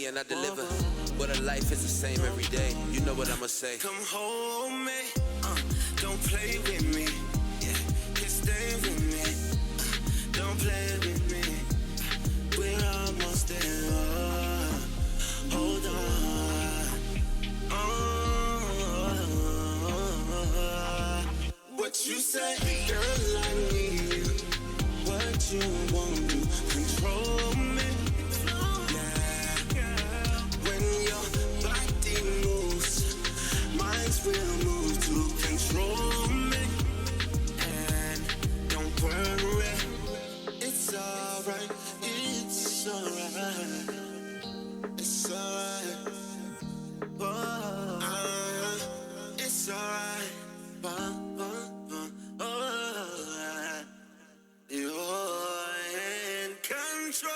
And I deliver, but a life is the same every day. You know what I'ma say. Come hold me, don't play with me. Yeah, just stay with me. Don't play with me. We're almost there. Hold on. What you say, girl? I need you. What you want to control me. Will move to control me, and don't worry, it's alright, it's alright, it's alright, it's alright, you're in control.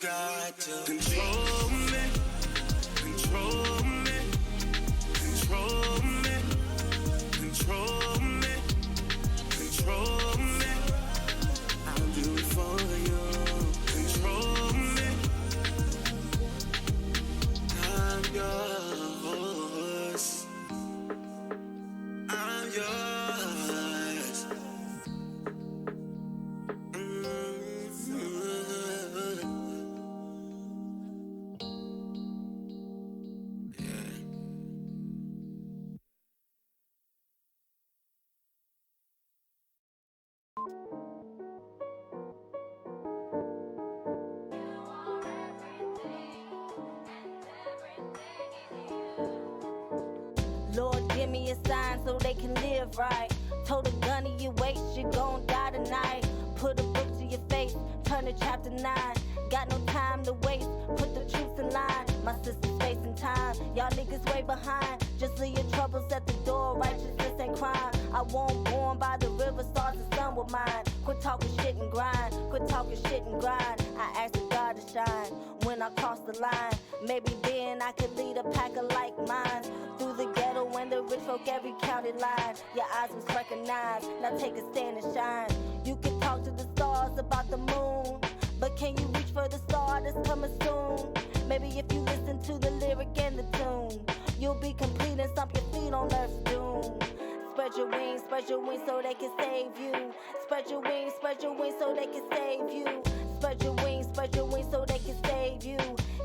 Got to control me, control me, control me, control me, control me. I'll do it for you. Control me. I'm yours. I'm yours. Lord, give me a sign so they can live right. Told a gun to your waist, you gon' die tonight. Put a book to your face, turn to chapter 9. Got no time to waste, put the truth in line. My sister's facing time, y'all niggas way behind. Just leave your troubles at the door, righteousness ain't crime. I won't born by the river, stars and sun with mine. Quit talking shit and grind, quit talking shit and grind. I asked God to shine when I cross the line. Maybe then I could lead a pack of like minds through the ghetto and the rich folk every county line. Your eyes must recognize, now take a stand and shine. You can talk to the stars about the moon, but can you reach for the star that's coming soon? Maybe if you listen to the lyric and the tune, you'll be complete and stomp your feet on earth's doom. Spread your wings so they can save you. Spread your wings so they can save you. Spread your wings so they can save you.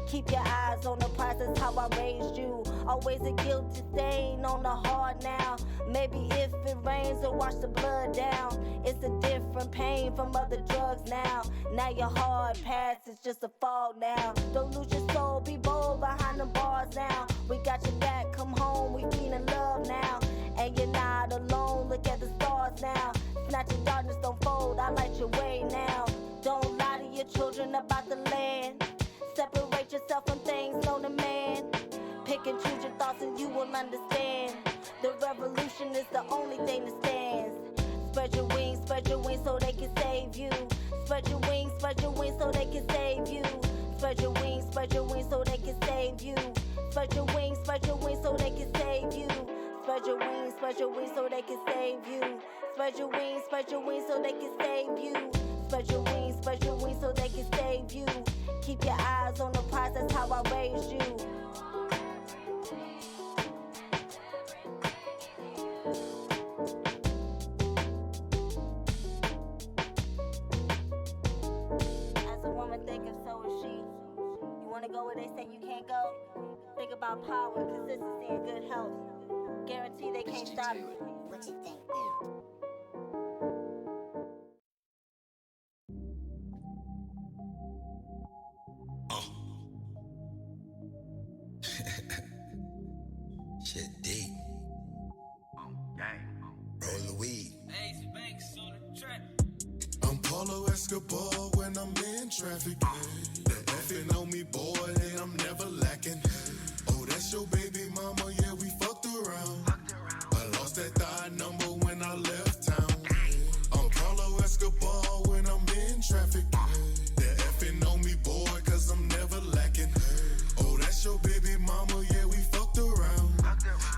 Keep your eyes on the prize, that's how I raised you. Always a guilty stain on the heart now. Maybe if it rains or wash the blood down, it's a different pain from other drugs now. Now your hard past is just a fall now. Don't lose your soul, be bold behind the bars now. We got your back, come home, we feeling love now. And you're not alone, look at the stars now. Snatch your darkness, don't fold, I light your way now. Don't lie to your children about the land. Separate yourself from things known to man. Pick and choose your thoughts and you will understand. The revolution is the only thing that stands. Spread your wings so they can save you. Spread your wings so they can save you. Spread your wings so they can save you. Spread your wings so they can save you. Spread your wings so they can save you. Spread your wings so they can save you. Spread your wings so they can save you. Keep your eyes on the prize, that's how I raised you. As a woman thinking, so is she. You wanna go where they say you can't go? Think about power, consistency, and good health. Guarantee they can't stop you. What you think? Shit deep. Roll the weed. Minx on the track. I'm Paulo Escobar when I'm in traffic. The effing on me, boy, hey, I'm never lacking. Oh, that's your baby mama, yeah, we fucked around. I lost that thigh number when I left town. I'm Paulo Escobar when I'm in traffic. The effing on me, boy, cause I'm never lacking. Oh, that's your baby mama, yeah, we fucked around.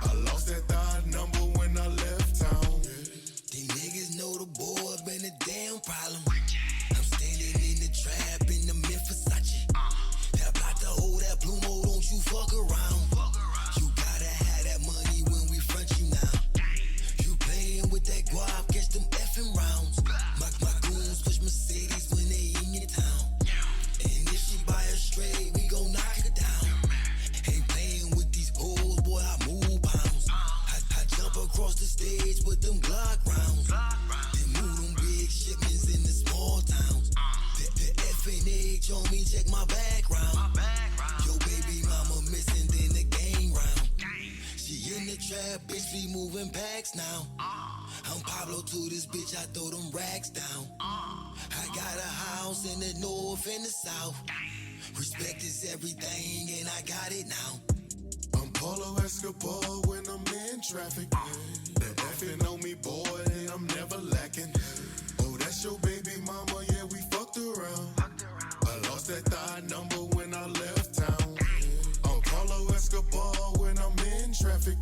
I lost that thigh number when I left town. These niggas know the boy been a damn problem. I'm standing in the trap in the Memphis Versace. That about to hold that Plumo, don't you fuck around. You gotta have that money when we front you now. You playing with that guap, catch them effing rounds. My goons push Mercedes when they in your town. And if she buy a straight, we gon' knock her down. Ain't playing with these hoes, boy, I move pounds. I jump across the stage with them Glock rounds. Then move them big shipments in the small towns. The FNH on me, check my background. Yo, baby mama missing, then the gang round. She in the trap, bitch, we moving packs now. I'm Pablo to this bitch, I throw them racks down. I got a house in the north and the south. Respect is everything, and I got it now. I'm Paulo Escobar when I'm in traffic. The effing on me, boy, hey, I'm never lacking. Oh, that's your baby mama, yeah, we fucked around. I lost that thigh number when I left town. I'm Paulo Escobar when I'm in traffic.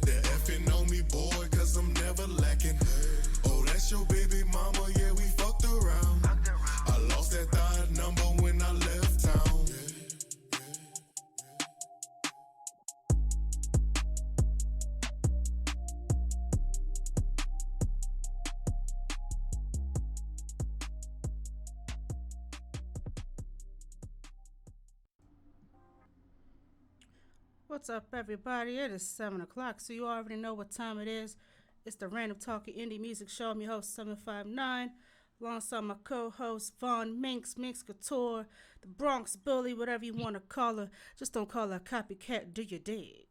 The effing on me, boy, cause I'm never lacking. Oh, that's your baby mama, yeah, we fucked around. I lost that thigh number when I left town. What's up, everybody? It is 7 o'clock, so you already know what time it is. It's the Random Talking Indie Music Show. I'm your host, 759, alongside my co-host, Von Minx, Minx Couture, the Bronx Bully, whatever you want to call her. Just don't call her a copycat, do you dig?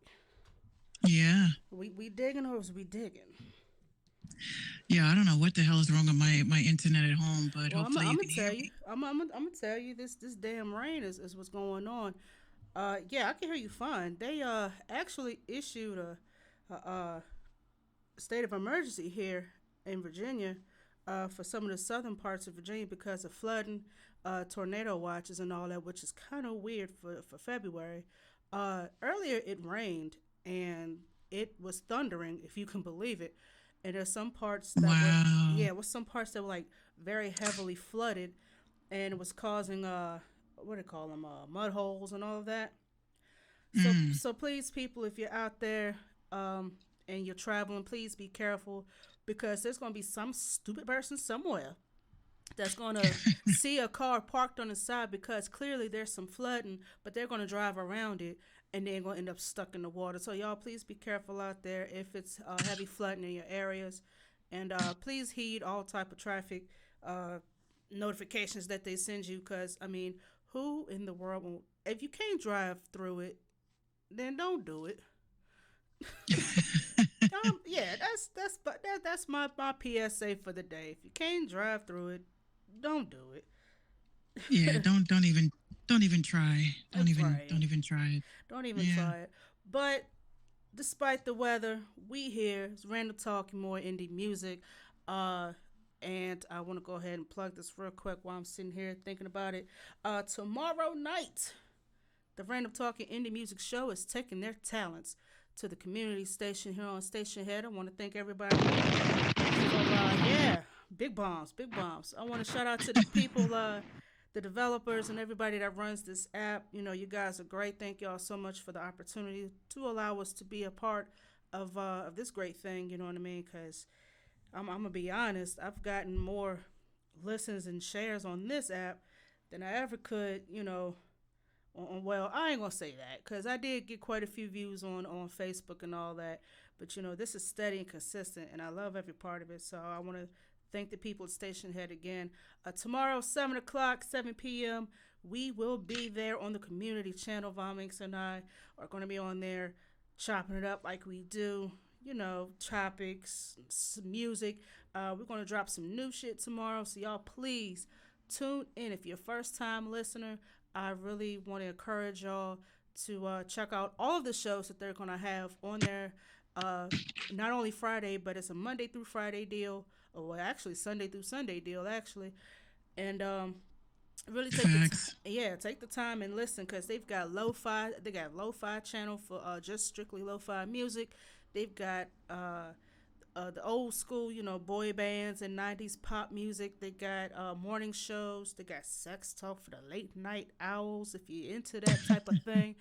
Yeah. We digging or is we digging? Yeah, I don't know what the hell is wrong with my internet at home, but Well, hopefully I'm you can hear me. I'm gonna tell you this damn rain is what's going on. Yeah, I can hear you fine. They actually issued a state of emergency here in Virginia for some of the southern parts of Virginia because of flooding, tornado watches, and all that, which is kind of weird for February. Earlier, it rained and it was thundering, if you can believe it. And there's some parts that were, Wow. yeah, it was some parts that were like very heavily flooded, and it was causing what do they call them, mud holes and all of that. Mm. So please, people, if you're out there and you're traveling, please be careful because there's gonna be some stupid person somewhere that's gonna see a car parked on the side because clearly there's some flooding, but they're gonna drive around it and they're gonna end up stuck in the water. So y'all, please be careful out there if it's heavy flooding in your areas, and please heed all type of traffic uh, notifications that they send you. Because I mean, who in the world will, if you can't drive through it, then don't do it. Yeah, that's my PSA for the day. If you can't drive through it, don't do it. Yeah, don't even try. Right. Don't even try it. Don't even Yeah. try it. But despite the weather, we here. It's random talking more indie music. Uh and I want to go ahead and plug this real quick while I'm sitting here thinking about it. Tomorrow night, the Random Talking Indie Music Show is taking their talents to the community station here on Station Head. I want to thank everybody for, yeah, big bombs, big bombs. I want to shout out to the people, the developers, and everybody that runs this app. You know, you guys are great. Thank y'all so much for the opportunity to allow us to be a part of this great thing. You know what I mean? Because I'm gonna be honest, I've gotten more listens and shares on this app than I ever could. Well, I ain't gonna say that because I did get quite a few views on Facebook and all that. But this is steady and consistent, and I love every part of it. So I want to thank the people at Station Head again. Tomorrow, 7 o'clock, 7 p.m., we will be there on the community channel. Vomix and I are going to be on there chopping it up like we do. Topics, some music. We're going to drop some new shit tomorrow. So y'all, please tune in. If you're a first time listener, I really want to encourage y'all to check out all of the shows that they're going to have on there. Not only Friday, but it's a Monday through Friday deal. Or well, actually Sunday through Sunday deal, actually. And really Facts. take the time and listen because they've got lo-fi. They got lo-fi channel for just strictly lo-fi music. They've got the old school, boy bands and 90s pop music. They got morning shows. They got sex talk for the late night owls if you're into that type of thing.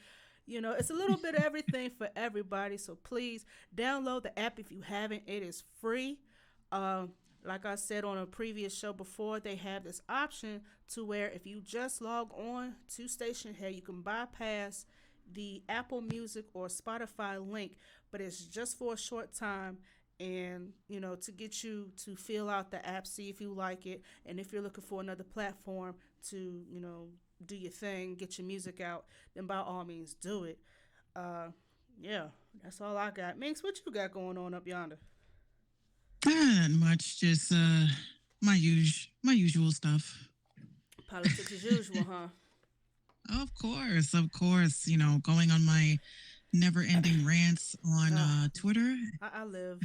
It's a little bit of everything for everybody. So please download the app if you haven't. It is free. Like I said on a previous show before, they have this option to where if you just log on to Station Head, you can bypass the Apple Music or Spotify link, but it's just for a short time. And to get you to fill out the app, see if you like it, and if you're looking for another platform to do your thing, get your music out, then by all means do it. Yeah, that's all I got. Minx, what you got going on up yonder? Not much. Just my usual stuff. Politics as usual, huh? Of course, of course. Going on my never-ending rants on Twitter. I live.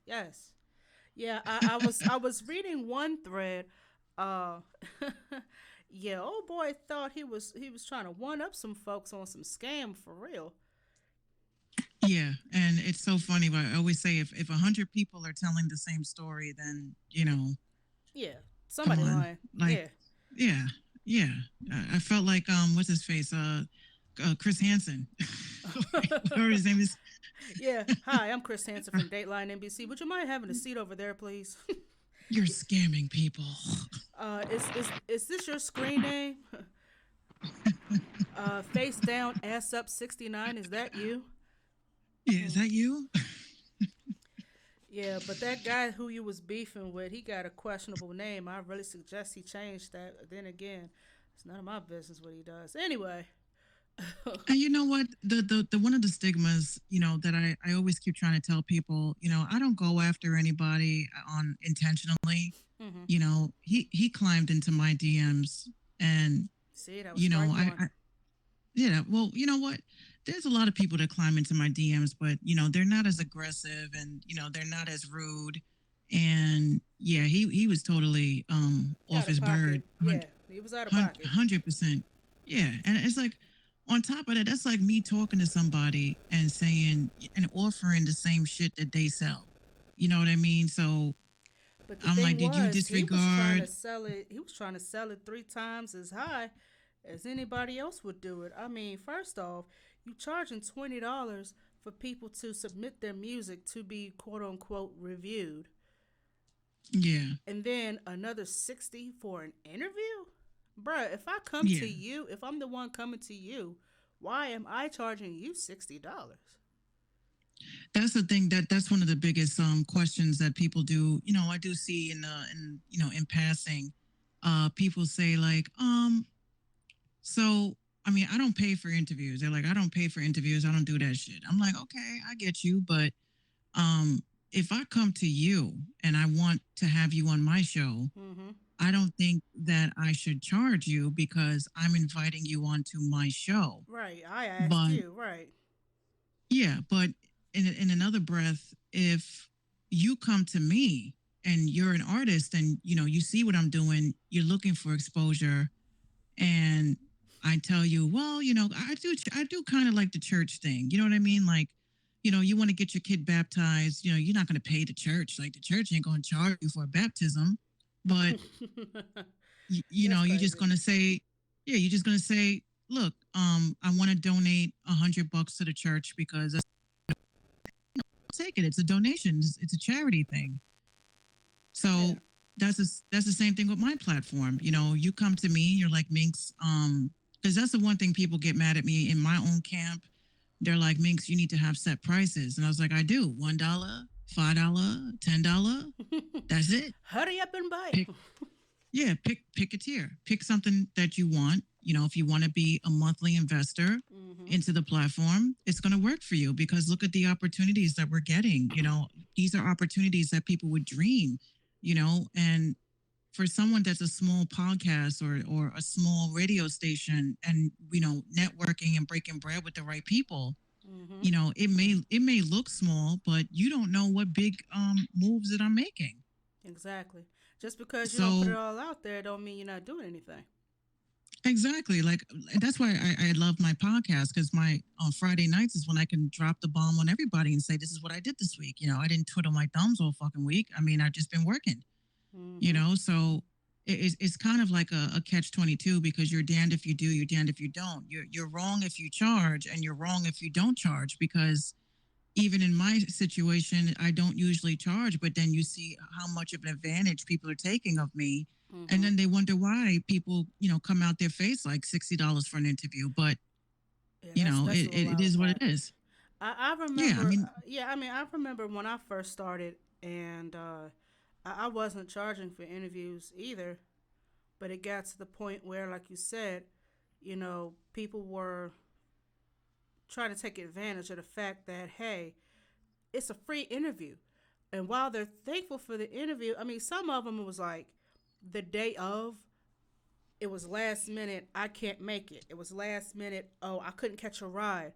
Yes. Yeah, I was reading one thread. Uh, yeah, old boy thought he was trying to one up some folks on some scam for real. Yeah, and it's so funny. But I always say if 100 people are telling the same story, then Yeah, come somebody on, lying. like Yeah, yeah, yeah. I felt like what's his face? Chris Hansen, whatever his name is. yeah. Hi, I'm Chris Hansen from Dateline NBC. Would you mind having a seat over there, please? You're scamming people. Is this your screen name? Face down, ass up, 69. Is that you? Yeah, is that you? Yeah, but that guy who you was beefing with, he got a questionable name. I really suggest he change that. Then again, it's none of my business what he does. Anyway. And you know what? The one of the stigmas, that I always keep trying to tell people, I don't go after anybody on intentionally. Hmm. He climbed into my DMs and See, that was part one. yeah, well, you know what? There's a lot of people that climb into my DMs, but they're not as aggressive and they're not as rude. And yeah, he was totally off Out of his bird, pocket. Yeah, he was out of pocket. 100%. Yeah, and it's like on top of that, that's like me talking to somebody and saying and offering the same shit that they sell. You know what I mean? So But the I'm like, thing did you was, he was trying to disregard? sell it. He was trying to sell it three times as high as anybody else would do it. I mean, first off, you charging $20 for people to submit their music to be quote unquote reviewed, Yeah, and then another 60 for an interview. Bruh, if I come yeah. to you, if I'm the one coming to you, why am I charging you $60? That's the thing that's one of the biggest questions that people do. You know, I do see in in passing, people say like, so I mean, I don't pay for interviews. They're like, I don't pay for interviews. I don't do that shit. I'm like, okay, I get you, but um, if I come to you and I want to have you on my show, Mm-hmm. I don't think that I should charge you because I'm inviting you onto my show. Right. I asked But you. Right. yeah, but in another breath, if you come to me and you're an artist and you see what I'm doing, you're looking for exposure, and I tell you, well, I do kind of like the church thing. You know what I mean? Like, you want to get your kid baptized. You're not going to pay the church. Like the church ain't going to charge you for a baptism, but That's you're just crazy. going to say, yeah, you're just going to say, look, I want to donate $100 to the church because take it. It's a donation. It's a charity thing. Yeah. So that's the same thing with my platform. You come to me, you're like Minx, because that's the one thing people get mad at me in my own camp. They're like, Minx, you need to have set prices, and I was like, I do. $1, $5, $10. That's it. Hurry up and buy. Pick, yeah, pick a tier. Pick something that you want. If you want to be a monthly investor Mm-hmm. into the platform, it's going to work for you because look at the opportunities that we're getting. These are opportunities that people would dream, and for someone that's a small podcast or a small radio station and, networking and breaking bread with the right people, Mm-hmm. it may look small, but you don't know what big moves that I'm making. Exactly. Just because you don't put it So all out there, don't mean you're not doing anything. exactly. Like that's why I love my podcast because my on Friday nights is when I can drop the bomb on everybody and say, this is what I did this week. I didn't twiddle my thumbs all fucking week. I mean, I've just been working, Mm-hmm. so it's kind of like a catch 22 because you're damned if you do, you're damned if you don't. You're wrong if you charge and you're wrong if you don't charge because even in my situation, I don't usually charge, but then you see how much of an advantage people are taking of me. And Mm-hmm. then they wonder why people, come out their face like $60 for an interview. But, Yeah, that's a little it out of is what it pocket. is. I Yeah. I remember. mean, Yeah, I mean, I remember when I first started, and I wasn't charging for interviews either. But it got to the point where, like you said, people were trying to take advantage of the fact that hey, it's a free interview. And while they're thankful for the interview, I mean, some of them it was like the day of, it was last minute, I can't make it. It was last minute, oh, I couldn't catch a ride.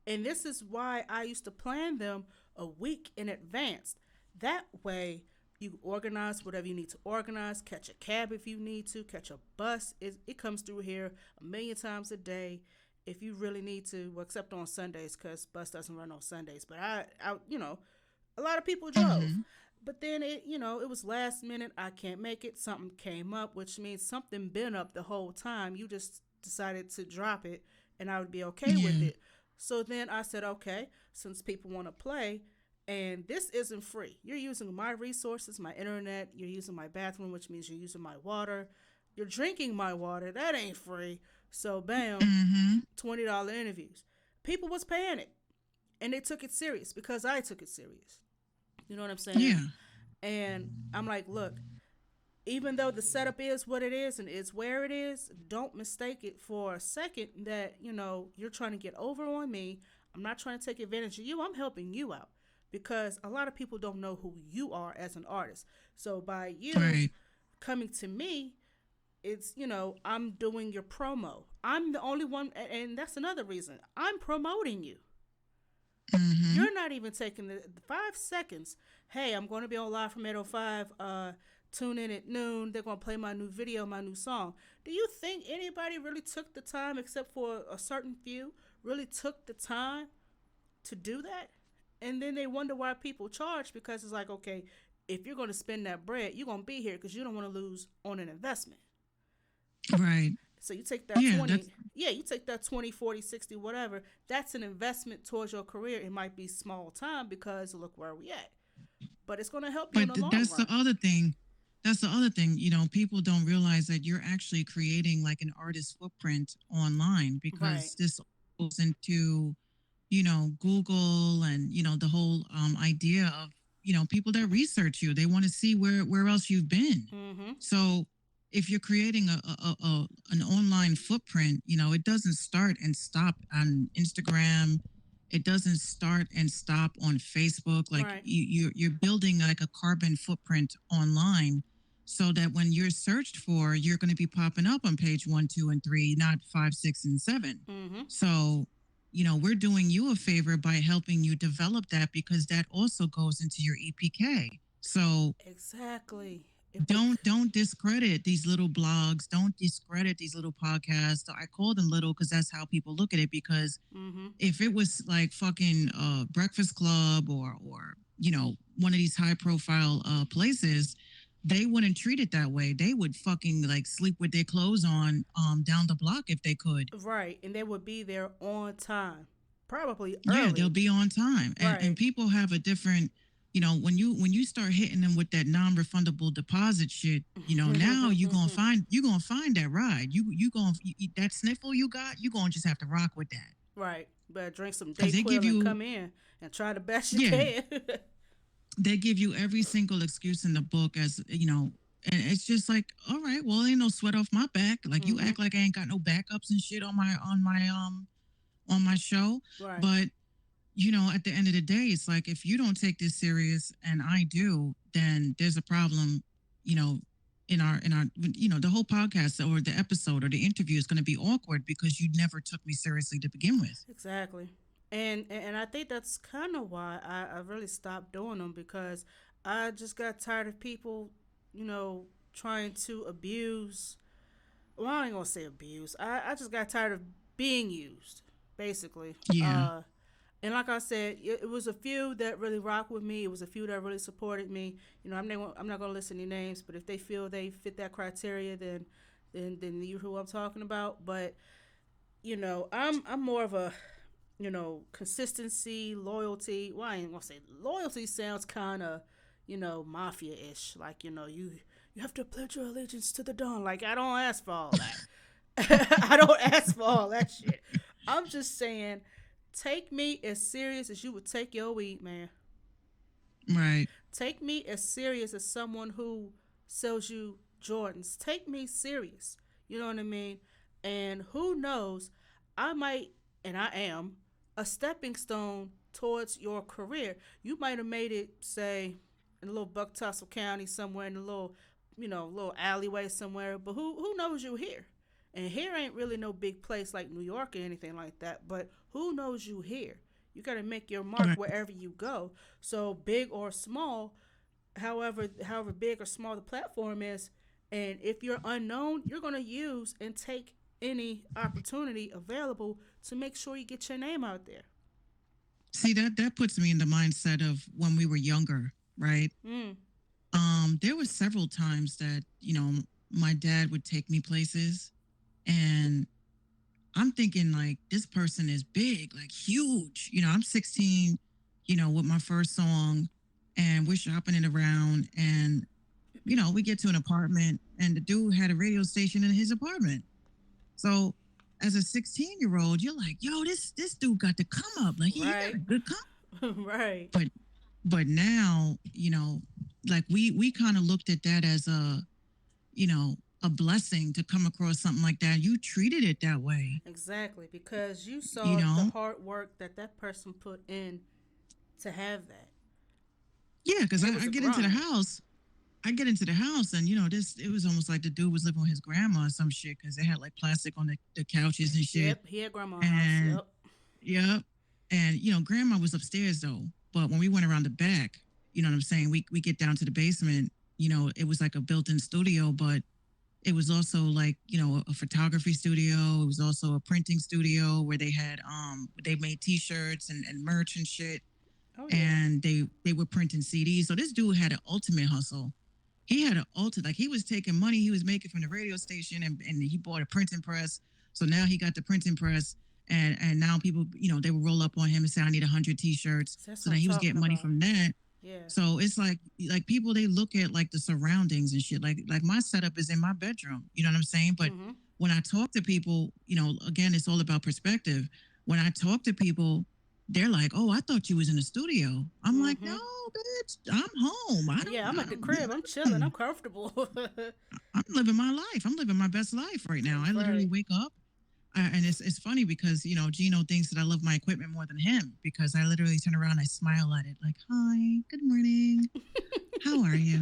And this is why I used to plan them a week in advance. That way, you organize whatever you need to organize, catch a cab if you need to, catch a bus. It comes through here a million times a day if you really need to, well, except on Sundays because bus doesn't run on Sundays. But a lot of people drove. hmm But then it was last minute. I can't make it. Something came up, which means something been up the whole time. You just decided to drop it, and I would be okay with yeah, it. So then I said, okay, since people want to play, and this isn't free. You're using my resources, my internet. You're using my bathroom, which means you're using my water. You're drinking my water. That ain't free. So bam, hmm $20 interviews. People was paying it, and they took it serious because I took it serious. You know what I'm saying? yeah, And I'm like, look, even though the setup is what it is and it's where it is, don't mistake it for a second that, you're trying to get over on me. I'm not trying to take advantage of you. I'm helping you out because a lot of people don't know who you are as an artist. So by you right. coming to me, it's, I'm doing your promo. I'm the only one, and that's another reason. I'm promoting you. Mm-hmm. You're not even taking the 5 seconds. Hey, I'm going to be on live from 8:05. Tune in at noon. They're going to play my new video, my new song. Do you think anybody really took the time, except for a certain few, really took the time to do that? And then they wonder why people charge, because it's like, okay, if you're going to spend that bread, you're going to be here because you don't want to lose on an investment. Right. So you take that Yeah, 20, yeah, you take that 20, 40, 60, whatever. That's an investment towards your career. It might be small time because look where we at. But it's going to help you in but the long that's run. the other thing. That's the other thing. People don't realize that you're actually creating like an artist footprint online, Right. because this goes into, Google, and, the whole idea of, people that research you. They want to see where else you've been. Mm-hmm. So if you're creating an online footprint, it doesn't start and stop on Instagram. It doesn't start and stop on Facebook. Like Right. you're building like a carbon footprint online, so that when you're searched for, you're going to be popping up on page 1, 2, and 3, not 5, 6, and 7. Mm-hmm. So, we're doing you a favor by helping you develop that, because that also goes into your EPK. So Exactly. don't discredit these little blogs. Don't discredit these little podcasts. I call them little because that's how people look at it. Because Mm-hmm. if it was like fucking Breakfast Club, or one of these high profile places, they wouldn't treat it that way. They would fucking like sleep with their clothes on down the block if they could. Right. And they would be there on time, probably Yeah, they'll early. be on time. And Right. people have a different, when you start hitting them with that non-refundable deposit shit, now you're gonna find that ride. That sniffle you got, you gonna just have to rock with that. Right. Better drink some Because they give Dayquil and you, come in and try the best you yeah, can. they give you every single excuse in the book, as and it's just like, all right, well, ain't no sweat off my back. Like, you Mm-hmm. act like I ain't got no backups and shit on my show. Right. But at the end of the day, it's like, if you don't take this serious and I do, then there's a problem, in our the whole podcast or the episode or the interview is going to be awkward, because you never took me seriously to begin with. Exactly. And I think that's kind of why I really stopped doing them, because I just got tired of people, trying to abuse. Well, I ain't gonna say abuse. I just got tired of being used, basically. Yeah. And like I said, it was a few that really rocked with me. It was a few that really supported me. I'm not gonna list any names, but if they feel they fit that criteria, then you who I'm talking about. But I'm more of a consistency, loyalty. Well, I ain't gonna say loyalty sounds kind of mafia ish. Like you have to pledge your allegiance to the dawn. Like, I don't ask for all that. I don't ask for all that shit. I'm just saying, take me as serious as you would take your weed, man. Right. Take me as serious as someone who sells you Jordans. Take me serious. You know what I mean? And who knows, I might, and I am, a stepping stone towards your career. You might have made it, say, in a little Buck Tussle County somewhere, in a little, little alleyway somewhere. But who knows you here? And here ain't really no big place like New York or anything like that. But who knows you here? You got to make your mark Right. wherever you go. So big or small, however big or small the platform is, and if you're unknown, you're going to use and take any opportunity available to make sure you get your name out there. See, that puts me in the mindset of when we were younger, right? Mm. There were several times that, my dad would take me places, and I'm thinking like, this person is big, like huge. I'm 16, with my first song, and we're shopping it around, and we get to an apartment, and the dude had a radio station in his apartment. So as a 16-year-old, you're like, yo, this dude got to come up. Like, he got a Right. good come. Right. But now, like we kind of looked at that as a blessing to come across something like that. You treated it that way. Exactly, because you saw You know? the hard work that person put in to have that. Yeah, because It was I a get into the grind. house. I get into the house, and it was almost like the dude was living with his grandma or some shit, because they had like plastic on the couches and shit. Yep, he had grandma house. And Yep. yep. And grandma was upstairs though. But when we went around the back, you know what I'm saying? We get down to the basement. It was like a built-in studio, but it was also like a photography studio. It was also a printing studio where they made T-shirts and merch and shit. Oh yeah. And they were printing CDs. So this dude had an ultimate hustle. He had an ultimate, like he was taking money he was making from the radio station, and he bought a printing press. So now he got the printing press, and now people, they would roll up on him and say, I need 100 T-shirts. That's So what now I'm he was talking getting money about. from that. Yeah. So it's like people, they look at like the surroundings and shit. Like my setup is in my bedroom. You know what I'm saying? But Mhm. when I talk to people, again, it's all about perspective. When I talk to people, they're like, "Oh, I thought you was in the studio." I'm like, "No, Mhm. bitch, I'm home. Yeah, I'm I at the don't, crib. I'm chilling. I'm comfortable. I'm living my life. I'm living my best life right now. I literally Right. wake up, and it's funny because Gino thinks that I love my equipment more than him because I literally turn around, I smile at it like, "Hi, good morning. How are you?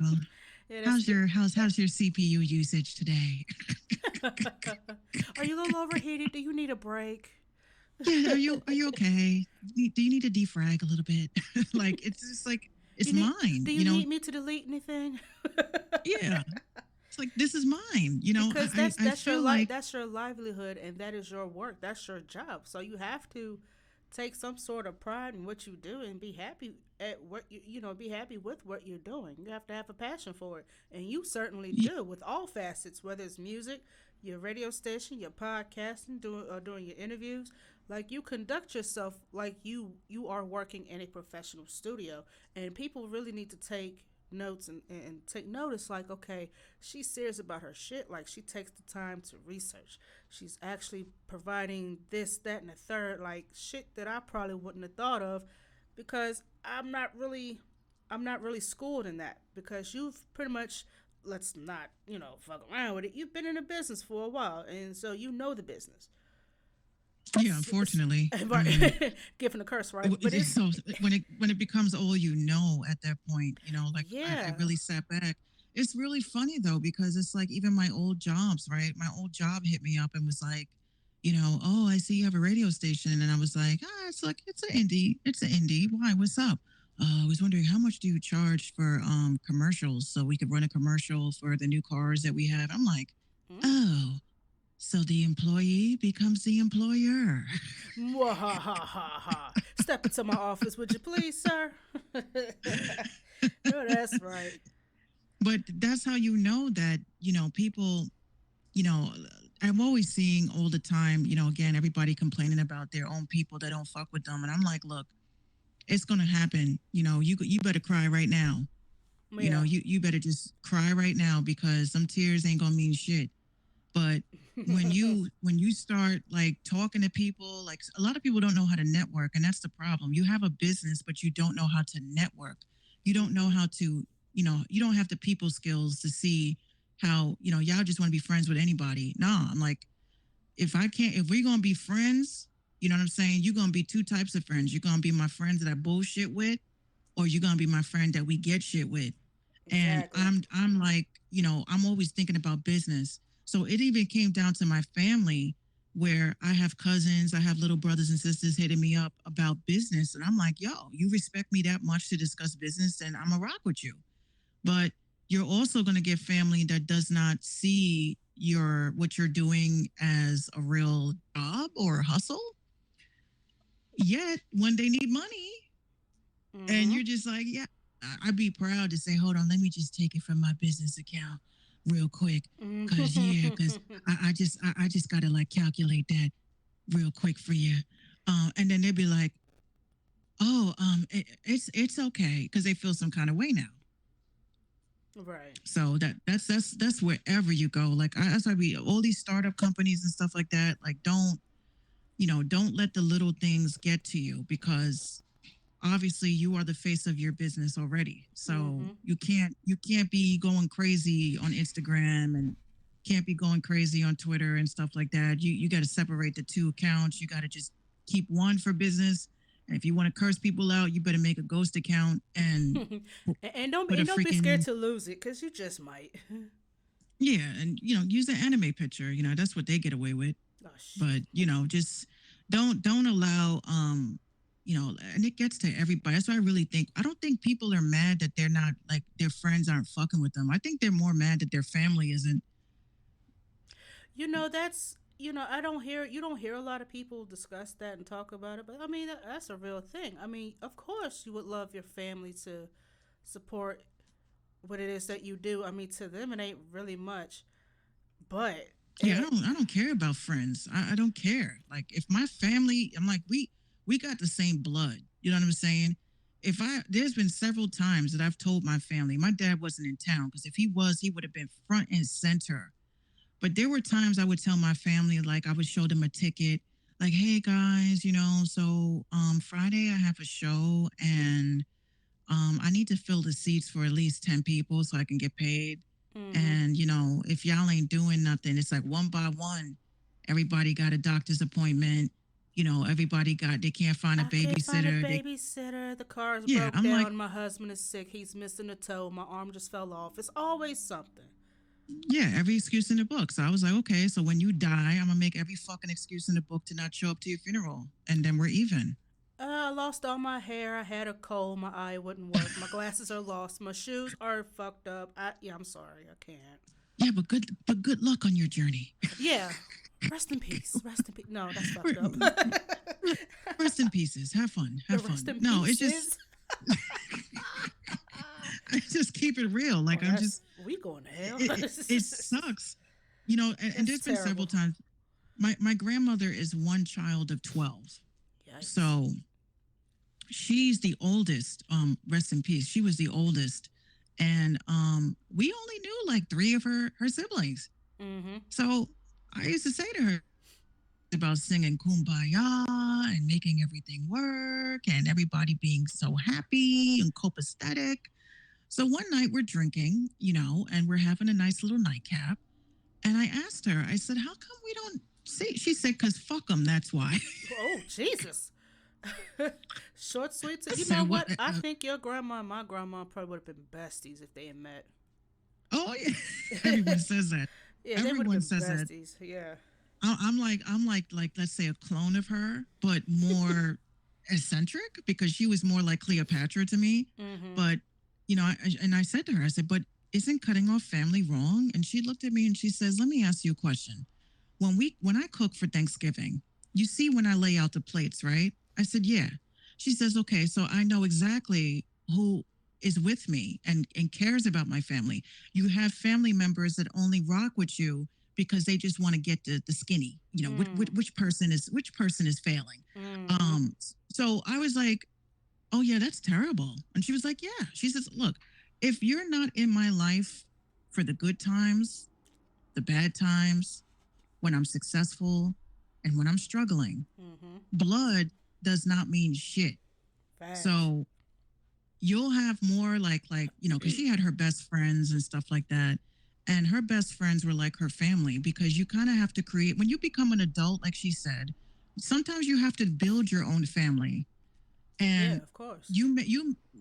Yeah, that's How's good. your CPU usage today? Are you a little overheated? Do you need a break? Yeah, are you okay? Do you need to defrag a little bit? Like it's just like Do it's you need mine, do you need me to delete anything? Yeah, it's like this is mine. Because I feel like that's your livelihood and that is your work. That's your job. So you have to take some sort of pride in what you do and be happy at what be happy with what you're doing. You have to have a passion for it. And you certainly y- do with all facets, whether it's music, your radio station, your podcasting, doing your interviews. Like you conduct yourself like you are working in a professional studio, and people really need to take notes and take notice. Like, okay, she's serious about her shit. Like she takes the time to research. She's actually providing this, that, and the third, like shit that I probably wouldn't have thought of because I'm not really schooled in that because you've pretty much, let's not, fuck around with it. You've been in the business for a while, and so you know the business. yeah, unfortunately, I mean, Right. Given a curse, right? But it's so when it becomes all at that point, like I yeah. really sat back. It's really funny though because it's like even my old jobs, right? My old job hit me up and was like, oh, I see you have a radio station, and I was like, it's an indie. Why? What's up? I was wondering how much do you charge for commercials so we could run a commercial for the new cars that we have. I'm like, Mm. oh, so the employee becomes the employer. Mwahahaha. Step into my office, would you please, sir? No, that's right. But that's how you know that, people, you know, I'm always seeing all the time, again, everybody complaining about their own people that don't fuck with them. And I'm like, look, it's going to happen. You better cry right now. Yeah. You better just cry right now because some tears ain't going to mean shit. But when you start like talking to people, like a lot of people don't know how to network, and that's the problem. You have a business but you don't know how to network. You don't know how to, you don't have the people skills to see how, y'all just want to be friends with anybody. Nah, I'm like, if we're gonna be friends, you know what I'm saying, you're gonna be two types of friends. You're gonna be my friends that I bullshit with, or you're gonna be my friend that we get shit with. And Exactly. I'm like, I'm always thinking about business. So it even came down to my family where I have cousins, I have little brothers and sisters hitting me up about business. And I'm like, yo, you respect me that much to discuss business, and I'm a rock with you. But you're also going to get family that does not see what you're doing as a real job or hustle. Yet when they need money, and Mm-hmm. you're just like, yeah, I'd be proud to say, hold on, let me just take it from my business account real quick. Cause I just gotta like calculate that real quick for you. And then they'd be like, oh, it's okay, because they feel some kind of way now. Right. So that's wherever you go. Like that's why we all these startup companies and stuff like that. Like don't let the little things get to you, because obviously you are the face of your business already. So Mm-hmm. you can't be going crazy on Instagram, and can't be going crazy on Twitter and stuff like that. You got to separate the two accounts. You got to just keep one for business. And if you want to curse people out, you better make a ghost account and put a And don't be scared freaking, to lose it, cause you just might. yeah, and use the anime picture. That's what they get away with. Oh shit. But just don't allow and it gets to everybody. That's why I really think I don't think people are mad that they're not like their friends aren't fucking with them. I think they're more mad that their family isn't. That's I don't hear you don't hear a lot of people discuss that and talk about it, but I mean that's a real thing. I mean, of course you would love your family to support what it is that you do. I mean, to them it ain't really much, but Yeah, I don't care about friends. I don't care. Like if my family, I'm like we got the same blood. You know what I'm saying? If I there's been several times that I've told my family, my dad wasn't in town because if he was, he would have been front and center. But there were times I would tell my family, like I would show them a ticket, like, hey guys, so Friday I have a show and I need to fill the seats for at least 10 people so I can get paid. mm-hmm. And, if y'all ain't doing nothing, it's like one by one, everybody got a doctor's appointment. They can't find a I can't find a babysitter. babysitter. The car's Yeah, broke I'm down. like, My husband is sick. He's missing a toe. My arm just fell off. It's always something. yeah, every excuse in the book. So I was like, okay, so when you die, I'm gonna make every fucking excuse in the book to not show up to your funeral, and then we're even. I lost all my hair. I had a cold. My eye wouldn't work. My glasses are lost. My shoes are fucked up. I'm sorry. I can't. Yeah, but good luck on your journey. Yeah. Rest in peace. Rest in peace. No, that's fucked up. Rest in pieces. Have fun. Have fun. Rest in No, pieces. it's just I just keep it real. Like I'm just we going to hell. it sucks. And there's been several terrible. times. My grandmother is one child of 12. Yikes. So she's the oldest. Rest in peace. She was the oldest. And we only knew like three of her siblings. Mm-hmm. So I used to say to her about singing Kumbaya and making everything work and everybody being so happy and copacetic. So one night we're drinking, and we're having a nice little nightcap. And I asked her, I said, how come we don't see? She said, because fuck them, that's why. Oh, Jesus. Short, sweet. You said, know what? I think your grandma and my grandma probably would have been besties if they had met. Oh, yeah. Everyone says that. Yeah, they would Everyone have been says that. besties. Yeah. I'm like, let's say a clone of her, but more eccentric because she was more like Cleopatra to me. Mm-hmm. But, I said to her, I said, but isn't cutting off family wrong? And she looked at me and she says, let me ask you a question. When I cook for Thanksgiving, you see when I lay out the plates, right? I said, yeah. She says, okay, so I know exactly who is with me and cares about my family. You have family members that only rock with you because they just want to get the skinny, which person is failing. So I was like, oh yeah, that's terrible. And she was like, yeah. She says, look, if you're not in my life for the good times, the bad times, when I'm successful and when I'm struggling, blood does not mean shit. Facts. So you'll have more like, because she had her best friends and stuff like that. And her best friends were like her family because you kind of have to create, when you become an adult, like she said, sometimes you have to build your own family. And yeah, of course.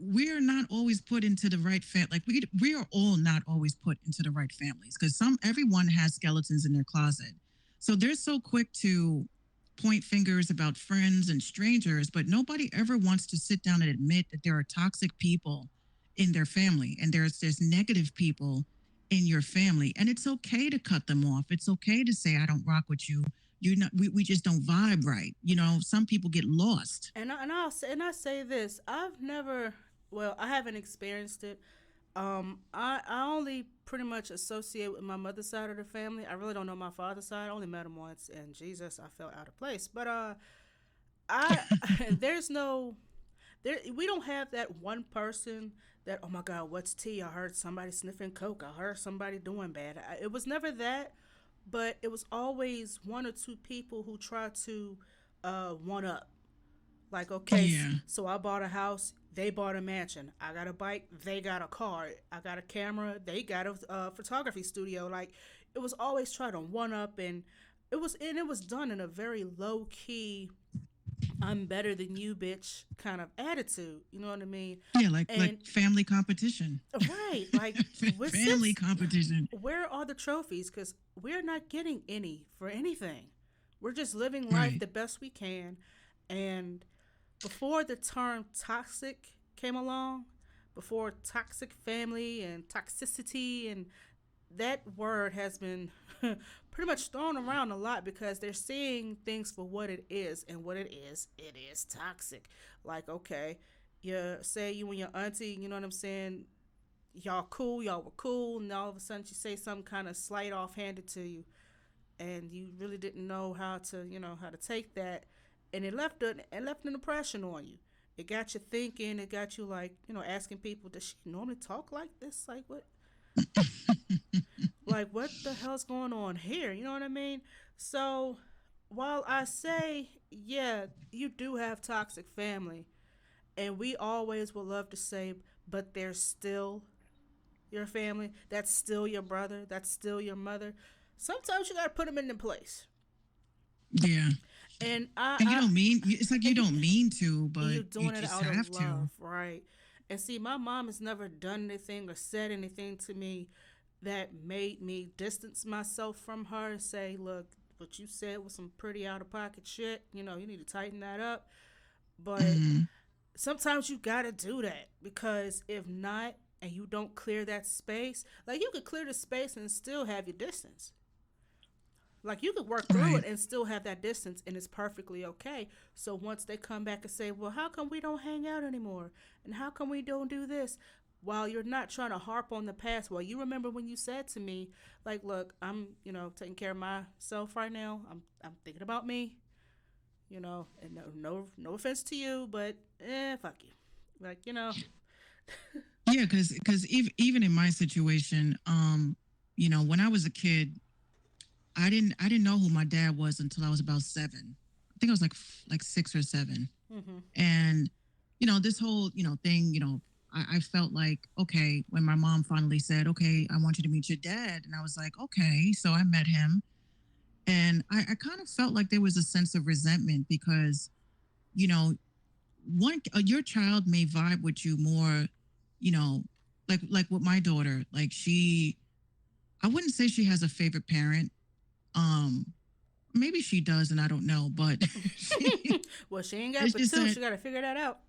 We're not always put into the right like we are all not always put into the right families because everyone has skeletons in their closet. So they're so quick to point fingers about friends and strangers, but nobody ever wants to sit down and admit that there are toxic people in their family and there's negative people in your family. And it's okay to cut them off. It's okay to say, I don't rock with you. We just don't vibe right. Some people get lost. And I say this, I haven't experienced it. I only pretty much associate with my mother's side of the family. I really don't know my father's side. I only met him once, and Jesus, I felt out of place. But we don't have that one person that, oh my God, what's tea? I heard somebody sniffing coke. I heard somebody doing bad. It was never that, but it was always one or two people who try to one up. Like, okay, Yeah. so I bought a house, they bought a mansion. I got a bike, they got a car. I got a camera, they got a photography studio. Like, it was always trying to one up, and it was done in a very low key, I'm better than you, bitch, kind of attitude. You know what I mean? Yeah, like family competition. Right, like family competition. Where are the trophies? Because we're not getting any for anything. We're just living life Right. the best we can, and before the term toxic came along, before toxic family and toxicity, and that word has been pretty much thrown around a lot because they're seeing things for what it is, and what it is toxic. Like, okay, you say you and your auntie, you know what I'm saying, y'all cool, y'all were cool, and all of a sudden she say something kind of slight offhanded to you, and you really didn't know how to, how to take that, and it left an impression on you. It got you thinking. It got you like, asking people, does she normally talk like this? Like what the hell's going on here? You know what I mean? So while I say, yeah, you do have toxic family, and we always would love to say, but they're still your family. That's still your brother. That's still your mother. Sometimes you gotta put them in their place. Yeah. And And you don't mean, it's like you don't mean to, but you're you doing it just out have of to. love, right? And see, my mom has never done anything or said anything to me that made me distance myself from her and say, look, what you said was some pretty out of pocket shit. You need to tighten that up. But Mm, sometimes you gotta do that, because if not, and you don't clear that space, like you could clear the space and still have your distance. Like you could work through right. it and still have that distance, and it's perfectly okay. So once they come back and say, well, how come we don't hang out anymore? And how come we don't do this? While you're not trying to harp on the past, well, you remember when you said to me, like, look, I'm, taking care of myself right now. I'm thinking about me, and no offense to you, but fuck you. Like, Yeah, because even in my situation, when I was a kid, I didn't know who my dad was until I was about 7. I think I was like 6 or 7, mm-hmm. and this whole thing, I felt like, okay, when my mom finally said, okay, I want you to meet your dad, and I was like, okay, so I met him, and I kind of felt like there was a sense of resentment because you know your child may vibe with you more, you know, like with my daughter, like I wouldn't say she has a favorite parent. Um, maybe she does, and I don't know, but Well, she ain't got it's but just two. that She got to figure that out.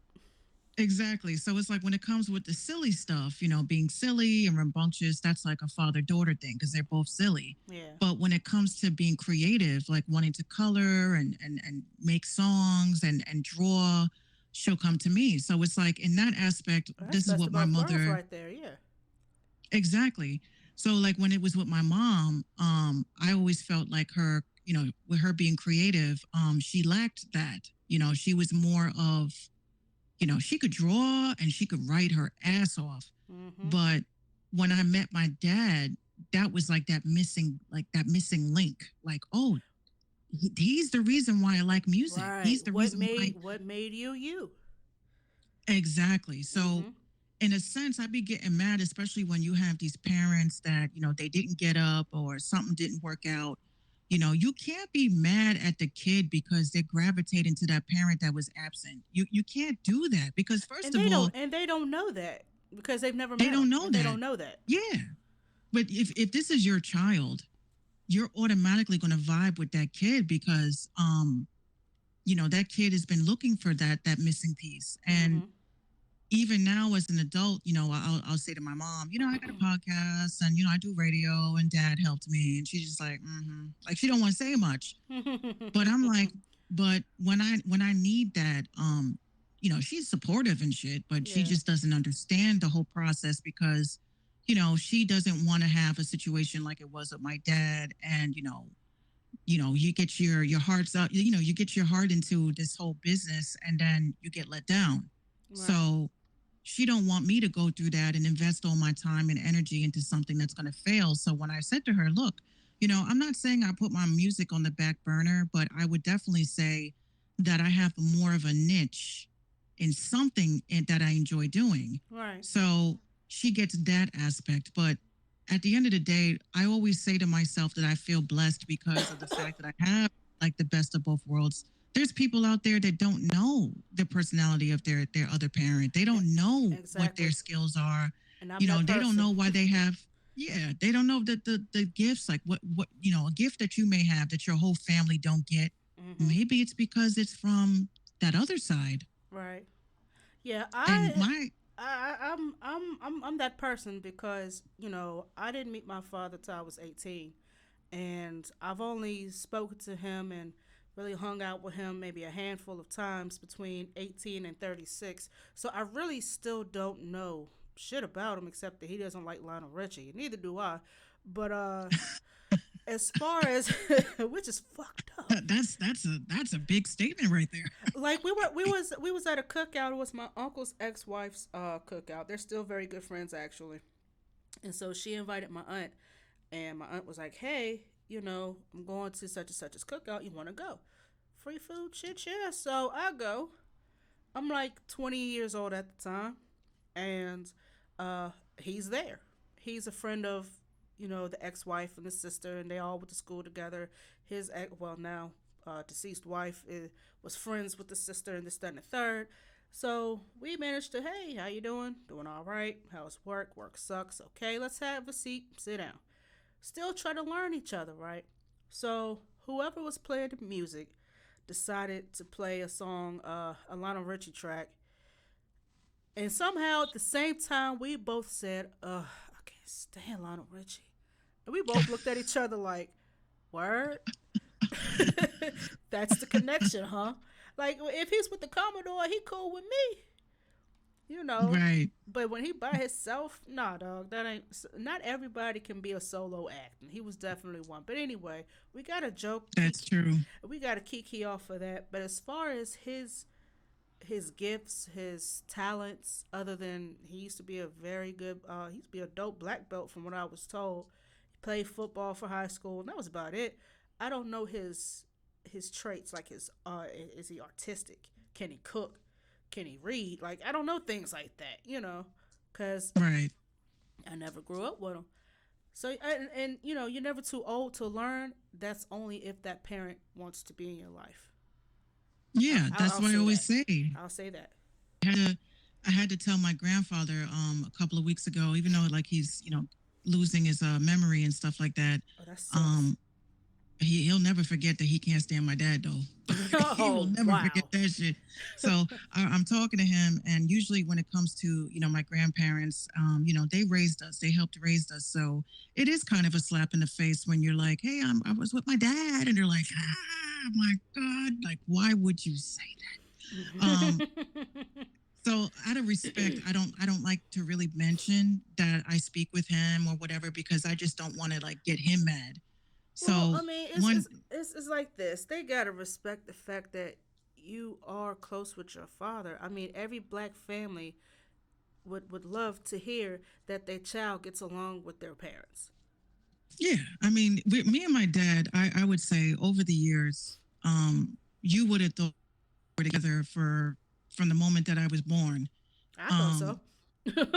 exactly. So it's like when it comes with the silly stuff, being silly and rambunctious, that's like a father daughter thing because they're both silly. Yeah. But when it comes to being creative, like wanting to color and make songs and draw, she'll come to me. So it's like in that aspect, Well, that's this is best what of my both worlds mother right there. Yeah. exactly. So like when it was with my mom, I always felt like her, with her being creative, she lacked that. She was more of, she could draw and she could write her ass off. Mm-hmm. But when I met my dad, that was like that missing link. Like, oh, he's the reason why I like music. Right. He's the reason why. What made you you? Exactly. So Mm-hmm. in a sense, I'd be getting mad, especially when you have these parents that, they didn't get up or something didn't work out. You can't be mad at the kid because they're gravitating to that parent that was absent. You can't do that because And first of they all, don't know that because they've never they met don't them. know They that. don't know that. Yeah. But if this is your child, you're automatically going to vibe with that kid because that kid has been looking for that missing piece. And Mm-hmm. even now as an adult, I'll say to my mom, I got a podcast and, I do radio and dad helped me. And she's just like, mm-hmm. Like she don't want to say much. But I'm like, but when I need that, she's supportive and shit, but she Yeah. just doesn't understand the whole process because, she doesn't want to have a situation like it was with my dad. And, you get your hearts out, you get your heart into this whole business and then you get let down. Right. So she don't want me to go through that and invest all my time and energy into something that's going to fail. So when I said to her, look, I'm not saying I put my music on the back burner, but I would definitely say that I have more of a niche in something that I enjoy doing. Right. So she gets that aspect. But at the end of the day, I always say to myself that I feel blessed because of the fact that I have like the best of both worlds. There's people out there that don't know the personality of their other parent. They don't know what their Exactly. skills are. And I'm that They don't person. know why they have yeah, they don't know that the gifts like what a gift that you may have that your whole family don't get. Mm-hmm. Maybe it's because it's from that other side. Right. Yeah, And my I'm that person because I didn't meet my father till I was 18, and I've only spoken to him and really hung out with him maybe a handful of times between 18 and 36. So I really still don't know shit about him except that he doesn't like Lionel Richie. Neither do I. But as far as which is fucked up. that's a big statement right there. Like we was at a cookout. It was my uncle's ex-wife's cookout. They're still very good friends actually. And so she invited my aunt, and my aunt was like, "Hey, I'm going to such and such's cookout. You want to go? Free food, shit, yeah." So I go. I'm like 20 years old at the time, and he's there. He's a friend of, the ex-wife and the sister, and they all went to school together. His well, now deceased wife was friends with the sister and this, that, and the third. So we managed to, hey, how you doing? Doing all right. How's work? Work sucks. Okay, let's have a seat. Sit down. Still try to learn each other, right? So whoever was playing the music decided to play a song, a Lionel Richie track, and somehow at the same time we both said, I can't stand Lionel Richie," and we both looked at each other like, "Word." That's the connection, huh? Like if he's with the Commodore, he cool with me, you know. Right. But when he by himself, nah, dog, that ain't. Not everybody can be a solo act, and he was definitely one. But anyway, we got a joke. That's true. We got a kiki off of that. But as far as his gifts, his talents, other than he used to be a very good, he used to be a dope black belt from what I was told. He played football for high school, and that was about it. I don't know his traits, like his is he artistic? Can he cook? Can he read? Like I don't know things like that, because Right. I never grew up with him. So and you're never too old to learn. That's only if that parent wants to be in your life. Yeah, that's I'll what I say always that. say. I'll say that. I had to, I had to tell my grandfather a couple of weeks ago, even though like he's losing his memory and stuff like that. Oh, that sucks. Um, he'll never forget that he can't stand my dad though. He will Oh never wow. forget that shit. So I'm talking to him, and usually when it comes to my grandparents, they raised us, they helped raise us. So it is kind of a slap in the face when you're like, hey, I was with my dad, and they're like, my God, like why would you say that? So out of respect, I don't like to really mention that I speak with him or whatever because I just don't want to like get him mad. Well, So I mean, one, it's like this. They gotta respect the fact that you are close with your father. I mean, every black family would love to hear that their child gets along with their parents. yeah, I mean, me and my dad, I would say over the years, you would have thought we were together for from the moment that I was born. I thought so. Um,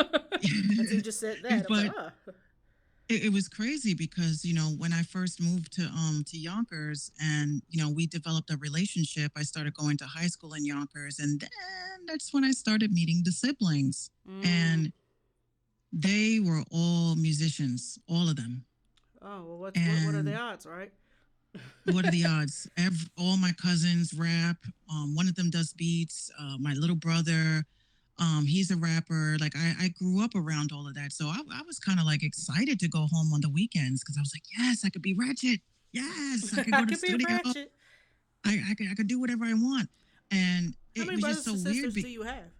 Until you just said that, I was like, but ah, it was crazy because when I first moved to Yonkers and we developed a relationship, I started going to high school in Yonkers, and then that's when I started meeting the siblings, mm. and they were all musicians, all of them. Oh well, what are the And odds, right? what are the odds? All my cousins rap. One of them does beats. My little brother, he's a rapper. Like I grew up around all of that, so I was kind of like excited to go home on the weekends because I was like, yes, I could be ratchet. Yes, I could I go to the could be studio. ratchet. I could do whatever I want, and How it many was just brothers so and weird. sisters do you have?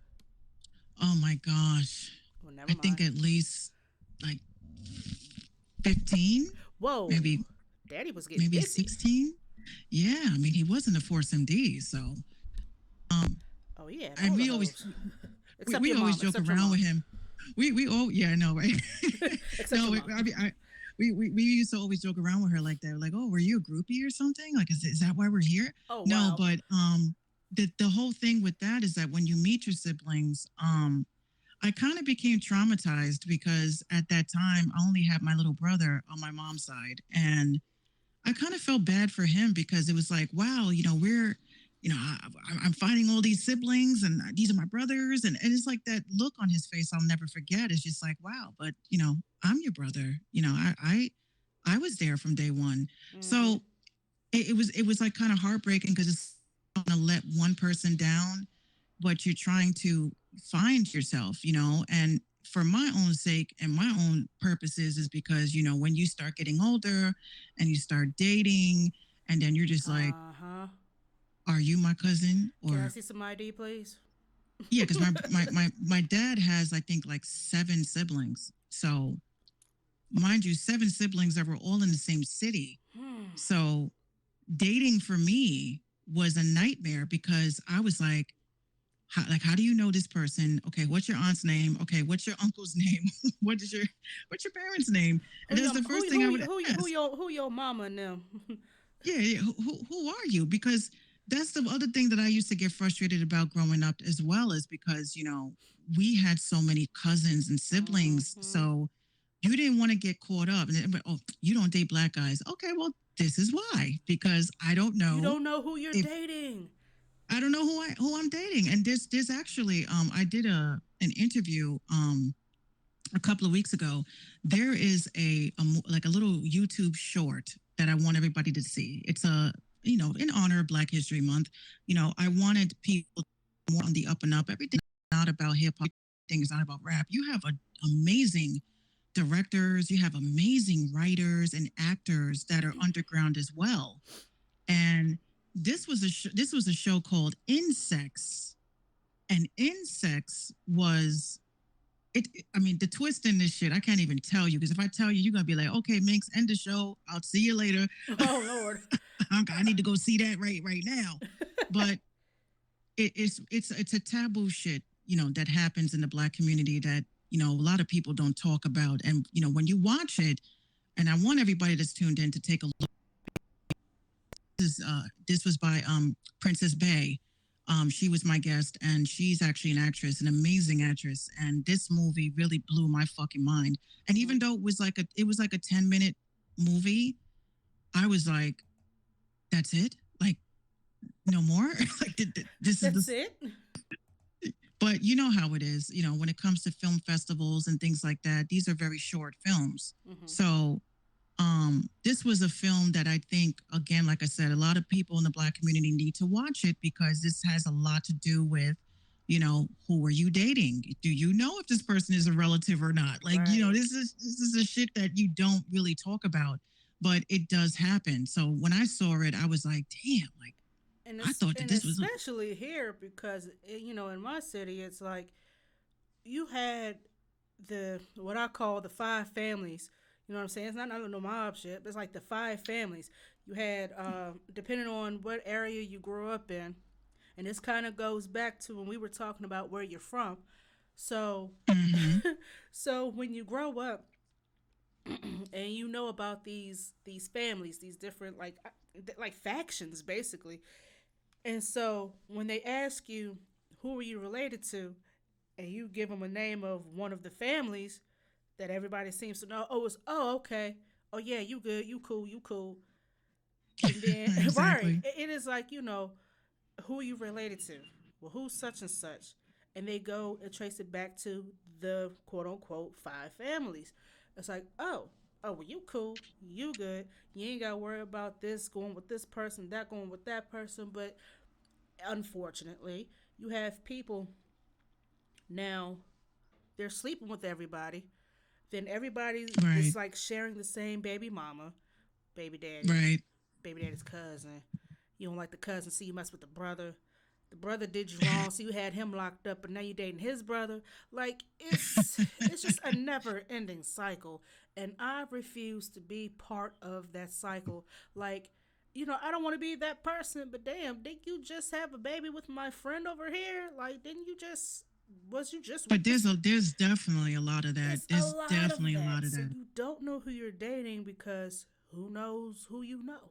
Oh my gosh, Well, never I think mind. at least like 15, Whoa, maybe Daddy was getting maybe busy. 16. Yeah, I mean he wasn't a force MD, so um, Oh, he had and all the we always hoes, we, except we your always mom. joke Except your around mom. with him. We all yeah I know right. Except No, your mom. I mean we used to always joke around with her like that, like, oh, were you a groupie or something? Like, is that why we're here? Oh No, wow. but the whole thing with that is that when you meet your siblings, I kind of became traumatized because at that time I only had my little brother on my mom's side, and I kind of felt bad for him because it was like, wow, we're, I'm finding all these siblings and these are my brothers. And it's like that look on his face I'll never forget. It's just like, wow, but, I'm your brother. I was there from day one. Hmm. So it was like kind of heartbreaking because it's going to let one person down but you're trying to find yourself, and for my own sake and my own purposes is because, when you start getting older and you start dating, and then you're just like, Uh-huh. are you my cousin? Can I Or, see some ID, please? yeah, because my dad has, I think, like 7 siblings. So, mind you, 7 siblings that were all in the same city. Hmm. So, dating for me was a nightmare because I was like, how do you know this person? Okay, what's your aunt's name? Okay, what's your uncle's name? What's your parents' name? And that's the first thing I would ask. Who your mama and them? Yeah, yeah. Who are you? Because that's the other thing that I used to get frustrated about growing up as well, is because, we had so many cousins and siblings. Mhm. So you didn't want to get caught up. And then, oh, you don't date black guys. Okay, well, this is why. Because I don't You know don't know who you're if dating. I don't know who I'm dating. And there's actually I did an interview a couple of weeks ago. There is like a little YouTube short that I want everybody to see. It's in honor of Black History Month. I wanted people more on the up and up. Everything is not about hip hop. Everything is not about rap. You have amazing directors. You have amazing writers and actors that are underground as well. And this was a show called Insects, and Insects was it. I mean, the twist in this shit, I can't even tell you, because if I tell you, you're gonna be like, okay, Minx, end the show. I'll see you later. Oh Lord. I need to go see that right now. But it's a taboo shit, that happens in the Black community that a lot of people don't talk about. And when you watch it, and I want everybody that's tuned in to take a look. This was by Princess Bay. She was my guest, and she's actually an actress, an amazing actress. And this movie really blew my fucking mind. And even though it was like a 10-minute movie, I was like, that's it? Like, no more? Like, this is That's the. it. But you know how it is, when it comes to film festivals and things like that, these are very short films. Mhm. So this was a film that I think, again, like I said, a lot of people in the Black community need to watch it, because this has a lot to do with, who are you dating? Do you know if this person is a relative or not? Like, Right. this is a shit that you don't really talk about, but it does happen. So when I saw it, I was like, damn, like, I thought that And this was especially here because in my city it's like you had the what I call the five families. You know what I'm saying? It's not no mob shit. But it's like the five families. You had depending on what area you grew up in, and this kind of goes back to when we were talking about where you're from. So, Mhm. so when you grow up and you know about these families, these different like factions basically. And so when they ask you who are you related to, and you give them a name of one of the families that everybody seems to know, okay, oh yeah, you good, you cool, and then right, Exactly. it is like who are you related to? Well, who's such and such, and they go and trace it back to the quote unquote five families. It's like well you cool, you good, you ain't gotta worry about this going with this person, that going with that person, but unfortunately, you have people now, they're sleeping with everybody. Then everybody Right. is like sharing the same baby mama, baby daddy, Right. baby daddy's cousin. You don't like the cousin, see you mess with the brother. The brother did you wrong, so you had him locked up, but now you dating his brother. Like it's just a never ending cycle, and I refuse to be part of that cycle. Like I don't want to be that person, but damn, didn't you just have a baby with my friend over here? Like, didn't you just was you just But with this? there's definitely a lot of that. It's a There's lot of definitely a lot that. of So that. you don't know who you're dating because who knows who you know.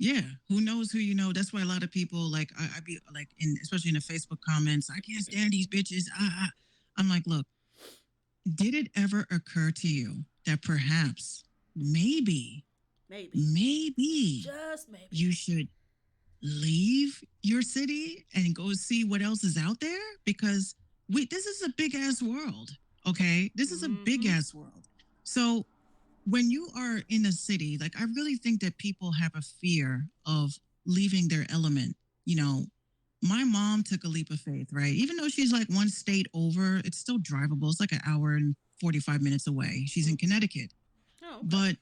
Yeah, who knows who you know? That's why a lot of people, like, I be like, especially in the Facebook comments, I can't stand these bitches. I'm like, look, did it ever occur to you that perhaps, maybe, Maybe. maybe Just maybe. you should leave your city and go see what else is out there? Because this is a big ass world. Okay, this is a big Mm-hmm. ass world. So when you are in a city, like, I really think that people have a fear of leaving their element, you know, my mom took a leap of faith, right? Even though she's like one state over, it's still drivable. It's like an hour and 45 minutes away. She's in Connecticut. Oh, okay. But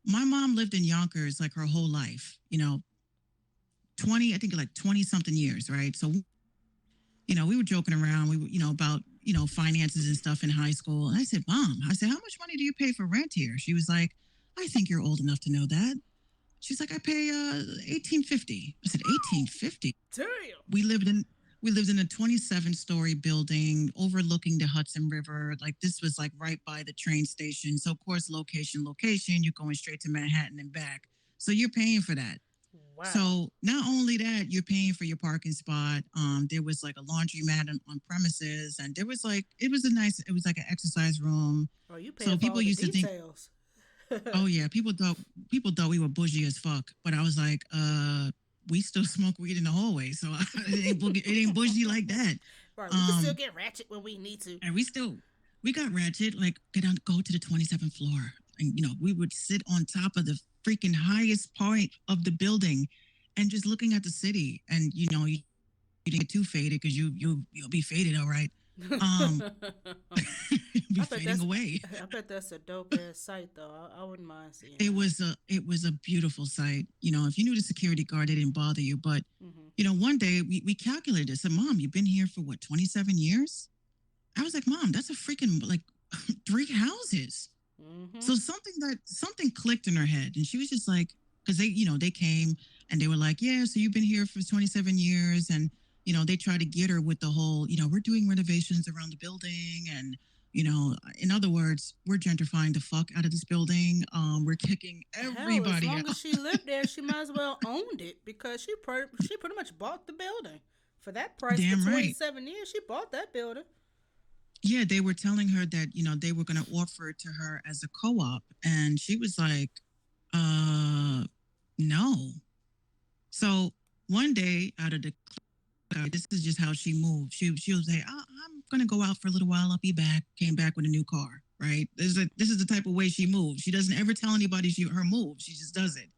my mom lived in Yonkers like her whole life, 20, I think like 20 something years, right? So, we were joking around, about, finances and stuff in high school. And I said, Mom, I said, how much money do you pay for rent here? She was like, I think you're old enough to know that. She's like, I pay 1850. I said, 1850. Damn. We lived in a 27-story building overlooking the Hudson River. Like this was like right by the train station. So of course, location, you're going straight to Manhattan and back. So you're paying for that. Wow. So not only that, you're paying for your parking spot. There was like a laundromat on premises, and it was like it was like an exercise room. Oh, you pay so for people all the used to think, details. oh yeah, people thought we were bougie as fuck. But I was like, we still smoke weed in the hallway, so it ain't bougie like that. Right, we can still get ratchet when we need to. And we got ratchet. Like go to the 27th floor, and we would sit on top of the freaking highest point of the building, and just looking at the city. And you didn't get too faded because you'll be faded, all right. Be fading away. I bet that's a dope ass site though. I wouldn't mind seeing it. Was a beautiful sight. If you knew the security guard, they didn't bother you. But one day we calculated. I said, Mom, you've been here for what, 27 years? I was like, Mom, that's a freaking like 3 houses. So something clicked in her head, and she was just like, because they came and they were like, yeah, so you've been here for 27 years, and they tried to get her with the whole, we're doing renovations around the building, and in other words, we're gentrifying the fuck out of this building. We're kicking everybody Hell, as long out. as she lived there, she might as well owned it, because she pretty much bought the building for that price. Damn for right. 27 years, she bought that building. Yeah, they were telling her that, they were going to offer it to her as a co-op. And she was like, no. So one day out of the, this is just how she moved. She'll say, I'm going to go out for a little while. I'll be back. Came back with a new car, right? This is the type of way she moves. She doesn't ever tell anybody her move. She just does it.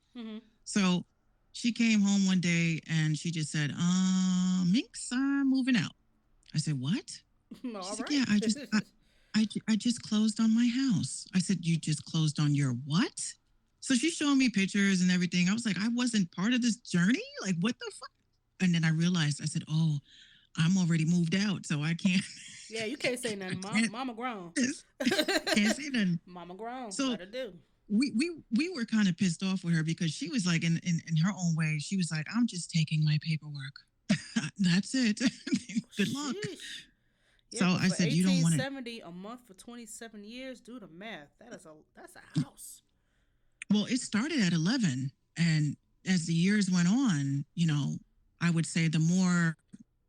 So she came home one day and she just said, Minx, I'm moving out. I said, what? She's like, yeah, I just closed on my house. I said, you just closed on your what? So she's showing me pictures and everything. I was like, I wasn't part of this journey. Like, what the fuck? And then I realized, I said, oh, I'm already moved out, so I can't. Yeah, you can't say nothing. Mama grown. Can't say nothing. Mama grown. So what to do? We were kind of pissed off with her, because she was like, in her own way, she was like, I'm just taking my paperwork. That's it. Good luck. Yeah, so I said, you don't want to. $18.70 a month for 27 years. Do the math. That's a house. Well, it started at 11, and as the years went on, I would say the more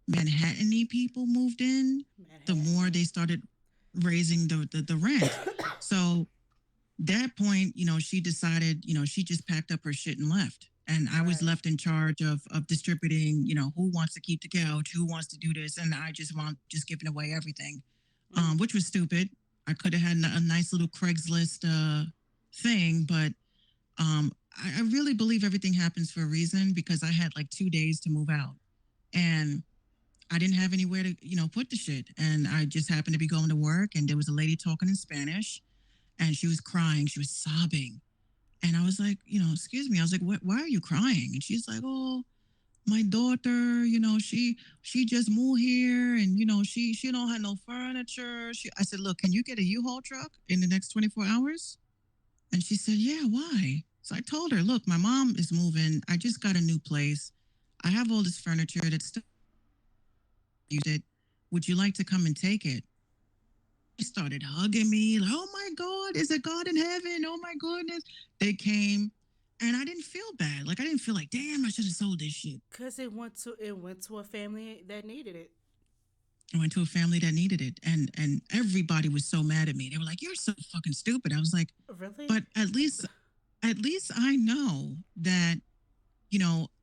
Manhattan-y people moved in, the more they started raising the rent. So that point, she decided, she just packed up her shit and left. And I was left in charge of distributing, who wants to keep the couch, who wants to do this. And I just giving away everything, which was stupid. I could have had a nice little Craigslist thing, but I really believe everything happens for a reason, because I had like 2 days to move out, and I didn't have anywhere to, put the shit. And I just happened to be going to work, and there was a lady talking in Spanish, and she was crying. She was sobbing. And I was like, excuse me. I was like, why are you crying? And she's like, oh, my daughter, she just moved here, and, she don't have no furniture. I said, look, can you get a U-Haul truck in the next 24 hours? And she said, yeah, why? So I told her, look, my mom is moving. I just got a new place. I have all this furniture that's still used it. Would you like to come and take it? They started hugging me, like, oh my God, is it God in heaven? Oh my goodness. They came, and I didn't feel bad. Like, I didn't feel like, damn, I should have sold this shit. Because it went to a family that needed it. I went to a family that needed it, and everybody was so mad at me. They were like, you're so fucking stupid. I was like, really? But at least I know that,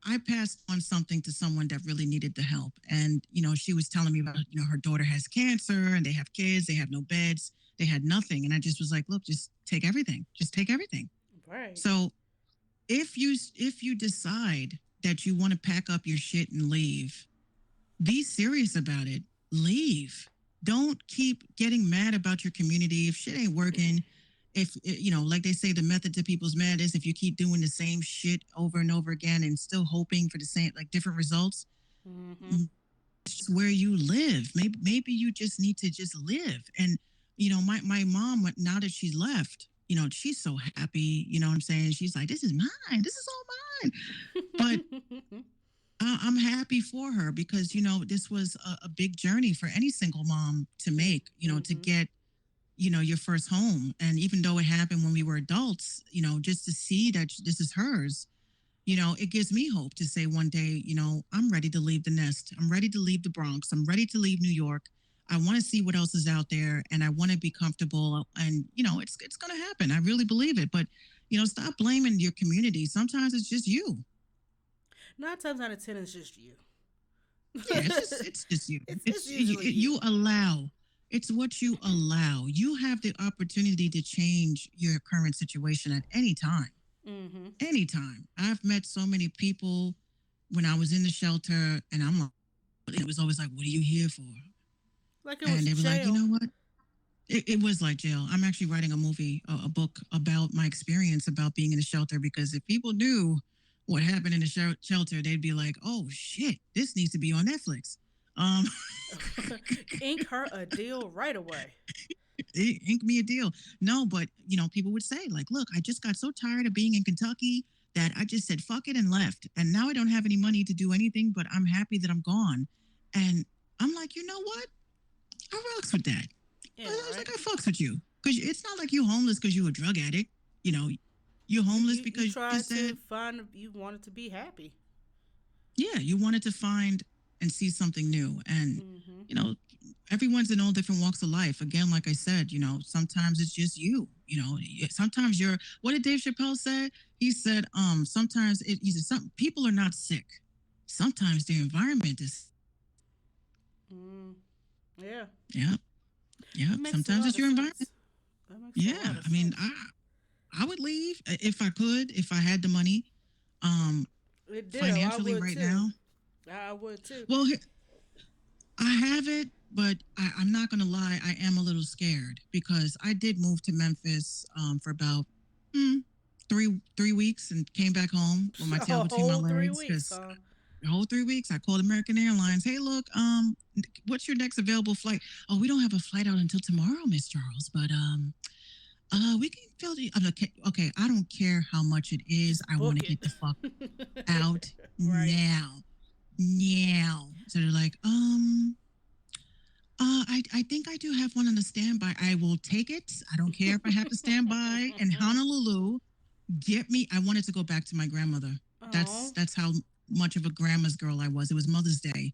I passed on something to someone that really needed the help. And, she was telling me about, her daughter has cancer, and they have kids, they have no beds, they had nothing. And I just was like, look, just take everything. Just take everything. Right. So if you decide that you want to pack up your shit and leave, Be serious about it. Leave. Don't keep getting mad about your community if shit ain't working. If like they say, the method to people's madness. If you keep doing the same shit over and over again and still hoping for the same, like, different results, Mm-hmm. it's just where you live. Maybe you just need to just live. And my mom, now that she's left, she's so happy. You know what I'm saying? She's like, this is mine. This is all mine. But I'm happy for her because this was a big journey for any single mom to make. To Mm-hmm. get your first home, and even though it happened when we were adults, just to see that this is hers, it gives me hope to say one day, I'm ready to leave the nest. I'm ready to leave the Bronx. I'm ready to leave New York. I want to see what else is out there, and I want to be comfortable. And it's going to happen. I really believe it. But stop blaming your community. Sometimes it's just you. 9 times out of 10, it's just you. Yeah, it's just you. It's You, usually you. you allow. It's what you allow. You have the opportunity to change your current situation at any time. Mm-hmm. Anytime. I've met so many people when I was in the shelter, and I'm like, it was always like, "What are you here for?" Like it And was they were like, "You jail. know what? It was like jail." I'm actually writing a movie, a book about my experience about being in the shelter, because if people knew what happened in the shelter, they'd be like, "Oh shit, this needs to be on Netflix." Um, Ink her a deal right away. ink me a deal. No, but people would say, like, look, I just got so tired of being in Kentucky that I just said fuck it and left. And now I don't have any money to do anything, but I'm happy that I'm gone. And I'm like, you know what? I rocks with that. Yeah, I was right. like, I fucks with you. Because it's not like you homeless because you a drug addict. You know, you're You homeless you you because you tried said, to find. You wanted to be happy. yeah, you wanted to find and see something new. And, Mm-hmm. you know, everyone's in all different walks of life. Again, like I said, sometimes it's just you. Sometimes you're, what did Dave Chappelle say? He said, sometimes he said, some people are not sick. Sometimes the environment is, Mm. Yeah, yeah, yeah. that makes a Sometimes lot it's of your environment. sense. That makes a Yeah. lot of I mean, sense. I would leave if I could, if I had the money. Um, It ditto. I Financially would right too. now. I would too. Well, I have it, but I'm not gonna lie. I am a little scared because I did move to Memphis for about mm, three weeks and came back home with my tail A between my whole three legs weeks, because huh? the whole 3 weeks I called American Airlines. Hey, look, what's your next available flight? Oh, we don't have a flight out until tomorrow, Miss Charles, but we can fill the. I'm like, okay, I don't care how much it is. Just I want book to it. get the fuck out Right. now. Now. So they're like, I think I do have one on the standby. I will take it. I don't care if I have to stand by in Honolulu. Get me. I wanted to go back to my grandmother. That's Oh, that's how much of a grandma's girl I was. It was Mother's Day,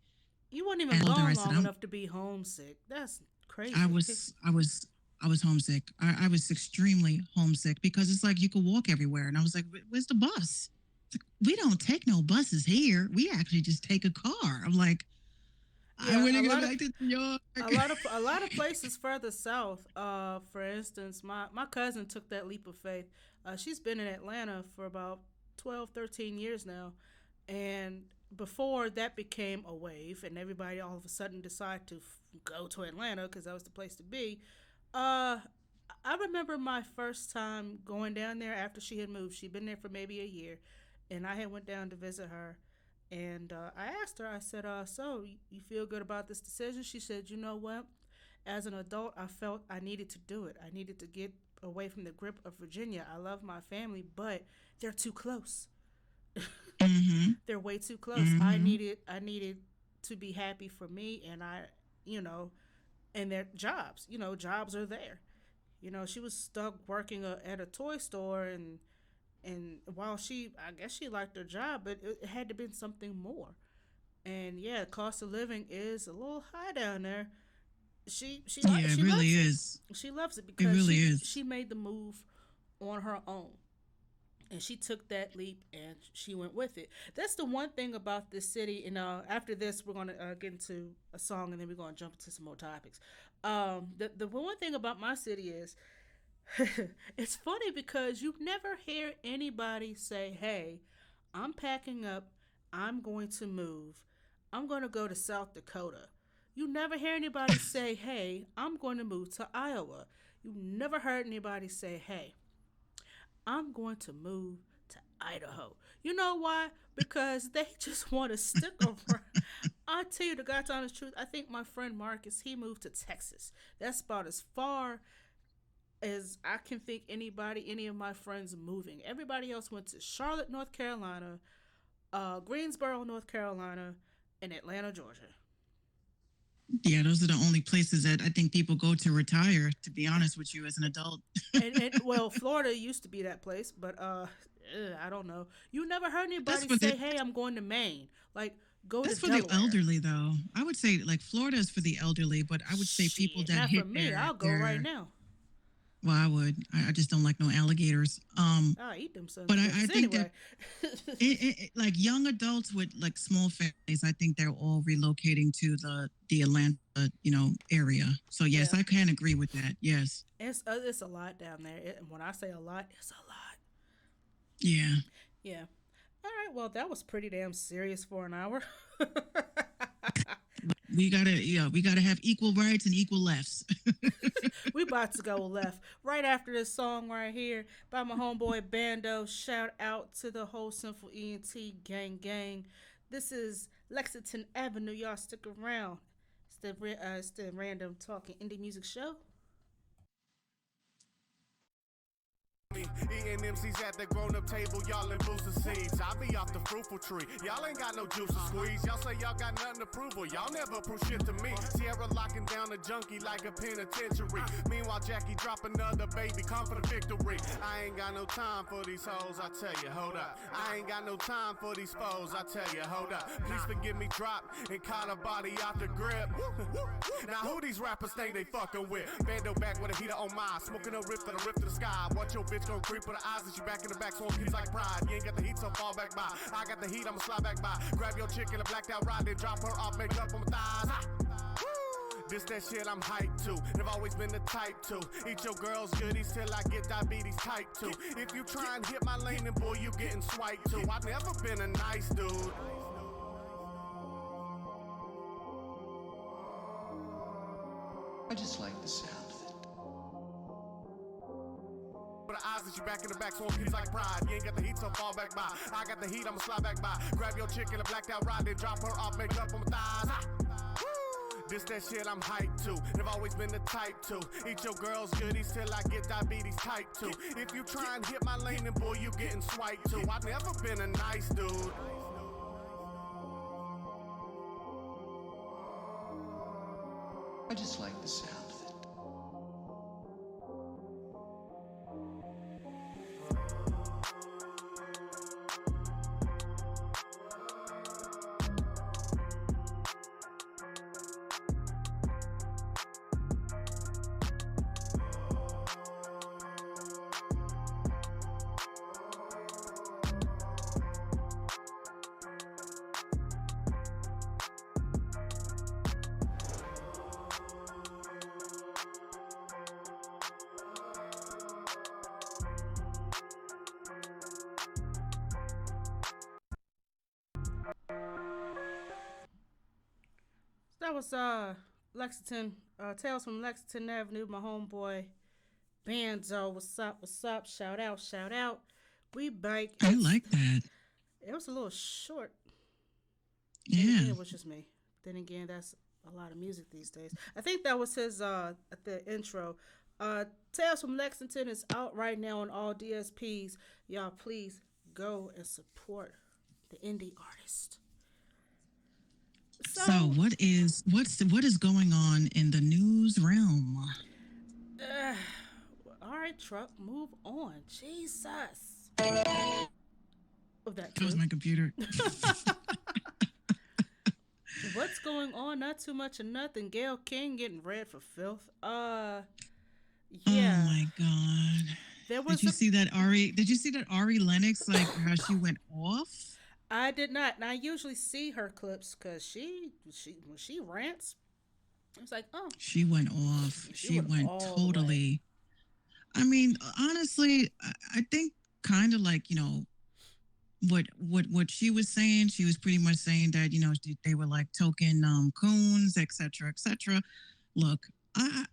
you weren't even and I told her, I gone said, long enough to be homesick. That's I crazy. was, I was, I was homesick. I was extremely homesick because it's like you could walk everywhere, and I was like, where's the bus? It's like, we don't take no buses here. We actually just take a car. I'm like, I Yeah, want a to go lot of back to New York. a lot of places further south. For instance, my cousin took that leap of faith. She's been in Atlanta for about 12, 13 years now, and before that became a wave, and everybody all of a sudden decided to go to Atlanta because that was the place to be. Uh, I remember my first time going down there after she had moved. She'd been there for maybe a year, and I had went down to visit her. And I asked her, I said, so you feel good about this decision? She said, you know what? As an adult, I felt I needed to do it. I needed to get away from the grip of Virginia. I love my family, but they're too close. Mm-hmm. They're way too close. I Mm-hmm. needed I needed to be happy for me, and you know, and their jobs. Jobs are there. She was stuck working at a toy store, and while I guess she liked her job, but it had to been something more. And yeah, cost of living is a little high down there. Yeah, it She really loves it. is. She loves it It because really she is. made the move on her own, and she took that leap and she went with it. That's the one thing about this city. And after this, we're gonna get into a song, and then we're gonna jump into some more topics. The one thing about my city is it's funny because you never hear anybody say, "Hey, I'm packing up. I'm going to move. I'm going to go to South Dakota. You never hear anybody say, hey, I'm going to move to Iowa. You never heard anybody say, hey, I'm going to move to Idaho. You know why? Because they just want to stick around. I tell you the God's honest truth. I think my friend Marcus, he moved to Texas. That's about as far as I can think any of my friends moving. Everybody else went to Charlotte, North Carolina, Greensboro, North Carolina, and Atlanta, Georgia. Yeah, those are the only places that I think people go to retire, to be honest with you, as an adult. And well, Florida used to be that place, but I don't know. You never heard anybody say, the "Hey, I'm going to Maine." Like, go that's to for Delaware. the elderly, though. I would say like Florida is for the elderly, but I would say people Shit, that not hit for me. their, I'll go right now. well, I would. I just don't like no alligators. I'll eat them sons But of I bitches think anyway. that like young adults with like small families, I think they're all relocating to the Atlanta, area. So yes, Yeah. I can agree with that. Yes. It's a lot down there. And when I say a lot, it's a lot. Yeah. Yeah. All right. Well, that was pretty damn serious for an hour. We gotta have equal rights and equal lefts. We about to go left right after this song right here by my homeboy Bando. Shout out to the whole Sinful ENT gang. This is Lexington Avenue. Y'all stick around. It's the Random Talking Indie Music Show. Eating MCs at the grown-up table, y'all in booster seeds. I be off the fruitful tree. Y'all ain't got no juice to squeeze. Y'all say y'all got nothing to prove, well, y'all never prove shit to me. Sierra locking down a junkie like a penitentiary. Meanwhile, Jackie drop another baby, come for the victory. I ain't got no time for these hoes, I tell you, hold up. I ain't got no time for these foes, I tell you, hold up. Please forgive me, drop and caught a body out the grip. Now who these rappers think they fucking with? Bando back with a heater on mine, smoking a riff for the rift to the sky. Watch your bitch gon' creep with her eyes as you back in the back, so kids like pride. You ain't got the heat, so fall back by. I got the heat, I'ma slide back by. Grab your chick in a blacked out ride, then drop her off, make up on my thighs. This that shit I'm hyped to. I've always been the type to eat your girl's goodies till I get diabetes type 2. If you try and hit my lane, then boy, you getting swiped too. I've never been a nice dude. I just like the sound of it. With the eyes that you back in the back, so kids like pride. You ain't got the heat, so fall back by. I got the heat, I'ma slide back by. Grab your chick in a blacked out ride, then drop her off, make up on my thighs. This that shit I'm hyped to. I've always been the type to eat your girl's goodies till I get diabetes type 2. If you try and hit my lane, then boy, you getting swiped too. I've never been a nice dude. I just like the sound of it. That was Lexington, Tales from Lexington Avenue, my homeboy Banzo. What's up? Shout out. We bike. I like that. It was a little short. Yeah. It was just me. Then again, that's a lot of music these days. I think that was his at the intro. Tales from Lexington is out right now on all DSPs. Y'all please go and support the indie artist. So what is going on in the news realm? All right, truck, move on. Jesus. Oh, that was my computer. What's going on? Not too much of nothing. Gail King getting red for filth. Yeah. Oh my God. Did you see that Ari Lennox, like how she went off? I did not. And I usually see her clips because she when she rants, it's like, oh. She went off. She went totally. I mean, honestly, I think kind of like, what she was saying, she was pretty much saying that they were like token coons, etc., etc. Look,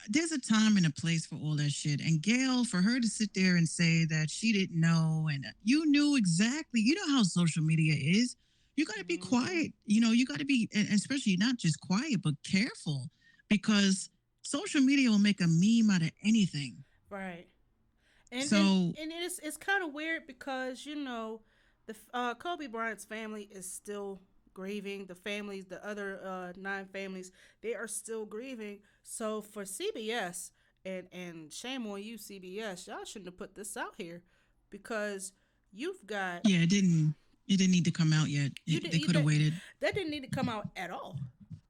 there's a time and a place for all that shit. And Gail, for her to sit there and say that she didn't know, and you knew exactly, you know how social media is. You got to be quiet. You got to be, and especially not just quiet, but careful, because social media will make a meme out of anything. Right. And So it's kind of weird because the Kobe Bryant's family is still grieving. The families, the other nine families, they are still grieving. So for CBS, and shame on you, CBS, y'all shouldn't have put this out here because you've got yeah, it didn't need to come out yet. you did They you, could have waited. that didn't need to come out at all.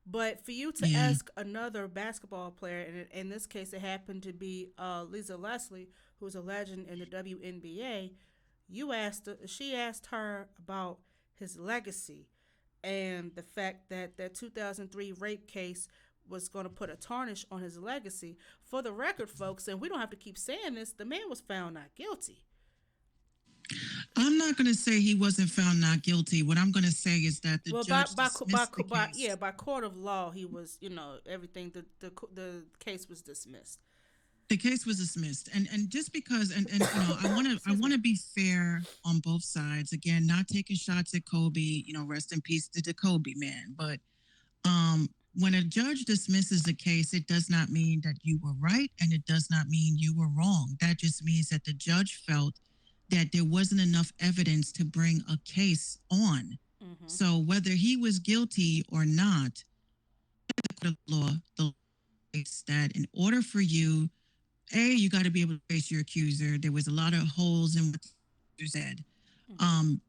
But for you to Yeah. ask another basketball player, and in this case it happened to be Lisa Leslie, who's a legend in the WNBA, she asked her about his legacy and the fact that that 2003 rape case was going to put a tarnish on his legacy. For the record, folks, and we don't have to keep saying this, the man was found not guilty. I'm not going to say he wasn't found not guilty. What I'm going to say is that the Well, judge dismissed the case. by court of law, he was, everything. The case was dismissed. The case was dismissed, and just because, I want to be fair on both sides. Again, not taking shots at Kobe. Rest in peace to the Kobe man. But when a judge dismisses a case, it does not mean that you were right, and it does not mean you were wrong. That just means that the judge felt that there wasn't enough evidence to bring a case on. Mm-hmm. So whether he was guilty or not, the court of law, the law states that in order for you, you got to be able to face your accuser. There was a lot of holes in what the accuser said.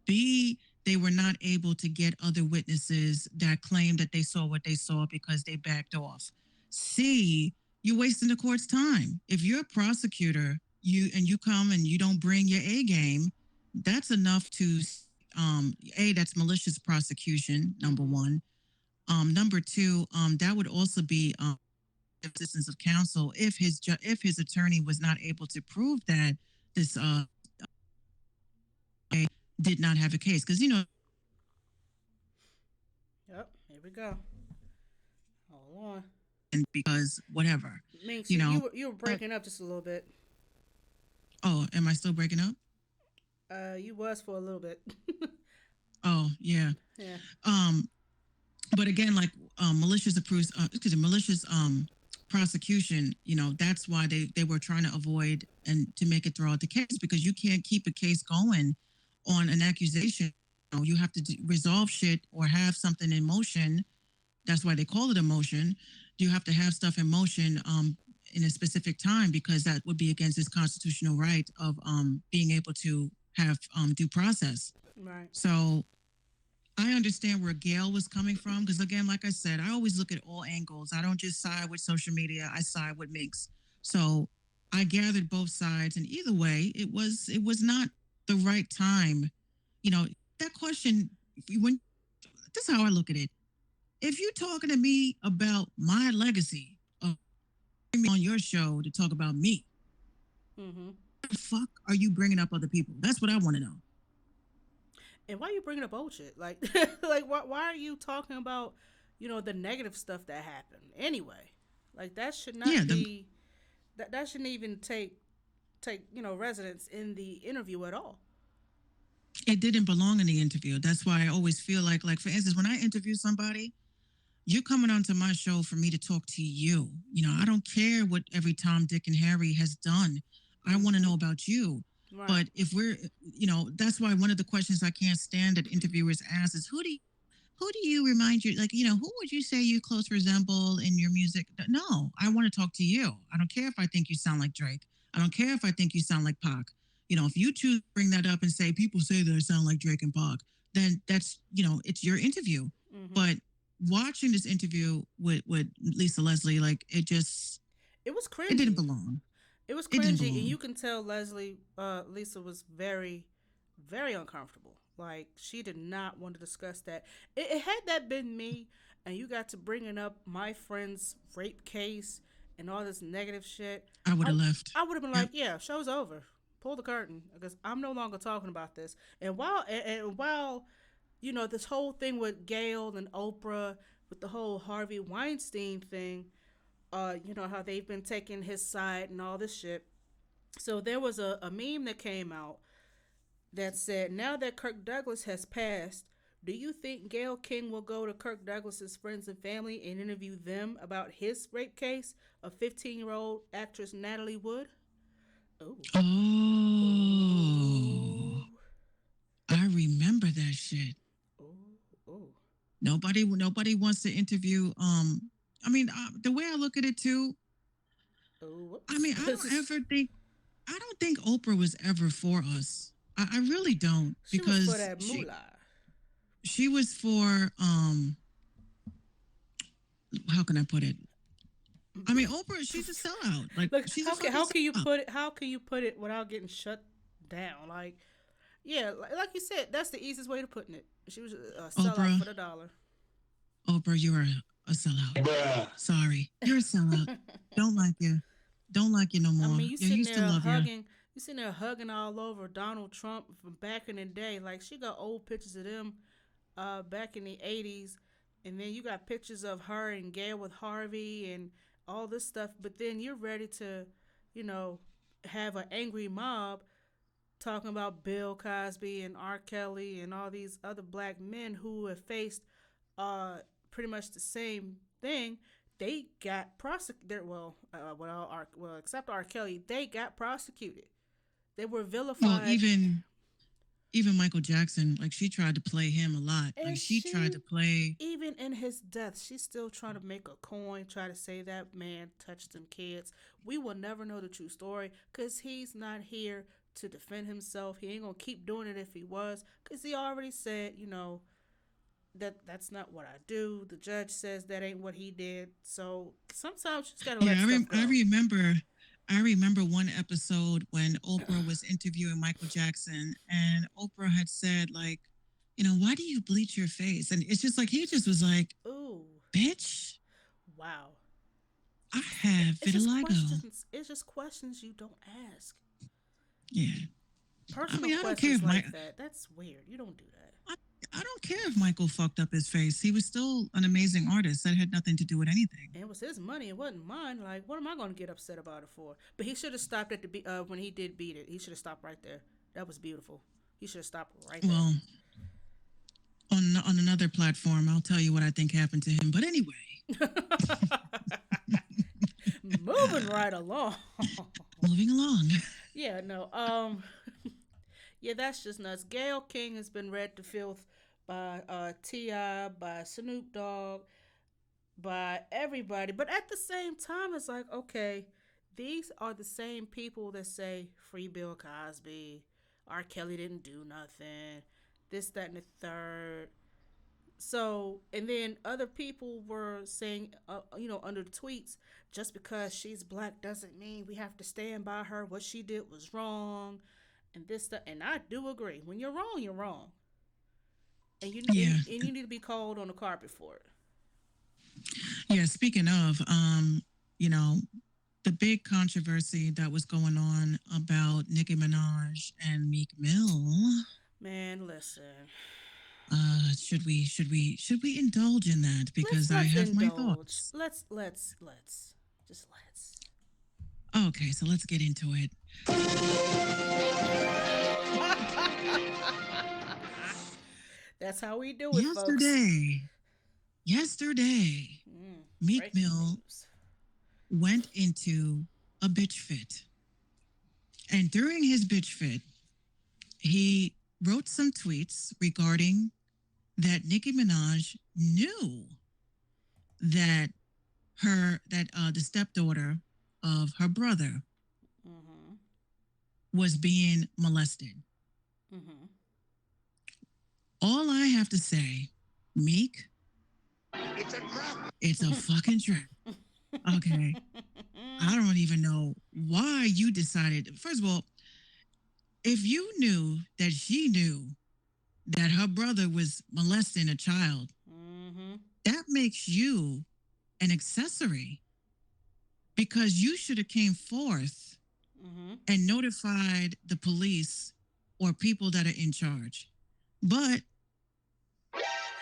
B, they were not able to get other witnesses that claimed that they saw what they saw because they backed off. C, you're wasting the court's time. If you're a prosecutor, you come and you don't bring your A game, that's enough to that's malicious prosecution, number one. Number two, that would also be assistance of counsel if his attorney was not able to prove that this did not have a case, because Yep, here we go. Hold on. and because whatever. Minx, you know you were breaking up just a little bit. Oh, am I still breaking up? You was for a little bit. Oh, yeah. Yeah. But again, like malicious prosecution, that's why they were trying to avoid and to make it throughout the case, because you can't keep a case going on an accusation. You have to resolve shit or have something in motion. That's why they call it a motion. You have to have stuff in motion in a specific time, because that would be against his constitutional right of being able to have due process. Right. So I understand where Gail was coming from, because again, like I said, I always look at all angles. I don't just side with social media. I side with Minx. So I gathered both sides, and either way, it was not the right time. That question, when this is how I look at it. If you're talking to me about my legacy, on your show to talk about me, what the fuck are you bringing up other people? That's what I want to know. And why are you bringing up old shit? Like, why are you talking about, the negative stuff that happened anyway? Like, that should not be, that shouldn't even take, residence in the interview at all. It didn't belong in the interview. That's why I always feel like for instance, when I interview somebody, you're coming onto my show for me to talk to you. I don't care what every Tom, Dick, and Harry has done. I want to know about you. Right. But if we're, that's why one of the questions I can't stand that interviewers ask is, who do you remind you, who would you say you close resemble in your music? No, I want to talk to you. I don't care if I think you sound like Drake. I don't care if I think you sound like Pac. If you choose to bring that up and say, people say that I sound like Drake and Pac, then that's, it's your interview. Mm-hmm. But watching this interview with Lisa Leslie, it was cringy. It didn't belong. It was cringy, and you can tell Lisa was very, very uncomfortable. Like, she did not want to discuss that. Had that been me, and you got to bringing up my friend's rape case and all this negative shit, I would have left. I would have been like, yeah, show's over. pull the curtain because I'm no longer talking about this. And while this whole thing with Gail and Oprah, with the whole Harvey Weinstein thing, how they've been taking his side and all this shit. So there was a meme that came out that said, now that Kirk Douglas has passed, do you think Gayle King will go to Kirk Douglas's friends and family and interview them about his rape case of 15-year-old actress Natalie Wood? Oh. Oh. I remember that shit. Oh. Nobody wants to interview. The way I look at it too. Oh. I don't think Oprah was ever for us. I really don't, because she was for that moolah. She was for how can I put it? I mean, Oprah, she's a sellout. Like, she's how can you put it? How can you put it without getting shut down? Like, yeah, like you said, that's the easiest way to putting it. She was a sellout Oprah, for the dollar. Oprah, you're a sellout. Bruh. Sorry, you're a sellout. Don't like you no more. I mean, you sitting used there to love hugging. You sitting there hugging all over Donald Trump from back in the day. Like, she got old pictures of them back in the 80s. And then you got pictures of her and Gail with Harvey and all this stuff. But then you're ready to, have an angry mob talking about Bill Cosby and R. Kelly and all these other black men who have faced pretty much the same thing. They got prosecuted. Except R. Kelly, they got prosecuted. They were vilified. Well, even Michael Jackson, like, she tried to play him a lot. And like, she tried to play. Even in his death, she's still trying to make a coin, try to say that man touched them kids. We will never know the true story because he's not here to defend himself. He ain't going to keep doing it if he was, because he already said, that's not what I do. The judge says that ain't what he did. So sometimes you just got to let stuff go. I remember one episode when Oprah was interviewing Michael Jackson, and Oprah had said, like, why do you bleach your face? And it's just like, he just was like, ooh, bitch. Wow. I have vitiligo. It's just questions you don't ask. Yeah. Personal questions like that. That's weird. You don't do that. I don't care if Michael fucked up his face. He was still an amazing artist. That had nothing to do with anything. And it was his money. It wasn't mine. Like, what am I going to get upset about it for? But he should have stopped at when he did beat it. He should have stopped right there. That was beautiful. He should have stopped right there. Well, on another platform, I'll tell you what I think happened to him. But anyway. Moving right along. Moving along. Yeah, no. Yeah, that's just nuts. Gayle King has been read to filth by T.I., by Snoop Dogg, by everybody. But at the same time, it's like, okay, these are the same people that say free Bill Cosby, R. Kelly didn't do nothing, this, that, and the third. So, and then other people were saying, under the tweets, just because she's black doesn't mean we have to stand by her. What she did was wrong. And this stuff, and I do agree. When you're wrong, you're wrong, and you need to be called on the carpet for it. Yeah. Speaking of, the big controversy that was going on about Nicki Minaj and Meek Mill. Man, listen. Should we indulge in that? Because I have my thoughts. Let's. Okay, so let's get into it. That's how we do it, Yesterday, Meek Mill went into a bitch fit. And during his bitch fit, he wrote some tweets regarding that Nicki Minaj knew that the stepdaughter of her brother was being molested. Mm-hmm. All I have to say, Meek, it's a trap. It's a fucking trap. Okay. I don't even know why you decided. First of all, if you knew that she knew that her brother was molesting a child, that makes you an accessory, because you should have came forth and notified the police or people that are in charge. But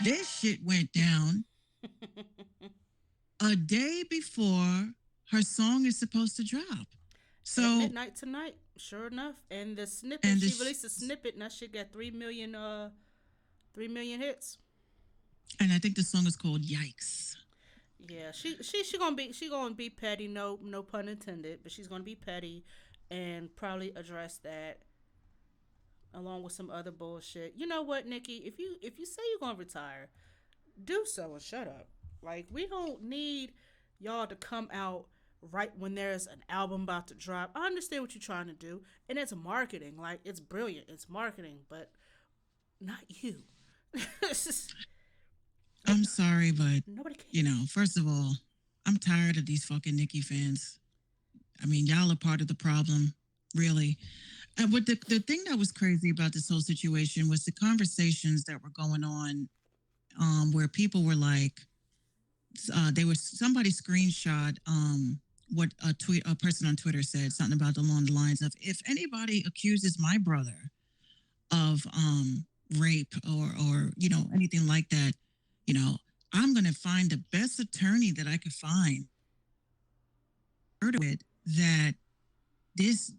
this shit went down a day before her song is supposed to drop. So at midnight tonight, sure enough. And the snippet, and she this, released a snippet, and that shit got 3 million hits. and I think the song is called Yikes. Yeah, she gonna be petty. No pun intended. But she's gonna be petty, and probably address that along with some other bullshit. You know what, Nikki? If you say you're gonna retire, do so and shut up. Like, we don't need y'all to come out right when there's an album about to drop. I understand what you're trying to do, and it's marketing. Like, it's brilliant. It's marketing, but not you. I'm sorry, but Nobody cares. first of all, I'm tired of these fucking Nicki fans. I mean, y'all are part of the problem, really. And what the thing that was crazy about this whole situation was the conversations that were going on, where people were like, somebody screenshot what a person on Twitter said, something about along the lines of, if anybody accuses my brother of rape or anything like that, I'm gonna find the best attorney that I could find. Heard of it that this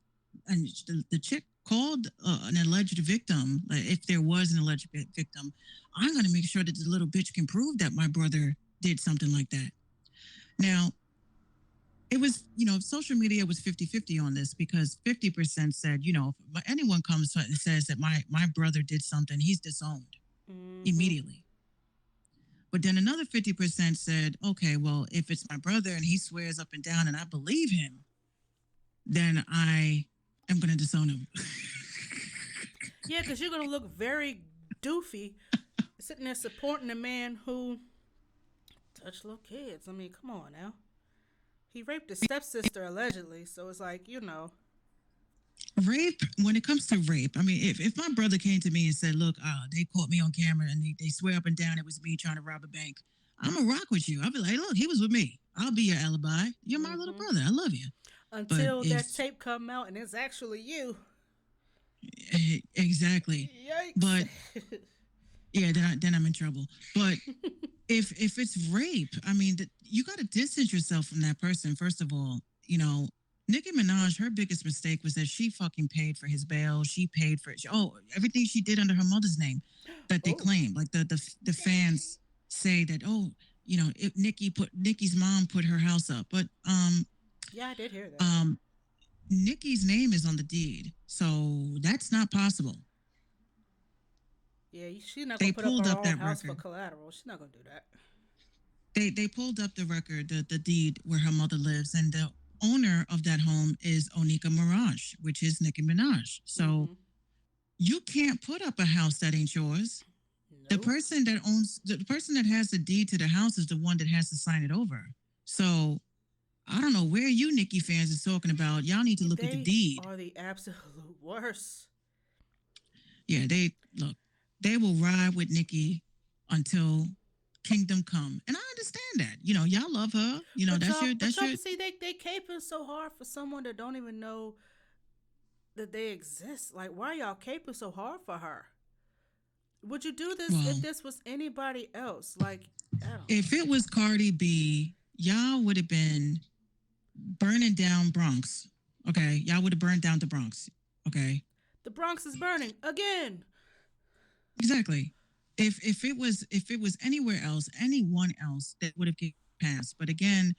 and the chick called an alleged victim. Like, if there was an alleged victim, I'm gonna make sure that the little bitch can prove that my brother did something like that. Now, it was, social media was 50-50 on this, because 50% said, if anyone comes and says that my brother did something, he's disowned immediately. But then another 50% said, okay, well, if it's my brother and he swears up and down and I believe him, then I am going to disown him. Yeah, because you're going to look very doofy sitting there supporting a man who touched little kids. I mean, come on now. He raped his stepsister allegedly, so it's like, Rape, when it comes to rape, I mean, if my brother came to me and said, look, they caught me on camera and they swear up and down it was me trying to rob a bank, I'm going to rock with you. I'll be like, look, he was with me. I'll be your alibi. You're my little brother. I love you. Until that tape come out and it's actually you. Exactly. Yikes. But yeah, then I'm in trouble. But if it's rape, I mean, you got to distance yourself from that person. First of all, Nicki Minaj, her biggest mistake was that she fucking paid for his bail. She paid for everything she did under her mother's name that they claim. Like the fans say that, Nicki's mom put her house up, but yeah, I did hear that. Nicki's name is on the deed, so that's not possible. Yeah, she's not gonna put up her own house for collateral. She's not gonna do that. They pulled up the record, the deed where her mother lives, and the owner of that home is Onika Mirage, which is Nicki Minaj. So you can't put up a house that ain't yours. Nope. The person that has the deed to the house is the one that has to sign it over. So I don't know where you Nicki fans is talking about. Y'all need to look at the deed. They are the absolute worst. Yeah, they will ride with Nicki until kingdom come, and I understand that. Y'all love her. That's your. See, they caping so hard for someone that don't even know that they exist. Like, why y'all caping so hard for her? Would you do this if this was anybody else? Like, if it was Cardi B, y'all would have been burning down Bronx. Okay, y'all would have burned down the Bronx. Okay, the Bronx is burning again. Exactly. If it was anywhere else, anyone else, that would have passed. But again,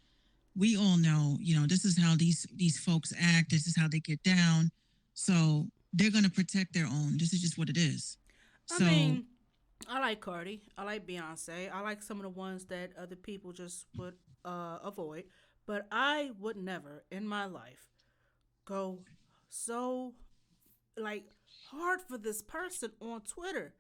we all know, this is how these folks act. This is how they get down. So they're gonna protect their own. This is just what it is. I mean, I like Cardi. I like Beyonce. I like some of the ones that other people just would avoid. But I would never in my life go so hard for this person on Twitter.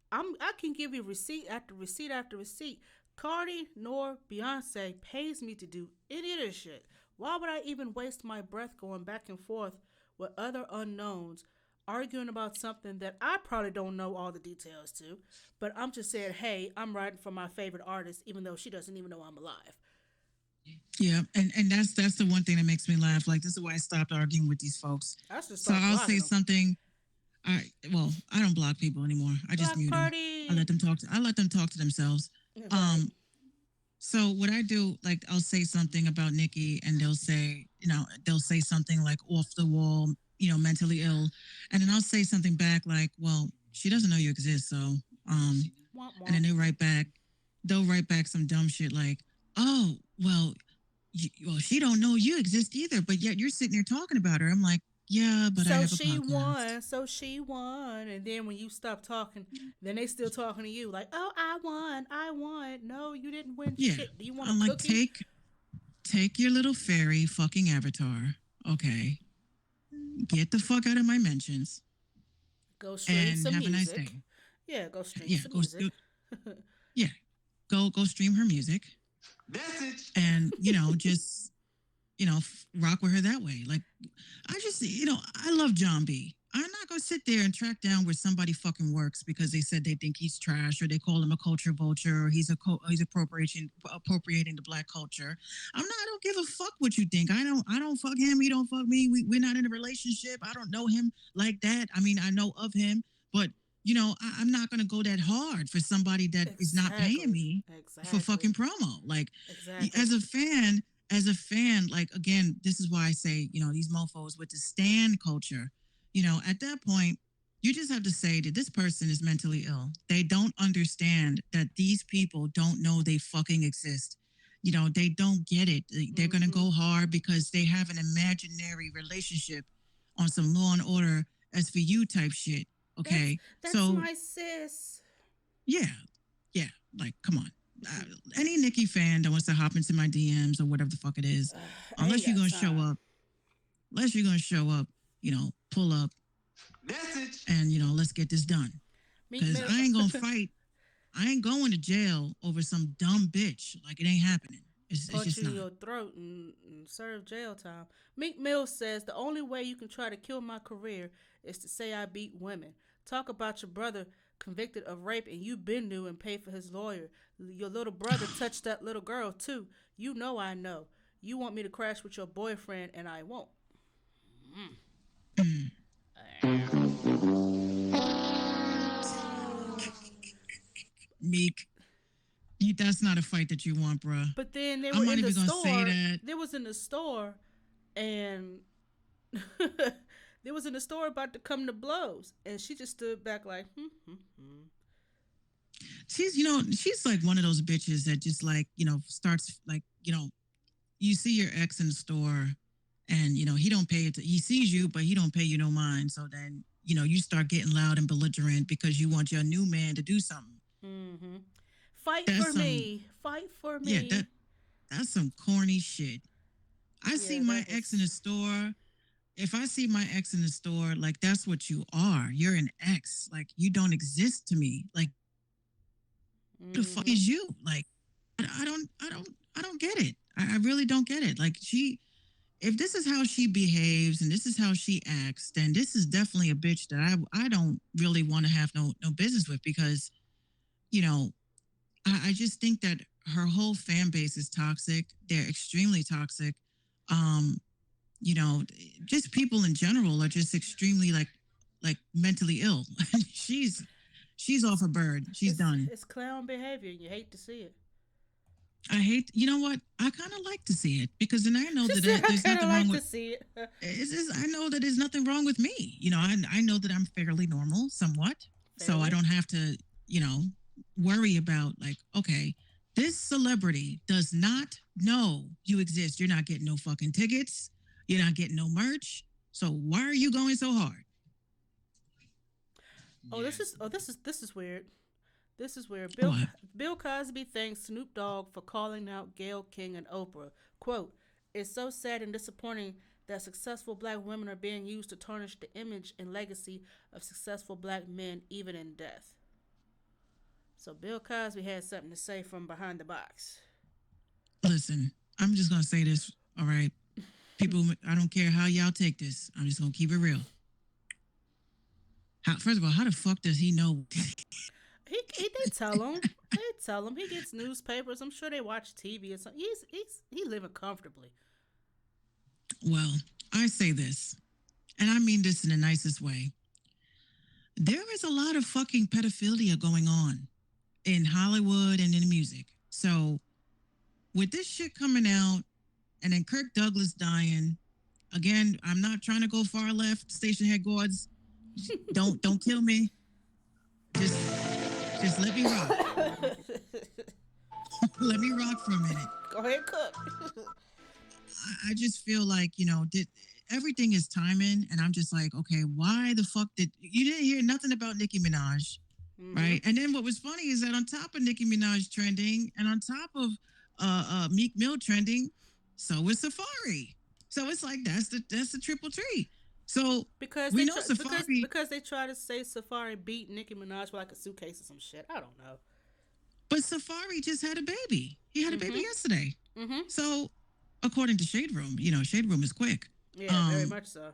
I can give you receipt after receipt after receipt. Cardi nor Beyonce pays me to do any of this shit. Why would I even waste my breath going back and forth with other unknowns arguing about something that I probably don't know all the details to, but I'm just saying, hey, I'm writing for my favorite artist even though she doesn't even know I'm alive. Yeah, and that's the one thing that makes me laugh. Like this is why I stopped arguing with these folks. I should So start I'll say blocking them. something. I don't block people anymore. I just Block mute them. I party. let them talk. I let them talk to themselves. Right. So what I do, like I'll say something about Nikki, and they'll say something like off the wall, mentally ill, and then I'll say something back like, well, she doesn't know you exist, so Womp and then womp. they'll write back some dumb shit like, oh, well, well, she don't know you exist either, but yet you're sitting there talking about her. I'm like, yeah, but I So have a she podcast. won. So she won. And then when you stop talking, then they still talking to you like, oh, I won. I won. No, you didn't win Yeah, shit. Do you want a I'm like, cookie? take your little fairy fucking avatar, okay? Get the fuck out of my mentions Go stream and some have a nice music. day. Yeah, go stream Yeah, some music. yeah, go stream her music Message. and just rock with her that way. Like, I just, I love John B. I'm not gonna sit there and track down where somebody fucking works because they said they think he's trash or they call him a culture vulture or he's appropriating the black culture. I don't give a fuck what you think. I don't fuck him. He don't fuck me. We're not in a relationship. I don't know him like that. I mean, I know of him, but I'm not gonna go that hard for somebody that is not paying Exactly. me for Exactly. fucking promo. Like, Exactly. as a fan, like again, this is why I say, these mofos with the stan culture, at that point, you just have to say that this person is mentally ill. They don't understand that these people don't know they fucking exist. They don't get it. They're gonna go hard because they have an imaginary relationship on some Law and Order SVU type shit. That's Okay, that's so my sis. yeah, yeah, like come on. Uh, any Nicki fan that wants to hop into my DMs or whatever the fuck it is, I ain't unless you're got gonna show time. up, pull up, Message. and let's get this done. Meek Cause Mill. I ain't gonna fight. I ain't going to jail over some dumb bitch. Like it ain't happening. It's Punch just you in not. your throat and serve jail time. Meek Mill says the only way you can try to kill my career is to say I beat women. Talk about your brother convicted of rape and you been new and paid for his lawyer. Your little brother touched that little girl too. You know I know. You want me to crash with your boyfriend and I won't. Meek, that's not a fight that you want, bruh. But then they were I'm not in the even gonna say store. that. They was in the store and they was in the store about to come to blows. And she just stood back like, She's like one of those bitches that just like, starts like, you see your ex in the store and, he don't pay it. He sees you, but he don't pay you no mind. So then, you start getting loud and belligerent because you want your new man to do something. fight That's for some, me. Fight for yeah, me. that's some corny shit. I see Yeah, my that ex was. in the store. If I see my ex in the store, like that's what you are. You're an ex. Like you don't exist to me. Like the fuck is you? Like I don't get it. I really don't get it. Like if this is how she behaves and this is how she acts, then this is definitely a bitch that I don't really want to have no business with because, you know, I just think that her whole fan base is toxic. They're extremely toxic. Um, you know, just people in general are just extremely like mentally ill. she's off her bird. She's done. It's clown behavior. You hate to see it. I hate. You know what? I kind of like to see it because then I know She that said, "I there's kind of nothing wrong like to with. see it." I know that there's nothing wrong with me. You know, I know that I'm fairly normal, somewhat. So I Fairly. don't have to, worry about like, okay, this celebrity does not know you exist. You're not getting no fucking tickets. You're not getting no merch. So why are you going so hard? This is weird. This is weird. What? Bill Cosby thanks Snoop Dogg for calling out Gayle King and Oprah. Quote, "It's so sad and disappointing that successful black women are being used to tarnish the image and legacy of successful black men even in death." So Bill Cosby had something to say from behind the box. Listen, I'm just gonna say this. All right, people. I don't care how y'all take this. I'm just gonna keep it real. First of all, how the fuck does he know? They tell him. They tell him he gets newspapers. I'm sure they watch TV or something. He living comfortably. Well, I say this, and I mean this in the nicest way. There is a lot of fucking pedophilia going on in Hollywood and in music. So with this shit coming out, and then Kirk Douglas dying, again, I'm not trying to go far left. Station headquarters, don't kill me. Just let me rock. Let me rock for a minute. Go ahead, cook. I just feel like, everything is timing, and I'm just like, okay, why the fuck did you didn't hear nothing about Nicki Minaj, right? And then what was funny is that on top of Nicki Minaj trending, and on top of Meek Mill trending, so is Safari. So it's like that's the triple tree. So because we they know Safari because they try to say Safari beat Nicki Minaj with like a suitcase or some shit. I don't know. But Safari just had a baby. He had a baby yesterday. Mm-hmm. So according to Shade Room, Shade Room is quick. Yeah, very much so.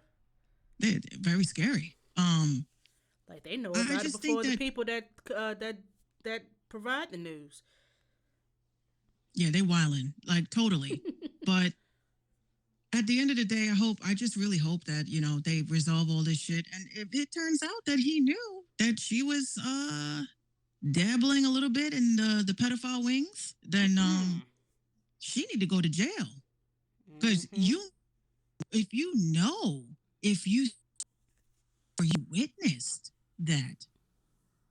They're very scary. Like they know about it before the people that provide the news. Yeah, they wildin', like totally. But at the end of the day, I just really hope that, they resolve all this shit. And if it turns out that he knew that she was dabbling a little bit in the pedophile wings, then she need to go to jail. Because if you witnessed that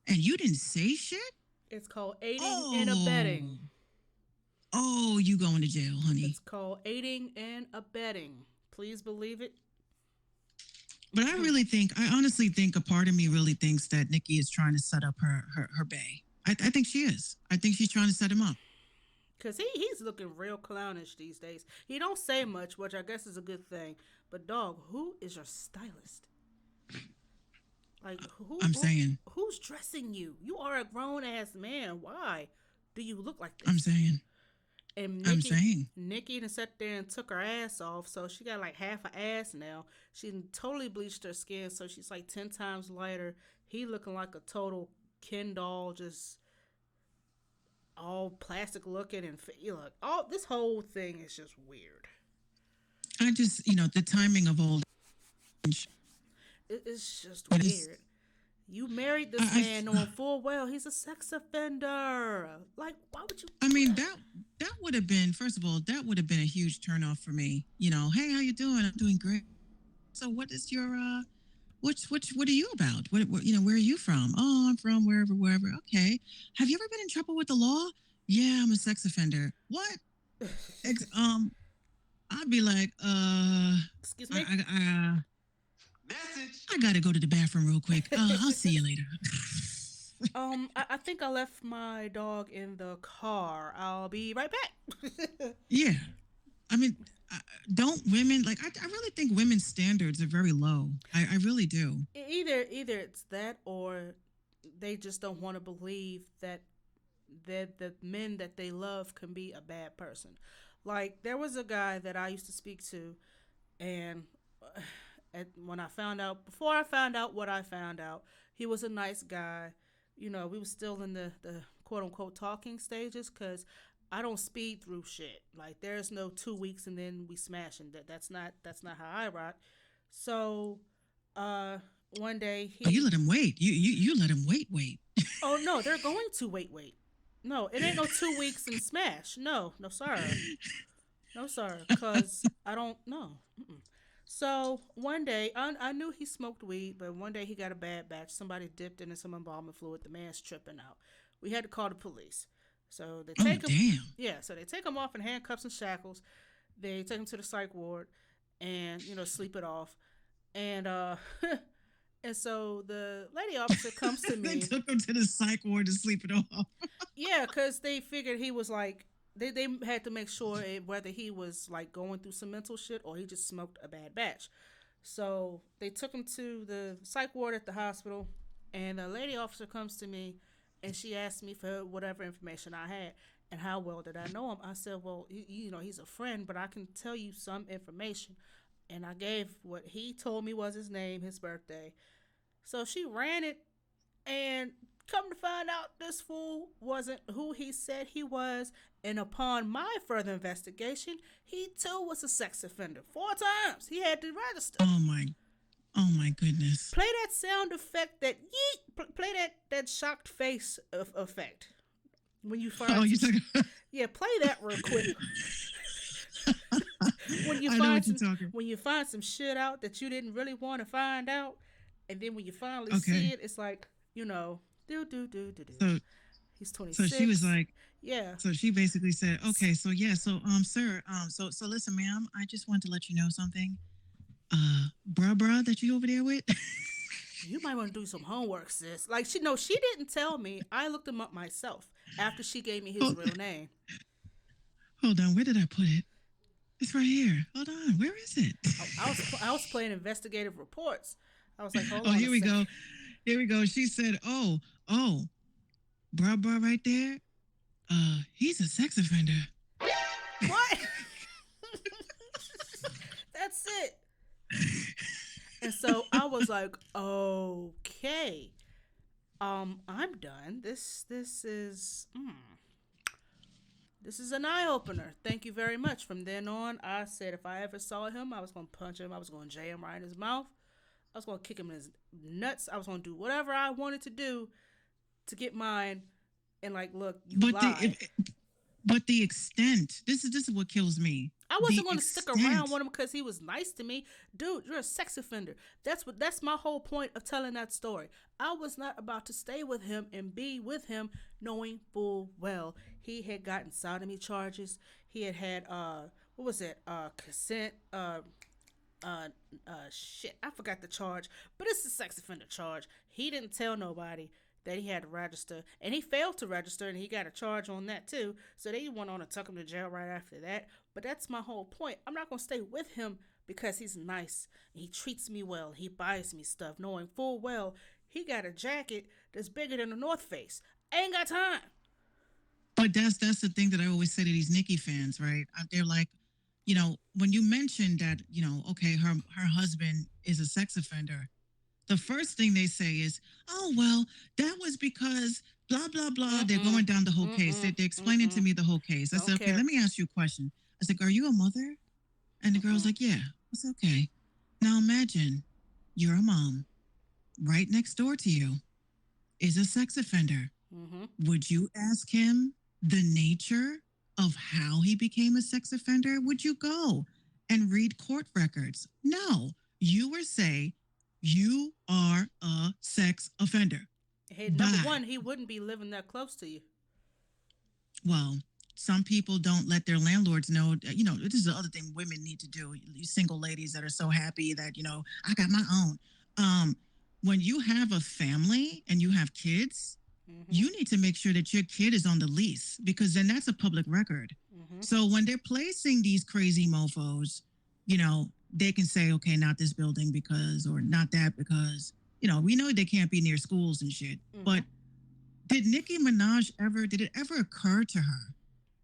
and you didn't say shit, it's called aiding and abetting. Oh, you going to jail, honey. It's called aiding and abetting. Please believe it. But I honestly think a part of me really thinks that Nicki is trying to set up her bae. I think she is. I think she's trying to set him up. Because he's looking real clownish these days. He don't say much, which I guess is a good thing. But, dog, who is your stylist? Like, saying. Who's dressing you? You are a grown-ass man. Why do you look like this? I'm saying. And Nicki done sat there and took her ass off, so she got like half an ass now. She totally bleached her skin, so she's like 10 times lighter. He looking like a total Ken doll, just all plastic looking, and look, all this whole thing is just weird. I just, the timing of all. It's just weird. You married this man knowing full well he's a sex offender. Like, why would you? I mean, that would have been, first of all, that would have been a huge turnoff for me. Hey, how you doing? I'm doing great. So, what is your what are you about? What where are you from? Oh, I'm from wherever. Okay. Have you ever been in trouble with the law? Yeah, I'm a sex offender. What? I'd be like, excuse me. I gotta go to the bathroom real quick. I'll see you later. I think I left my dog in the car. I'll be right back. Yeah. I mean, don't women, I really think women's standards are very low. I really do. Either it's that, or they just don't want to believe that the men that they love can be a bad person. Like, there was a guy that I used to speak to, and before I found out what I found out, he was a nice guy. We were still in the quote unquote talking stages, because I don't speed through shit. Like, there's no 2 weeks and then we smashing. That's not how I rock. So, one day you let him wait. You let him wait. Oh no, they're going to wait. No, it ain't no 2 weeks and smash. No, sir. No, sir. Because I don't know. So one day, I knew he smoked weed, but one day he got a bad batch. Somebody dipped in some embalming fluid. The man's tripping out. We had to call the police. So they take him. Damn. Yeah, so they take him off in handcuffs and shackles. They take him to the psych ward and, sleep it off. And and so the lady officer comes to me. They took him to the psych ward to sleep it off. Yeah, because they figured he was like, they had to make sure whether he was like going through some mental shit or he just smoked a bad batch. So they took him to the psych ward at the hospital, and the lady officer comes to me and she asked me for whatever information I had and how well did I know him. I said, well, he's a friend, but I can tell you some information. And I gave what he told me was his name, his birthday. So she ran it, and Come to find out, this fool wasn't who he said he was, and upon my further investigation, he too was a sex offender. 4 times he had to register. Oh my goodness. Play that sound effect, that yeet. Play that shocked face effect when you find. Oh, you talking? Yeah, play that real quick. When you find some shit out that you didn't really want to find out, and then when you finally see it, it's like, do. So he's 26. So she was like, yeah. So she basically said, okay, so yeah, so sir, so listen, ma'am, I just want to let you know something. Bruh that you over there with. You might want to do some homework, sis. Like, she didn't tell me. I looked him up myself after she gave me his real name. Hold on, where did I put it? It's right here. Hold on, where is it? I was playing investigative reports. I was like, hold on. Oh, here we go. Here we go. She said, oh, bruh right there. He's a sex offender. What? That's it. And so I was like, okay, I'm done. This is an eye opener. Thank you very much. From then on, I said if I ever saw him, I was gonna punch him. I was gonna jam him right in his mouth. I was gonna kick him in his nuts. I was gonna do whatever I wanted to do to get mine. And like, look, you lied. But the extent, this is what kills me. I wasn't going to stick around with him because he was nice to me. Dude, you're a sex offender. That's my whole point of telling that story. I was not about to stay with him and be with him knowing full well he had gotten sodomy charges. He had what was it? Consent, shit, I forgot the charge, but it's a sex offender charge. He didn't tell nobody that he had to register, and he failed to register, and he got a charge on that too. So they went on and took him to jail right after that. But that's my whole point. I'm not gonna stay with him because he's nice and he treats me well. He buys me stuff, knowing full well he got a jacket that's bigger than the North Face. I ain't got time. But that's the thing that I always say to these Nicki fans, right? They're like, when you mention that, okay, her husband is a sex offender, the first thing they say is, oh, well, that was because blah, blah, blah. They're going down the whole case. They're explaining to me the whole case. I said, okay, let me ask you a question. I said, are you a mother? And the girl's like, yeah. I said, okay. Now imagine you're a mom. Right next door to you is a sex offender. Would you ask him the nature of how he became a sex offender? Would you go and read court records? No. You would say, you are a sex offender. Hey, number one, he wouldn't be living that close to you. Well, some people don't let their landlords know. This is the other thing women need to do. You single ladies that are so happy that, I got my own. When you have a family and you have kids, you need to make sure that your kid is on the lease, because then that's a public record. So when they're placing these crazy mofos, they can say, okay, not this building because, or not that because, we know they can't be near schools and shit. But did Nicki Minaj did it ever occur to her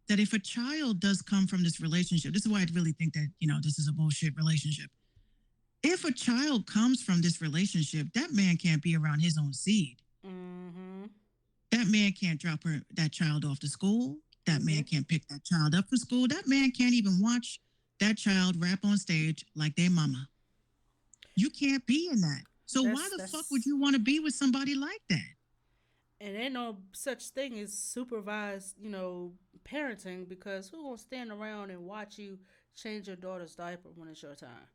that if a child does come from this relationship, this is why I really think that, this is a bullshit relationship. If a child comes from this relationship, that man can't be around his own seed. That man can't drop that child off to school. That man can't pick that child up from school. That man can't even watch that child rap on stage like their mama. You can't be in that. So why the fuck would you want to be with somebody like that? And ain't no such thing as supervised, parenting, because who gonna stand around and watch you change your daughter's diaper when it's your time?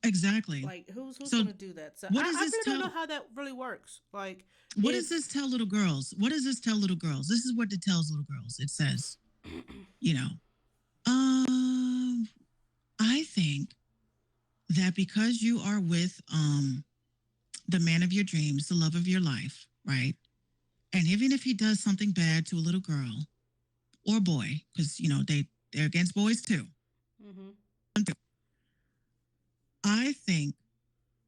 Exactly. Like, who's gonna do that? So I really don't know how that really works. Like, what does this tell little girls? What does this tell little girls? This is what it tells little girls. It says, I think that because you are with the man of your dreams, the love of your life, right? And even if he does something bad to a little girl or boy, because they're against boys too. I think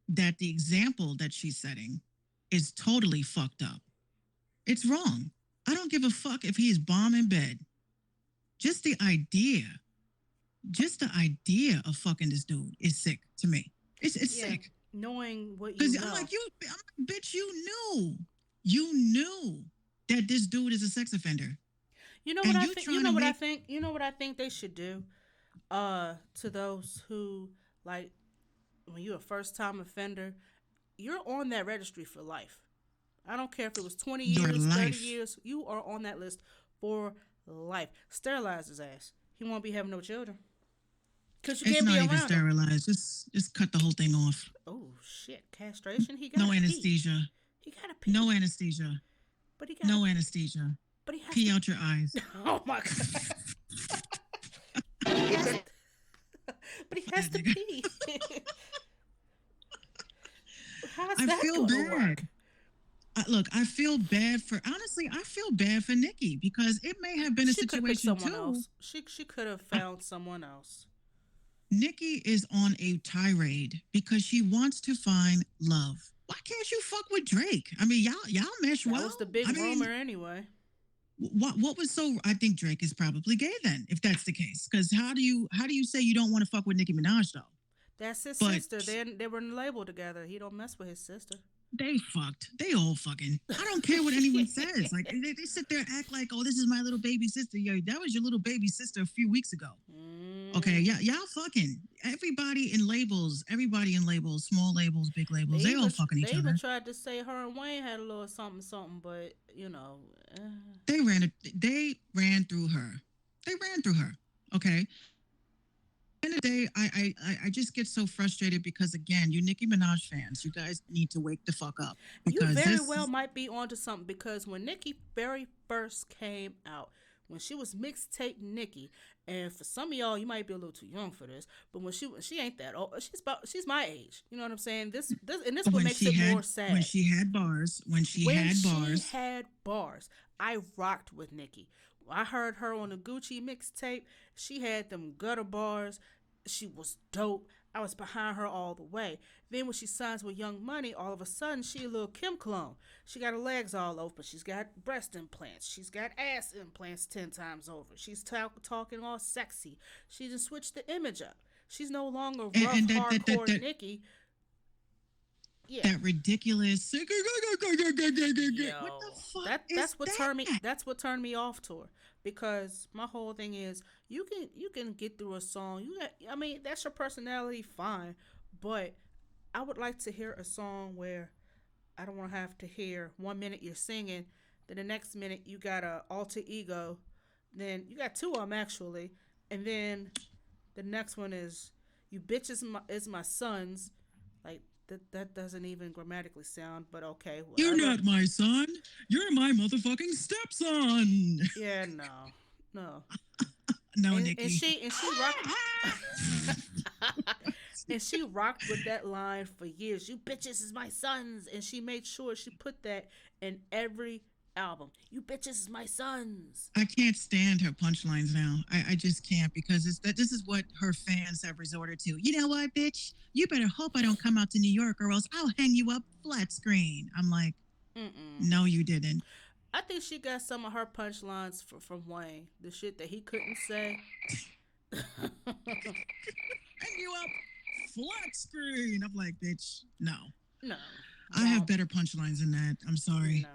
that the example that she's setting is totally fucked up. It's wrong. I don't give a fuck if he's bomb in bed. Just the idea of fucking this dude is sick to me. It's sick. Knowing what you know. I'm like, bitch, you You knew that this dude is a sex offender. You know what And I you think? trying to make You know what I think they should do? To those who like when you're a first time offender, you're on that registry for life. I don't care if it was 20 your years, 30 life. years, you are on that list for life. Sterilize his ass. He won't be having no children. Because you It's can't be not even around him. sterilized. Just cut the whole thing off. Oh, shit. Castration? He got No to pee. anesthesia. He got to pee. No anesthesia. But he got No anesthesia. But he has Pee to. out your eyes. Oh, my God. But he has to pee. How's I that feel gonna bad. work? Look, I feel bad for honestly. I feel bad for Nikki because it may have been a She could have picked situation someone too. else. She could have found someone else. Nikki is on a tirade because she wants to find love. Why can't you fuck with Drake? I mean, y'all mesh That well. was the big I mean, rumor anyway. what was so? I think Drake is probably gay then, if that's the case. Because how do you say you don't want to fuck with Nicki Minaj though? That's his But sister. They were in the label together. He don't mess with his sister. they fucked. They all fucking. I don't care what anyone says. Like they sit there and act like, oh, this is my little baby sister. Yo, that was your little baby sister a few weeks ago. Okay, yeah, y'all fucking. Everybody in labels, small labels, big labels, they all fucking each They other. even tried to say her and Wayne had a little something, something, but you know. They ran through her. They ran through her. Okay. End of the day, I just get so frustrated because again, you Nicki Minaj fans, you guys need to wake the fuck up. You Because very well might be onto something because when Nicki very first came out, when she was mixtape Nicki, and for some of y'all, you might be a little too young for this, but when she ain't that old, she's my age. You know what I'm saying? This what when makes she it had, more sad. when she had bars, when she had bars, I rocked with Nicki. I heard her on the Gucci mixtape. She had them gutter bars. She was dope. I was behind her all the way. Then when she signs with Young Money, all of a sudden she a little Kim clone. She got her legs all over, but she's got breast implants. She's got ass implants 10 times over. She's talking all sexy. She just switched the image up. She's no longer rough, hardcore Nicki. Yeah. That ridiculous. Yo, What the fuck That's what turned me off to her, because my whole thing is you can get through a song. I mean, that's your personality, fine, but I would like to hear a song where I don't want to have to hear 1 minute you're singing, then the next minute you got a alter ego, then you got two of them actually, and then the next one is you bitches is my sons, like. That doesn't even grammatically sound, but okay. Whatever. You're not my son. You're my motherfucking stepson. Yeah, no. No, and, Nikki. And she rocked. And she rocked with that line for years. You bitches is my sons, and she made sure she put that in every album. You bitches is my sons. I can't stand her punchlines now. I just can't because this is what her fans have resorted to. You know what, bitch? You better hope I don't come out to New York or else I'll hang you up flat screen. I'm like, no, you didn't. I think she got some of her punchlines from Wayne. The shit that he couldn't say. Hang you up flat screen. I'm like, bitch, no. I have better punchlines than that. I'm sorry.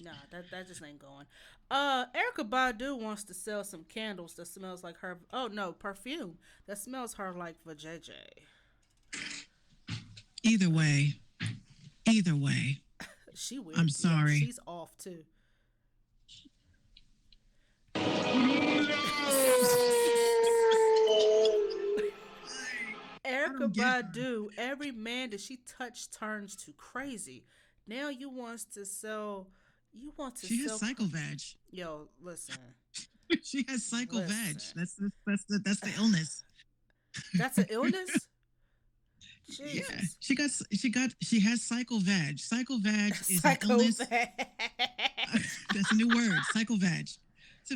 No, that just ain't going. Erykah Badu wants to sell some candles that smells like her. Oh no, perfume that smells her like vajayjay. Either way, She weird. I'm sorry. She's off too. Erykah Badu, every man that she touched turns to crazy. Now you want to sell. She has psycho vag. Yo, listen. She has psycho vag. That's the illness. That's an illness? Jesus. Yeah. She has psycho vag. Psycho vag is an illness. That's a new word. Psycho vag. So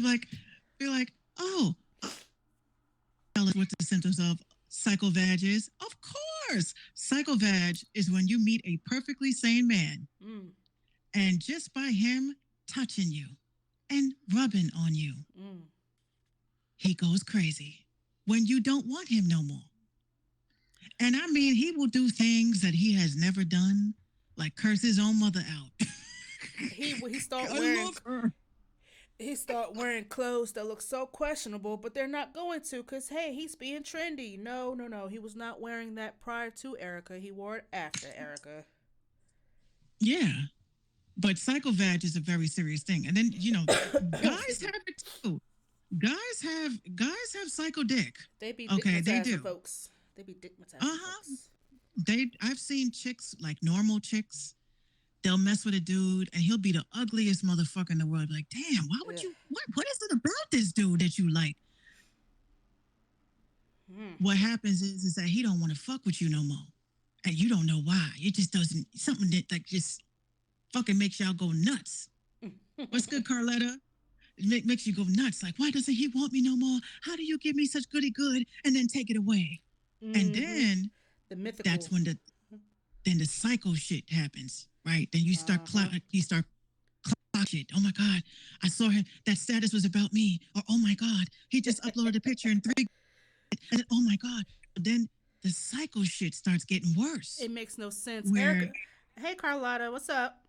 you're like, oh, tell us what the symptoms of psycho vag is. Of course. Psycho vag is when you meet a perfectly sane man. And just by him touching you and rubbing on you, he goes crazy when you don't want him no more. And I mean, he will do things that he has never done like curse his own mother out. He start I wearing love her. he start wearing clothes that look so questionable, but they're not going to because hey, he's being trendy. No, no, no. He was not wearing that prior to Erica. He wore it after Erica. Yeah. But psychovag is a very serious thing. And then, guys have it too. Guys have psycho dick. They be Okay, they dickmatizing do. folks. They be dickmatizing Uh-huh. folks. I've seen chicks, like normal chicks, they'll mess with a dude and he'll be the ugliest motherfucker in the world. Like, damn, why would Yeah. you what is it about this dude that you like? What happens is that he don't want to fuck with you no more. And you don't know why. It just doesn't something that like just fucking makes y'all go nuts. What's good, Carletta? It makes you go nuts. Like, why doesn't he want me no more? How do you give me such goody good and then take it away? And then the mythical. that's when the psycho shit happens, right? Then you start clock shit. Oh my God, I saw him. That status was about me. Or oh my God, he just uploaded a picture in 3. And oh my God, then the psycho shit starts getting worse. It makes no sense. Where, Erica, hey Carlotta, what's up?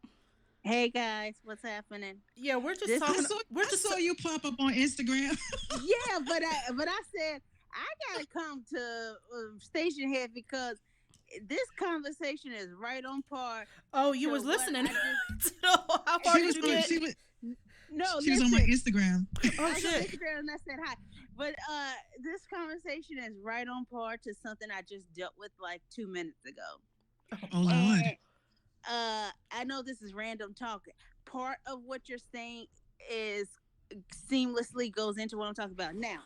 Hey guys, what's happening? Yeah, we're just This- talking. I saw you pop up on Instagram. Yeah, but I said I gotta come to Station Head because this conversation is right on par. Oh, you to was what listening. I just- How far did you get? No, She was on my Instagram. Oh I was on shit. Instagram and I said hi. But this conversation is right on par to something I just dealt with like 2 minutes ago. Oh Lord. And, I know this is random talk. Part of what you're saying is seamlessly goes into what I'm talking about. Now,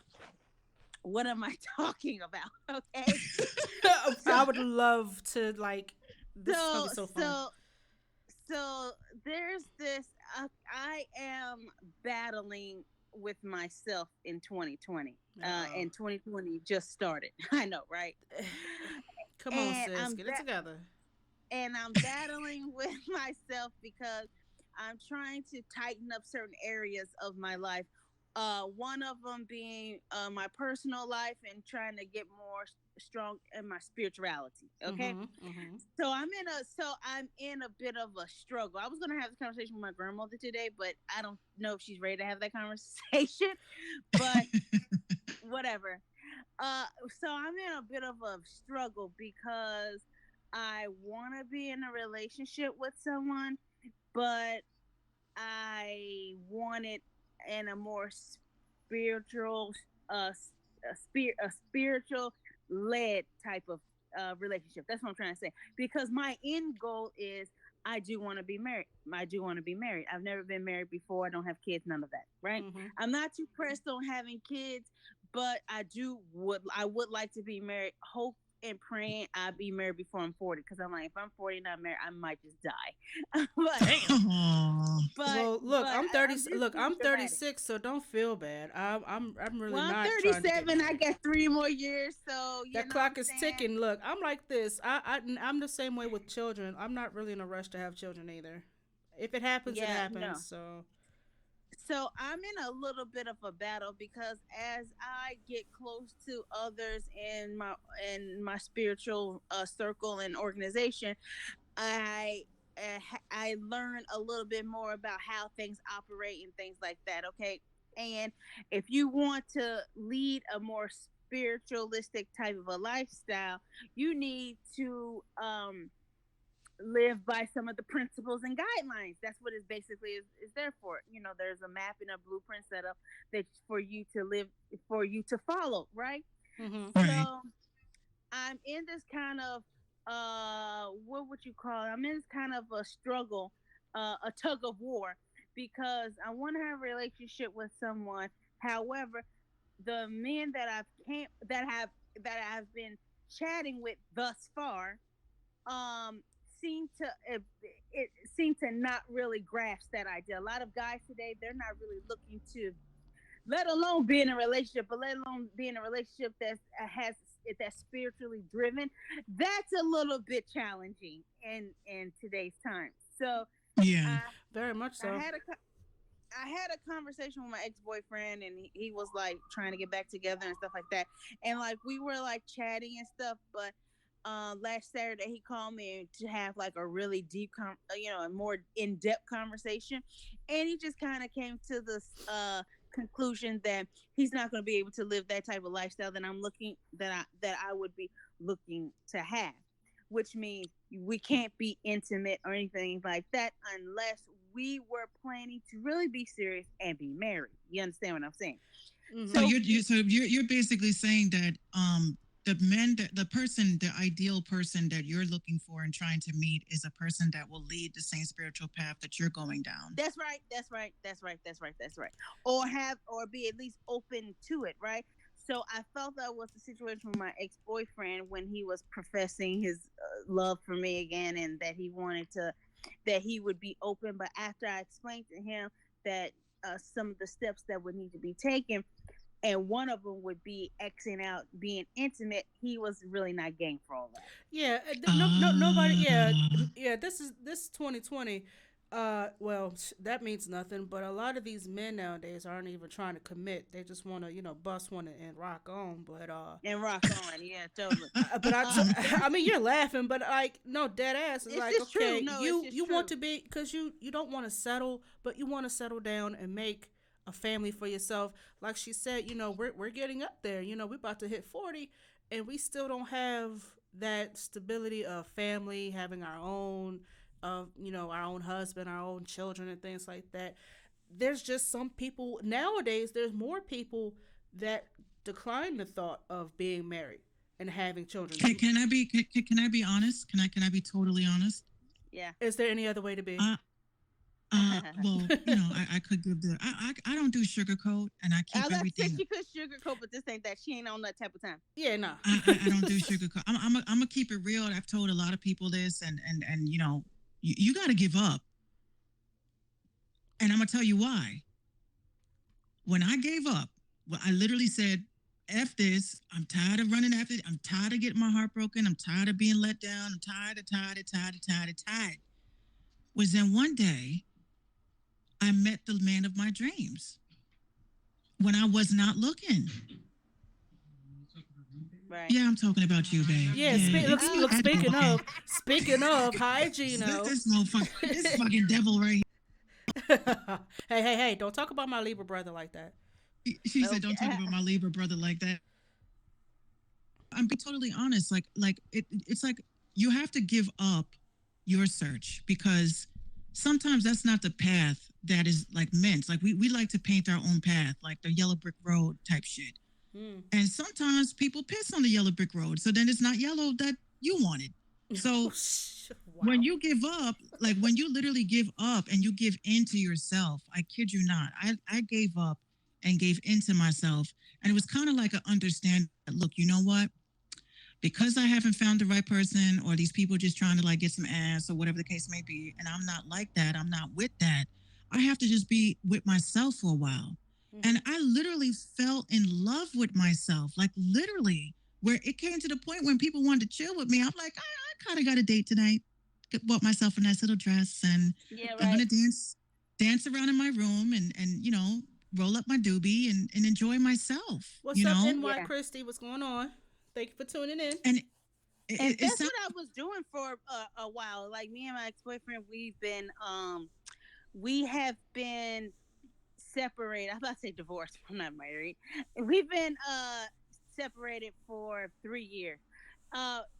what am I talking about? Okay. I would love to like. This is gonna be so fun. So there's this. I am battling with myself in 2020. And 2020 just started. I know, right? Come on, sis, get it together. And I'm battling with myself because I'm trying to tighten up certain areas of my life. One of them being my personal life and trying to get more strong in my spirituality. Okay, so I'm in a bit of a struggle. I was gonna have this conversation with my grandmother today, but I don't know if she's ready to have that conversation. But whatever. So I'm in a bit of a struggle because I want to be in a relationship with someone, but I want it in a more spiritual, a spiritual led type of relationship. That's what I'm trying to say. Because my end goal is I do want to be married. I do want to be married. I've never been married before. I don't have kids. None of that. Right. I'm not too pressed on having kids, but I would like to be married. Hope and praying I'll be married before I'm 40 because I'm like, if I'm 40 not married, I might just die. Well, look, I'm 30. I'm 36, so don't feel bad. I'm really well, not. I'm 37. I got 3 more years, so that clock is ticking. Look, I'm like this. I'm the same way with children. I'm not really in a rush to have children either. If it happens, it happens. No. So I'm in a little bit of a battle because as I get close to others in my spiritual circle and organization, I learn a little bit more about how things operate and things like that. Okay, and if you want to lead a more spiritualistic type of a lifestyle, you need to live by some of the principles and guidelines. That's what it basically is there for. There's a map and a blueprint set up that's for you to live, for you to follow, right? So I'm in this kind of what would you call it? I'm in this kind of a struggle, a tug of war, because I want to have a relationship with someone. However, the men that I've been chatting with thus far seem to not really grasp that idea. A lot of guys today, they're not really looking to, let alone be in a relationship, but let alone be in a relationship that's spiritually driven. That's a little bit challenging in today's time. So yeah, very much so. I had a conversation with my ex-boyfriend, and he was like trying to get back together and stuff like that, and like we were like chatting and stuff, but last Saturday he called me to have like a really deep, a more in depth conversation, and he just kind of came to this conclusion that he's not going to be able to live that type of lifestyle that I would be looking to have, which means we can't be intimate or anything like that unless we were planning to really be serious and be married. You understand what I'm saying? Mm-hmm. So you're basically saying that the ideal person that you're looking for and trying to meet is a person that will lead the same spiritual path that you're going down. That's right. That's right. That's right. That's right. That's right. Or be at least open to it, right? So I felt that was the situation with my ex boyfriend when he was professing his love for me again, and that he would be open. But after I explained to him that some of the steps that would need to be taken, and one of them would be Xing out being intimate, he was really not game for all that. Yeah, nobody. Yeah, yeah. This 2020. Well, that means nothing. But a lot of these men nowadays aren't even trying to commit. They just want to, bust one and rock on. But And rock on, yeah, totally. but I mean, you're laughing, but like, no, dead ass. It's like, just okay, true. No, you it's just want true. to be, because you don't want to settle, but you want to settle down and make a family for yourself. Like she said, we're getting up there. We're about to hit 40, and we still don't have that stability of family, having our own, our own husband, our own children, and things like that. There's just some people nowadays. There's more people that decline the thought of being married and having children. Can I be honest? Can I be totally honest? Yeah. Is there any other way to be? Well, I could give I don't do sugarcoat, and I keep everything. She could sugarcoat, but this ain't that. She ain't on that type of time. Yeah, no. I don't do sugarcoat. I'm gonna keep it real. I've told a lot of people this, and you got to give up. And I'm gonna tell you why. When I gave up, well, I literally said, "F this. I'm tired of running after it. I'm tired of getting my heart broken. I'm tired of being let down. I'm tired. Was then one day I met the man of my dreams when I was not looking. Right. Yeah, I'm talking about you, babe. Yeah, look, speaking of, hi, Gino. This motherfucker, this fucking devil right here. Hey, don't talk about my Libra brother like that. She said, don't talk about my Libra brother like that. I'm being totally honest. It's like you have to give up your search, because sometimes that's not the path that is like meant. Like we like to paint our own path, like the yellow brick road type shit. And sometimes people piss on the yellow brick road, so then it's not yellow that you wanted. So when you give up, like when you literally give up and you give in to yourself, I kid you not, I gave up and gave into myself, and it was kind of like an understanding that, look, you know what? Because I haven't found the right person, or these people just trying to like get some ass or whatever the case may be, and I'm not like that, I'm not with that, I have to just be with myself for a while. And I literally fell in love with myself, like literally, where it came to the point when people wanted to chill with me. I'm like, I kind of got a date tonight. Bought myself a nice little dress, and I'm going to dance around in my room and roll up my doobie and enjoy myself. What's up, NY Christy? What's going on? Thank you for tuning in. And that's what I was doing for a while. Like me and my ex-boyfriend, we have been separated. I'm about to say divorced. I'm not married. We've been separated for 3 years.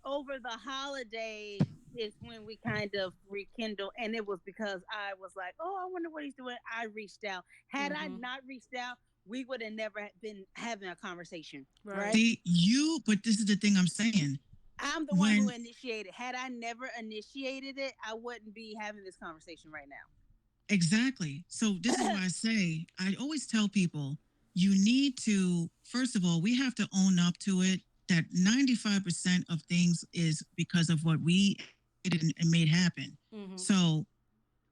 Over the holidays is when we kind of rekindled, and it was because I was like, oh, I wonder what he's doing. I reached out. Had I not reached out, we would have never been having a conversation. Right? But this is the thing I'm saying. I'm the one who initiated. Had I never initiated it, I wouldn't be having this conversation right now. Exactly. So this is why I always tell people, you need to, first of all, we have to own up to it, that 95% of things is because of what we did and made happen. So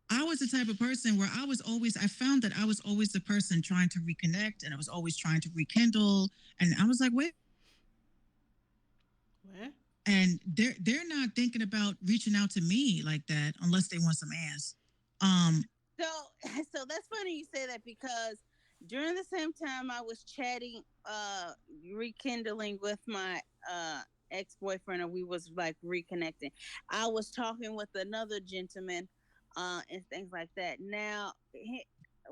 I was the type of person where I found that I was always the person trying to reconnect, and I was always trying to rekindle. And I was like, wait. What? And they're not thinking about reaching out to me like that unless they want some ass. So that's funny you say that, because during the same time I was chatting, rekindling with my ex-boyfriend, or we was like reconnecting. I was talking with another gentleman, and things like that. Now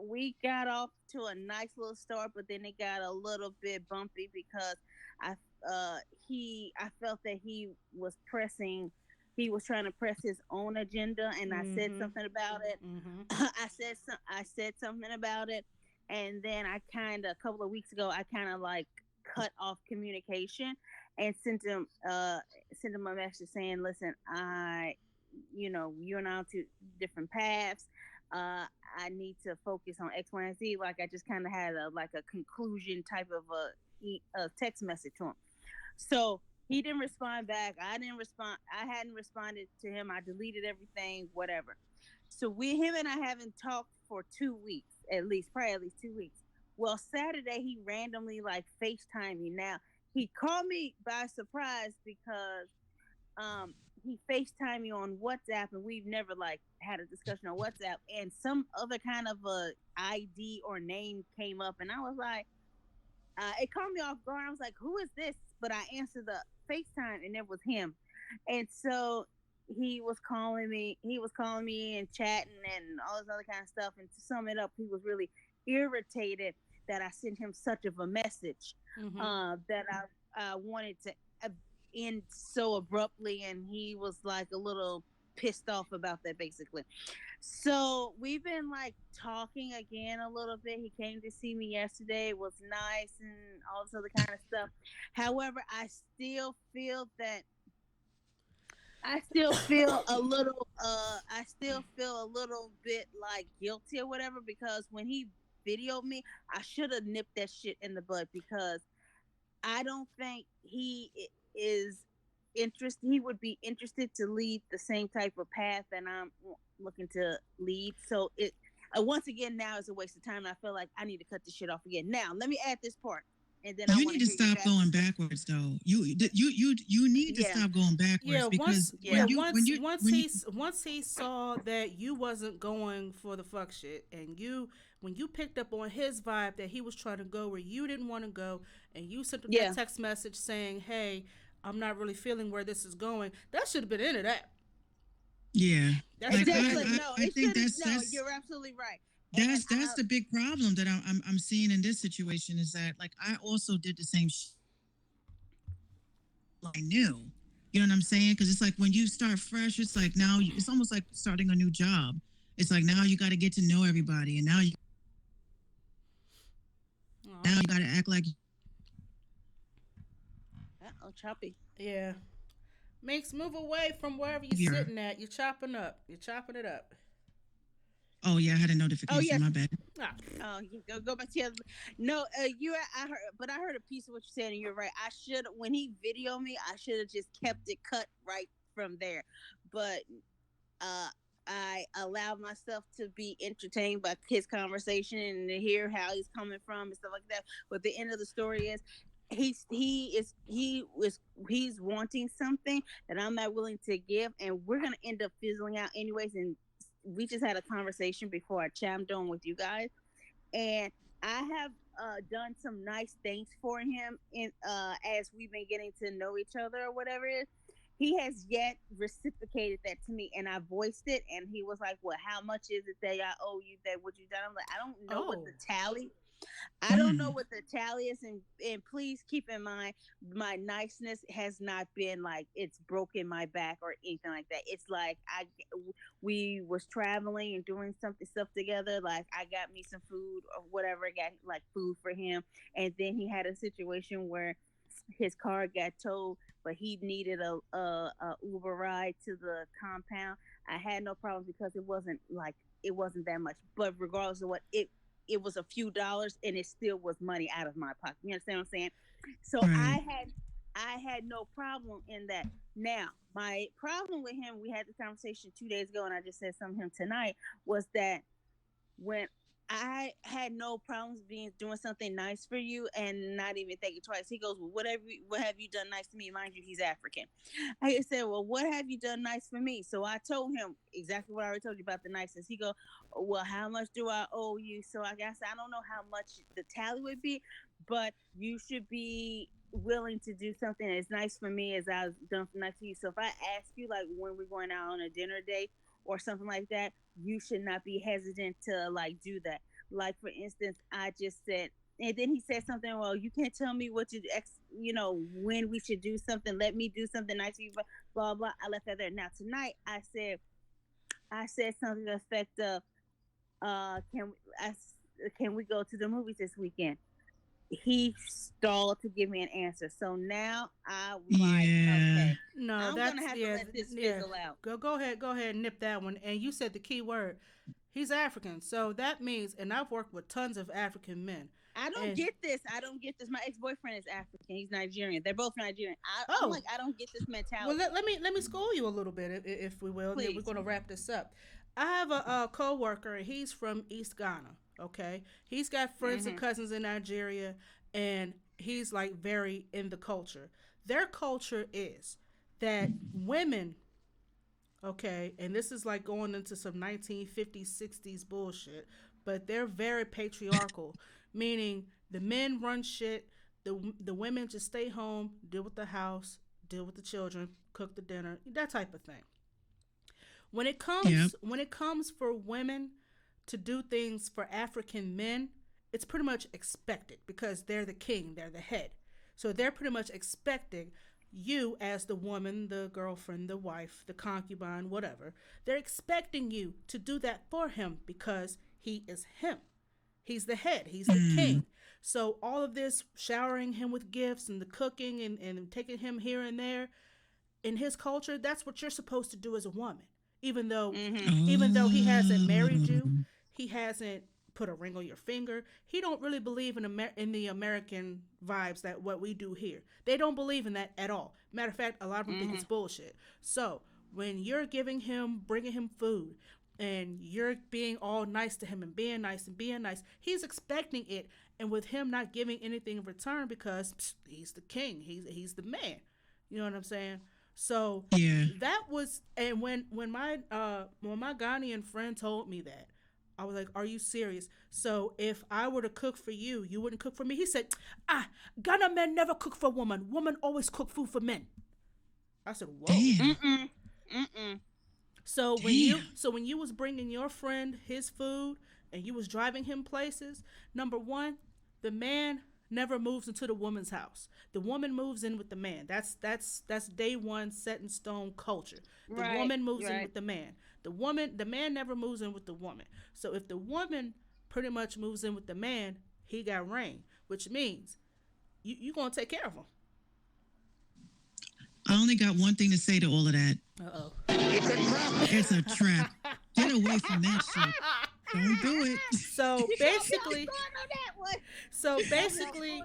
we got off to a nice little start, but then it got a little bit bumpy because I I felt that he was trying to press his own agenda, and I said Mm-hmm. something about it. Mm-hmm. I said something about it, and then I kind of, a couple of weeks ago, I kind of like cut off communication and sent him a message saying, "Listen, you and I on two different paths. I need to focus on X, Y, and Z." Like I just kind of had a conclusion type of a text message to him. So he didn't respond back. I didn't respond. I hadn't responded to him. I deleted everything, whatever. So him and I haven't talked for 2 weeks, at least, probably at least 2 weeks. Well, Saturday he randomly like FaceTime me. Now he called me by surprise because he FaceTime me on WhatsApp, and we've never like had a discussion on WhatsApp, and some other kind of a ID or name came up, and I was like, it caught me off guard. I was like, "Who is this?" But I answered the FaceTime, and it was him. And so he was calling me. He was calling me and chatting and all this other kind of stuff. And to sum it up, he was really irritated that I sent him such of a message, Mm-hmm. that I wanted to uh, end so abruptly, and he was like a little pissed off about that, basically. So we've been like talking again a little bit. He came to see me yesterday. It was nice and all this other kind of stuff. However, I still feel a little I still feel a little bit like guilty or whatever, because when he videoed me, I should have nipped that shit in the bud, because I don't think is interested. He would be interested to lead the same type of path that I'm looking to lead. So it once again now is a waste of time. And I feel like I need to cut this shit off again. Now let me add this part, and then I You want need to to hear you stop back. going backwards, though. You need to Yeah, stop going Yeah, backwards, because yeah, once he saw that you wasn't going for the fuck shit, and when you picked up on his vibe that he was trying to go where you didn't want to go, and you sent him that yeah. text message saying, "Hey, I'm not really feeling where this is going," that should have been into that. yeah, That It like should have been definitely into it. no. I It think should have that's no. You're absolutely right. And that's the big problem that I'm seeing in this situation, is that like I also did the same I knew. You know what I'm saying? Because it's like when you start fresh, it's like now it's almost like starting a new job. It's like now you got to get to know everybody, and Aw. now you got to act like oh, choppy. Yeah. Makes move away from wherever you're you're. sitting at. You're chopping up. You're chopping it up. Oh yeah, I had a Oh notification. yes. My bad. Ah. Oh, you go back to the other. No, I heard, but I heard a piece of what you said, and you're right. I should, when he videoed me, I should have just kept it cut right from there. But uh, I allowed myself to be entertained by his conversation and to hear how he's coming from and stuff like that. But the end of the story is, he's wanting something that I'm not willing to give, and we're gonna end up fizzling out anyways. And we just had a conversation before I chimed on with you guys, and I have done some nice things for him in as we've been getting to know each other or whatever it is. He has yet reciprocated that to me, and I voiced it, and he was like, "Well, how much is it that I owe you? That what you done?" I'm like, "I don't know what Oh. the tally. I don't know Mm. what the tally is, and please keep in mind, my niceness has not been like it's broken my back or anything like that. It's like we was traveling and doing something stuff together. Like I got me some food or whatever, got like food for him, and then he had a situation where his car got towed, but he needed a Uber ride to the compound. I had no problems because it wasn't that much, but regardless of what it was a few dollars, and it still was money out of my pocket. You understand what I'm saying? So Right. I had no problem in that. Now, my problem with him, we had this conversation 2 days ago, and I just said something to him tonight, was that when I had no problems doing something nice for you and not even thinking twice. He goes, "Well, what have you done nice to me?" Mind you, he's African. I said, "Well, what have you done nice for me?" So I told him exactly what I already told you about the niceness. He go, "Well, how much do I owe you?" So I guess I don't know how much the tally would be, but you should be willing to do something as nice for me as I've done nice for you. So if I ask you like when we're going out on a dinner date or something like that, you should not be hesitant to like do that. Like for instance, I just said, and then he said something. Well, you can't tell me what to do, when we should do something. Let me do something nice for you. Blah blah. I left that there. Now tonight, I said something to the effect of, can we go to the movies this weekend? He stalled to give me an answer. So now I'm like, okay, No, I'm that's gonna have to yeah, let this yeah. fizzle out. Go ahead, and nip that one. And you said the key word. He's African, so that means, and I've worked with tons of African men. I don't And get this. I don't get this. My ex boyfriend is African. He's Nigerian. They're both Nigerian. I'm oh, like, I don't get this well, mentality. let me school you a little bit, if we will. And then we're Please. going to wrap this up. I have a coworker. He's from East Ghana. Okay, he's got friends and cousins in Nigeria, and he's like very in the culture. Their culture is that women, okay, and this is like going into some 1950s, 60s bullshit, but they're very patriarchal, meaning the men run shit, the women just stay home, deal with the house, deal with the children, cook the dinner, that type of thing. When it comes for women to do things for African men, it's pretty much expected because they're the king, they're the head. So they're pretty much expecting you as the woman, the girlfriend, the wife, the concubine, whatever. They're expecting you to do that for him because he is him. He's the head, he's the king. So all of this showering him with gifts and the cooking and taking him here and there, in his culture, that's what you're supposed to do as a woman. Even though he hasn't married you, he hasn't put a ring on your finger. He don't really believe in the American vibes that what we do here. They don't believe in that at all. Matter of fact, a lot of them think it's bullshit. So when you're giving him, bringing him food, and you're being all nice to him and being nice, he's expecting it. And with him not giving anything in return because he's the king, he's the man. You know what I'm saying? So that was, and when my Ghanaian friend told me that, I was like, "Are you serious?" So if I were to cook for you, you wouldn't cook for me. He said, Ghana men never cook for women. Women always cook food for men. I said, "Whoa." So when you was bringing your friend his food and you was driving him places, number one, the man never moves into the woman's house. The woman moves in with the man. That's day one set in stone culture. The woman moves in with the man. The man never moves in with the woman. So if the woman pretty much moves in with the man, he got rain, which means you gonna take care of him. I only got one thing to say to all of that. Uh-oh. It's a trap. Get away from that shit. Don't do it. So basically,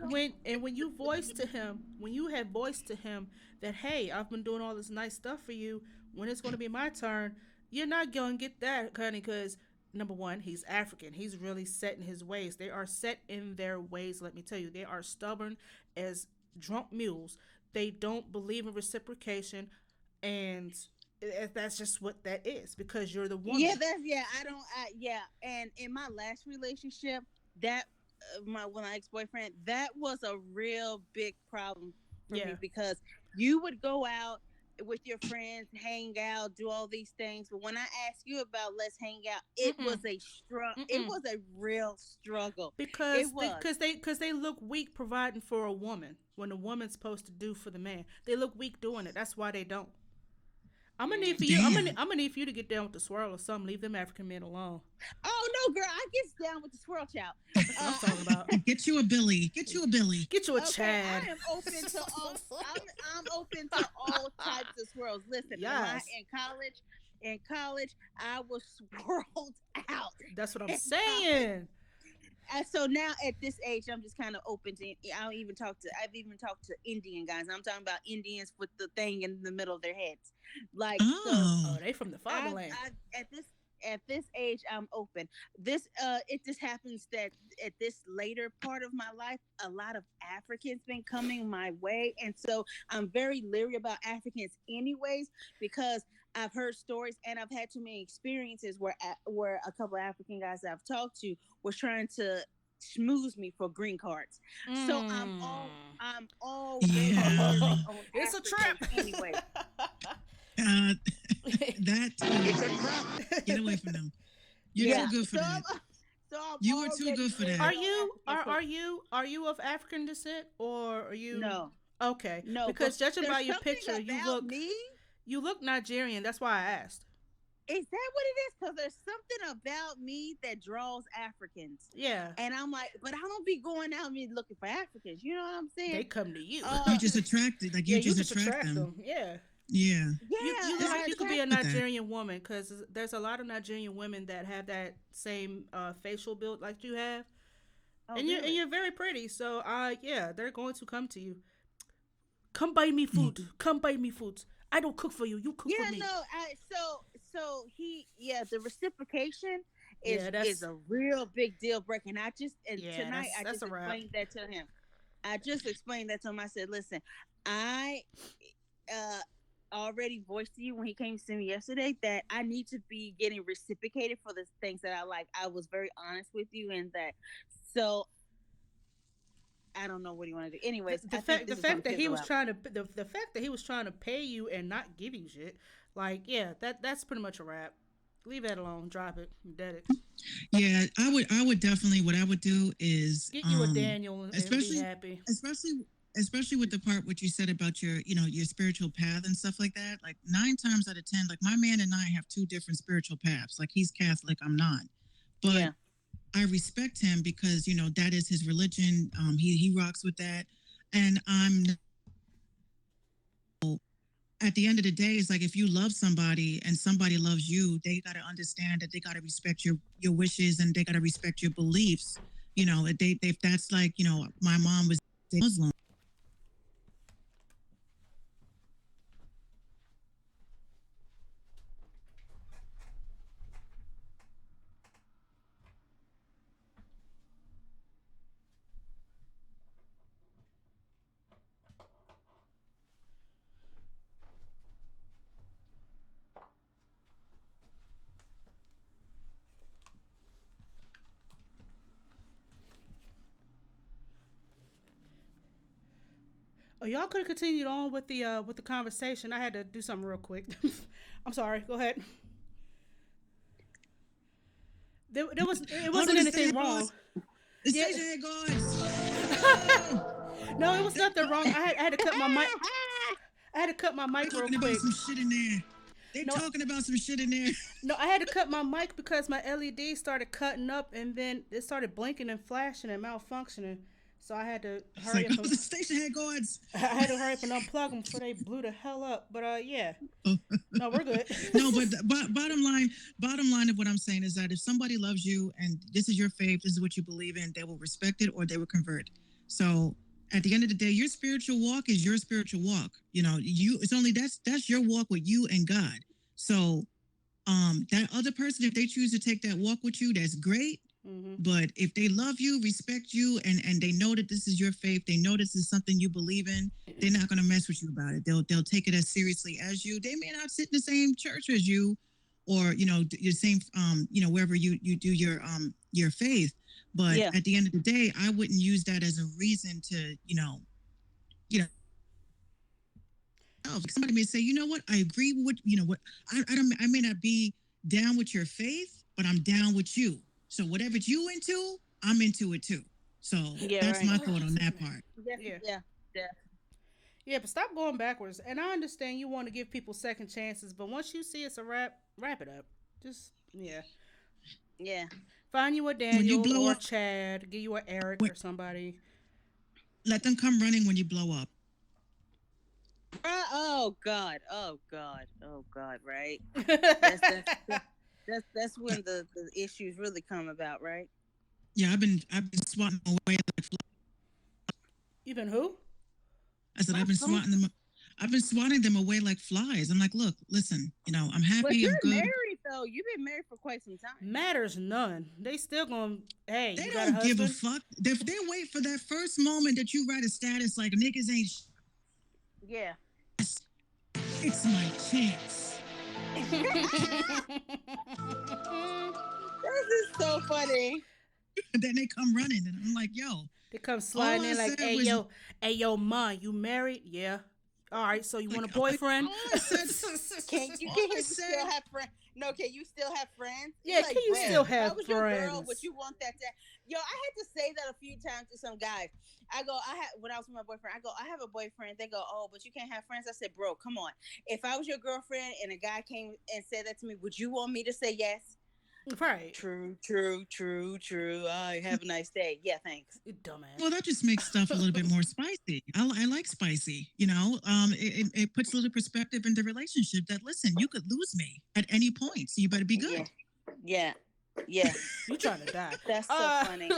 when you have voiced to him that, hey, I've been doing all this nice stuff for you, when it's going to be my turn, you're not going to get that, honey, because number one, he's African. He's really set in his ways. They are set in their ways. Let me tell you, they are stubborn as drunk mules. They don't believe in reciprocation, and that's just what that is because you're the woman. And in my last relationship, that my ex-boyfriend, that was a real big problem for me because you would go out with your friends, hang out, do all these things, but when I asked you about let's hang out, it was a it was a real struggle because they look weak providing for a woman when a woman's supposed to do for the man. They look weak doing it. That's why they don't. I'm gonna need for you. I'm gonna need for you to get down with the swirl or something. Leave them African men alone. Oh no, girl, I get down with the swirl, child. That's what I'm talking about. Get you a Billy. Get you a Billy. Get you a Chad. I am open to all. I'm open to all types of swirls. Listen, in college, I was swirled out. That's what I'm saying. And so now at this age, I'm just kind of open to. I've even talked to Indian guys. I'm talking about Indians with the thing in the middle of their heads, like they from the fatherland. At this age, I'm open. It just happens that at this later part of my life, a lot of Africans been coming my way, and so I'm very leery about Africans, anyways, because I've heard stories and I've had too many experiences where a couple of African guys I've talked to was trying to schmooze me for green cards. So I'm already Yeah. leery on It's a Africans trap. anyway. Uh, that get away from them. You're Yeah. too good for So that. I'm You were too already good for leery that. Are on you Africans. are you of African descent, or are you? No, Okay, no. because But judging there's by your something picture, about me. you look Nigerian. That's why I asked. Is that what it is? Because there's something about me that draws Africans. Yeah, And I'm like, but I don't be going out me looking for Africans. You know what I'm they saying? come to you. You just attracted, like Yeah, you you just just attract attract them. them. Yeah. Yeah. You Yeah, look like you could be a with that. Nigerian woman, because there's a lot of Nigerian women that have that same facial build like you have, oh, and really? you're very pretty. So yeah, they're going to come to you. Come buy me Mm. food. Come buy me food. I don't cook for you. You cook for Yeah, me. no. So the reciprocation Yeah, that's is a real big deal breaker. And yeah, tonight I that's just a wrap. explained that to him. I just explained that to him. I said, listen, I already voiced to you when he came to see me yesterday that I need to be getting reciprocated for the things that I like. I was very honest with you in that. So I don't know what you want to do. Anyways, The I think fact this is gonna that he fizzle was out. trying to the fact that he was trying to pay you and not give you shit, like, yeah, that's pretty much a wrap. Leave that alone. Drop it. You dead it. Yeah, I would definitely, what I would do is Get you a Daniel and be especially happy. especially with the part what you said about your spiritual path and stuff like that. Like 9 times out of 10, like my man and I have two different spiritual paths. Like he's Catholic, I'm not. But Yeah. I respect him because, that is his religion. He rocks with that. And at the end of the day, it's like if you love somebody and somebody loves you, they got to understand that they got to respect your wishes and they got to respect your beliefs. If that's like, my mom was Muslim. Oh, y'all could have continued on with the conversation. I had to do something real quick. I'm sorry. Go ahead. There was it wasn't anything wrong. The Yeah. station had guards. No, it was nothing wrong. I had to cut my mic. I had to cut my mic real Talking about quick. some shit in there. They No. talking about some shit in there. No, I had to cut my mic because my LED started cutting up and then it started blinking and flashing and malfunctioning. So I had to It's hurry like, up. the station had guards. I had to hurry up and unplug them before they blew the hell up. But yeah, no, we're good. No, but bottom line of what I'm saying is that if somebody loves you and this is your faith, this is what you believe in, they will respect it or they will convert. So at the end of the day, your spiritual walk is your spiritual walk. It's only that's your walk with you and God. So that other person, if they choose to take that walk with you, that's great. Mm-hmm. But if they love you, respect you, and they know that this is your faith, they know this is something you believe in, they're not going to mess with you about it. They'll take it as seriously as you. They may not sit in the same church as you, or your same wherever you do your faith. But Yeah. at the end of the day, I wouldn't use that as a reason to somebody may say, you know what, I agree with what I may not be down with your faith, but I'm down with you. So whatever you into, I'm into it too. So that's right. my thought on that part. Yeah, but stop going backwards. And I understand you want to give people second chances, but once you see it's a wrap it up. Just Yeah. find you a you Daniel blow or up- Chad, give you an Eric or somebody. Let them come running when you blow up. Oh God. Right. That's when the issues really come about, right? Yeah, I've been swatting them away like flies. You been who? I said I've been swatting them away like flies. I'm like, look, listen, I'm happy, But you're I'm good. married though. You've been married for quite some time. Matters none. They still gonna. Hey, They you got a don't give a husband? fuck. They wait for that first moment that you write a status like niggas ain't. Yeah. It's my chance. This is so funny. And then they come running, and I'm like, yo, They come all sliding I in like, said was hey yo, ma, you married? Yeah. All right, so you want a like boyfriend? all I said, all I You said, still have friends? No, can you still have friends? Yeah, Like, can you bro, still if I have was your girl, friends? would you want that? Yo, I had to say that a few times to some guys. I go, when I was with my boyfriend, I go, I have a boyfriend. They go, oh, but you can't have friends. I said, bro, come on. If I was your girlfriend and a guy came and said that to me, would you want me to say yes? Right. True. I have a nice day. Yeah, thanks. You dumbass. well, that just makes stuff a little bit more spicy. I like spicy, you know. It puts a little perspective in the relationship that, listen, you could lose me at any point, so you better be good. Yeah. You trying to die. That's so funny.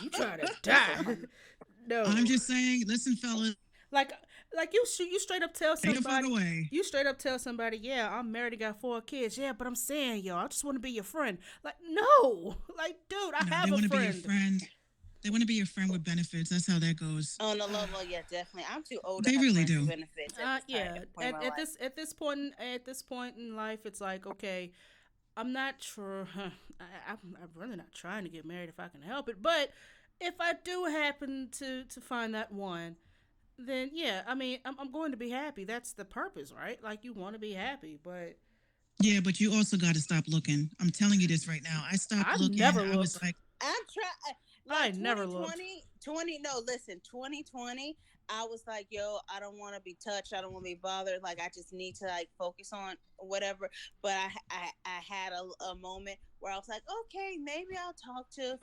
You trying to die. No. I'm just saying, listen, fellas, Like you straight up tell take the fuck somebody. away. You straight up tell somebody, yeah, I'm married and got 4 kids. Yeah, but I'm saying, yo, I just want to be your friend. Like, no. Like, dude, I No, have they a want to be friend. your friend. They want to be your friend with benefits. That's how that goes. On the level, yeah, definitely. I'm too old. They to have really friends do. with benefits Yeah. point in my life. At this point in life, it's like, okay, I'm not sure. I'm really not trying to get married if I can help it. But if I do happen to find that one, then yeah, I mean, I'm going to be happy. That's the purpose, right? Like, you want to be happy, but Yeah, but you also got to stop looking. I'm telling you this right now. I stopped I looking. never I was looked. like, I'm trying. I never looked. 2020, I was like, yo, I don't want to be touched. I don't want to be bothered. Like, I just need to like focus on whatever. But I had a moment where I was like, okay, maybe I'll talk to,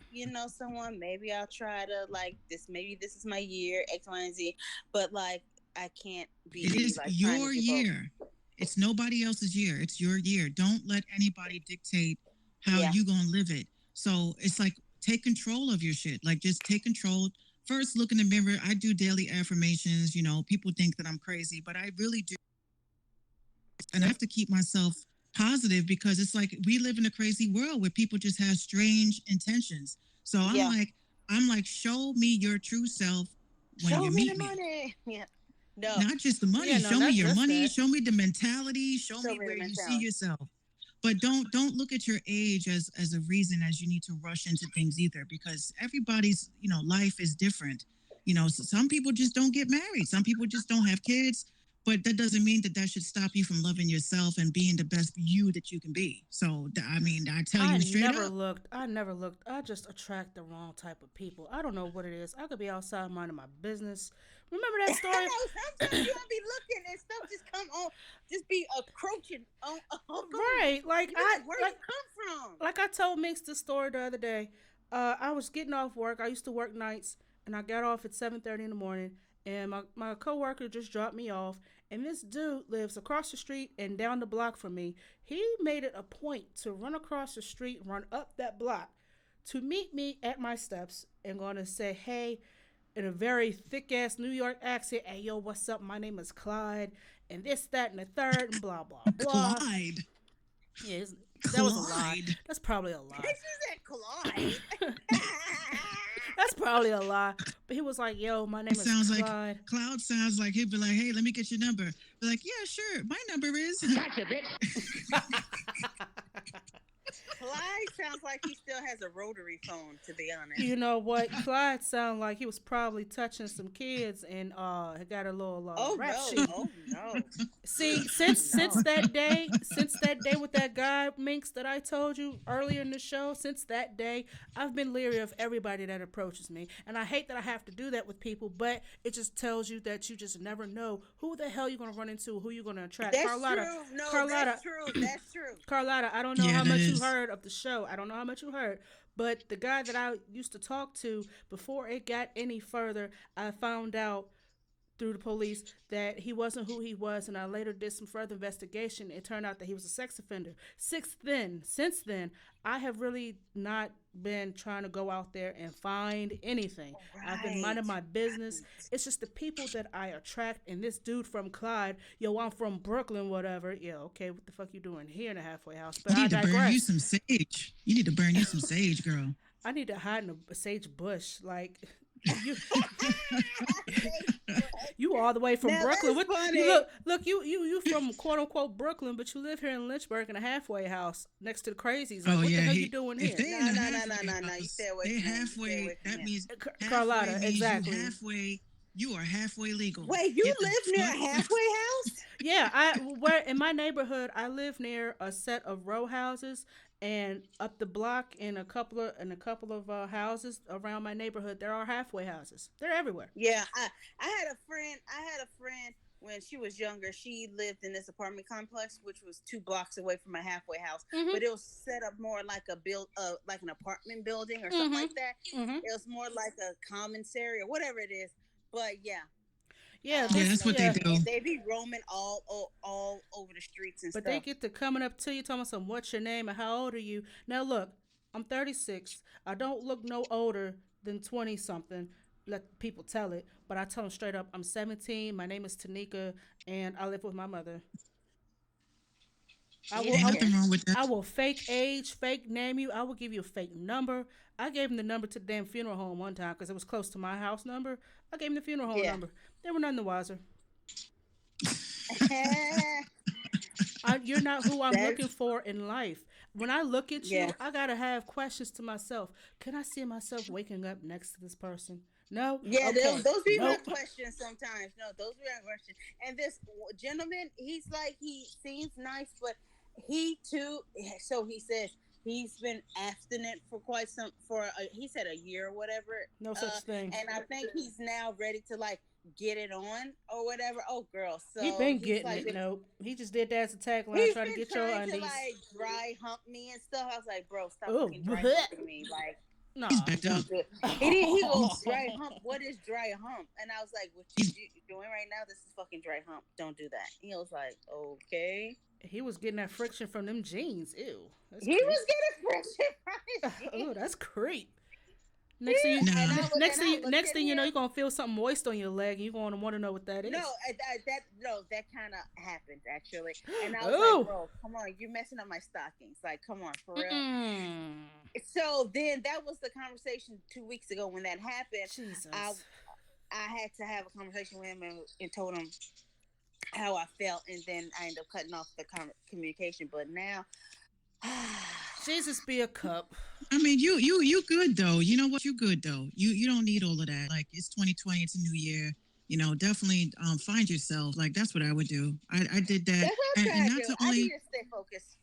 someone. Maybe I'll try to like this. Maybe this is my year, X, Y, and Z. But like, I can't be. it is like, trying your to do both. year. It's nobody else's year. It's your year. Don't let anybody dictate how you gonna live it. So it's like, take control of your shit. Like, just take control. First, look in the mirror. I do daily affirmations. You know, people think that I'm crazy, but I really do. And I have to keep myself positive because it's like we live in a crazy world where people just have strange intentions. So I'm like, show me your true self when Show you me meet the me. money. Yeah. No. Not just the money. Yeah, no, show me your that's money. that. Show me the mentality. Show Show me me the where you see mentality. yourself. But don't look at your age as a reason as you need to rush into things either, because everybody's life is different. Some people just don't get married. Some people just don't have kids. But that doesn't mean that should stop you from loving yourself and being the best you that you can be. So I mean, I tell you straight never up. looked. I never looked. I just attract the wrong type of people. I don't know what it is. I could be outside minding my business. Remember that story? I know, sometimes you don't be looking and stuff just come on, just be approaching on Right. Like, where you come from? Like I told Minx this story the other day. I was getting off work. I used to work nights, and I got off at 7:30 in the morning. And my coworker just dropped me off. And this dude lives across the street and down the block from me. He made it a point to run across the street, run up that block, to meet me at my steps and going to say, hey, in a very thick ass New York accent, hey yo, what's up? My name is Clyde, and this, that, and the third, and blah blah blah. Clyde. Yeah, that was a lie. That's probably a lie. This is Clyde. That's probably a lie. But he was like, yo, my name is Clyde. Like Cloud sounds like he'd be like, hey, let me get your number. Be like, yeah, sure. My number is. Gotcha, bitch. Clyde sounds like he still has a rotary phone, to be honest. You know what? Clyde sounded like he was probably touching some kids and got a little rap sheet. Oh no. See, since that day with that guy Minx that I told you earlier in the show, since that day, I've been leery of everybody that approaches me. And I hate that I have to do that with people, but it just tells you that you just never know who the hell you're gonna run into, who you're gonna attract. That's Carlotta, true. No, Carlotta, that's true. Carlotta, I don't know Yeah, how that much is. you heard of the show. I don't know how much you heard, but the guy that I used to talk to before it got any further, I found out through the police that he wasn't who he was, and I later did some further investigation. It turned out that he was a sex offender. Since then, I have really not been trying to go out there and find anything. Right. I've been minding my business. It's just the people that I attract, and this dude from Clyde, yo, I'm from Brooklyn, whatever. Yeah, okay, what the fuck you doing here in a halfway house? But You need I to burn digress. you some sage. You need to burn you some sage, girl. I need to hide in a sage bush, like. You all the way from Now, Brooklyn. that's What funny. you look you from quote unquote Brooklyn, but you live here in Lynchburg in a halfway house next to the crazies. Like, Oh what the yeah, hell you doing if here? they in a No. halfway You house, stay away they from him. You stay halfway. away from That him. means Carlotta, halfway means exactly. you are halfway legal. Wait, you Get the live near a fuck- halfway house? Yeah, where in my neighborhood, I live near a set of row houses, and up the block in a couple of houses around my neighborhood, there are halfway houses. They're everywhere. Yeah, I had a friend. When she was younger. She lived in this apartment complex, which was 2 blocks away from a halfway house, but it was set up more like like an apartment building or something like that. It was more like a commissary or whatever it is. But yeah, Yeah, Yeah, that's what they yeah. do. and they be roaming all over the streets and But stuff. they get to coming up to you, telling some, what's your name and how old are you? Now look, I'm 36. I don't look no older than 20 something. Let people tell it, but I tell them straight up, I'm 17. My name is Tanika, and I live with my mother. I will, Ain't I, nothing wrong with I that. will fake age, fake name you. I will give you a fake number. I gave him the number to the damn funeral home one time because it was close to my house number. I gave him the funeral home Yeah. number. They were none the wiser. You're not who I'm That's- looking for in life. When I look at you, Yeah. I gotta have questions to myself. Can I see myself waking up next to this person? No. Yeah, Okay. those be my Nope. questions sometimes. No, those be my questions. And this gentleman, he seems nice, but he too. So he says he's been abstinent for he said a year or whatever. No such thing. And I think he's now ready to like get it on or whatever. Oh, girl, so He been he's getting like, it. Nope. He just did that as a tagline, He's trying to been get your trying to undies. like dry hump me and stuff. I was like, bro, stop Ooh, fucking dry bleh. humping me, like. No. He's backed up. Don't do it. He goes, dry hump. What is dry hump? And I was like, what you doing right now? This is fucking dry hump. Don't do that. He was like, okay. He was getting that friction from them jeans. Ew. That's He creep. was getting friction from his Oh, jeans. that's creep. Next thing, Nah. And I looked next at thing you know, him. you're gonna feel something moist on your leg, and you're gonna want to know what that is. No, that kind of happened actually. And I was Ooh. like, bro, come on, you're messing up my stockings. Like, come on, for real. Mm. So then that was the conversation 2 weeks ago when that happened. Jesus. I had to have a conversation with him and told him how I felt, and then I ended up cutting off the communication. But now, Jesus be a cup. I mean, you good though. You know what? You good though. You don't need all of that. Like it's 2020, it's a new year. You know, definitely find yourself. Like that's what I would do. I did that. that's what I'm and trying to not do. to I only need to stay focused.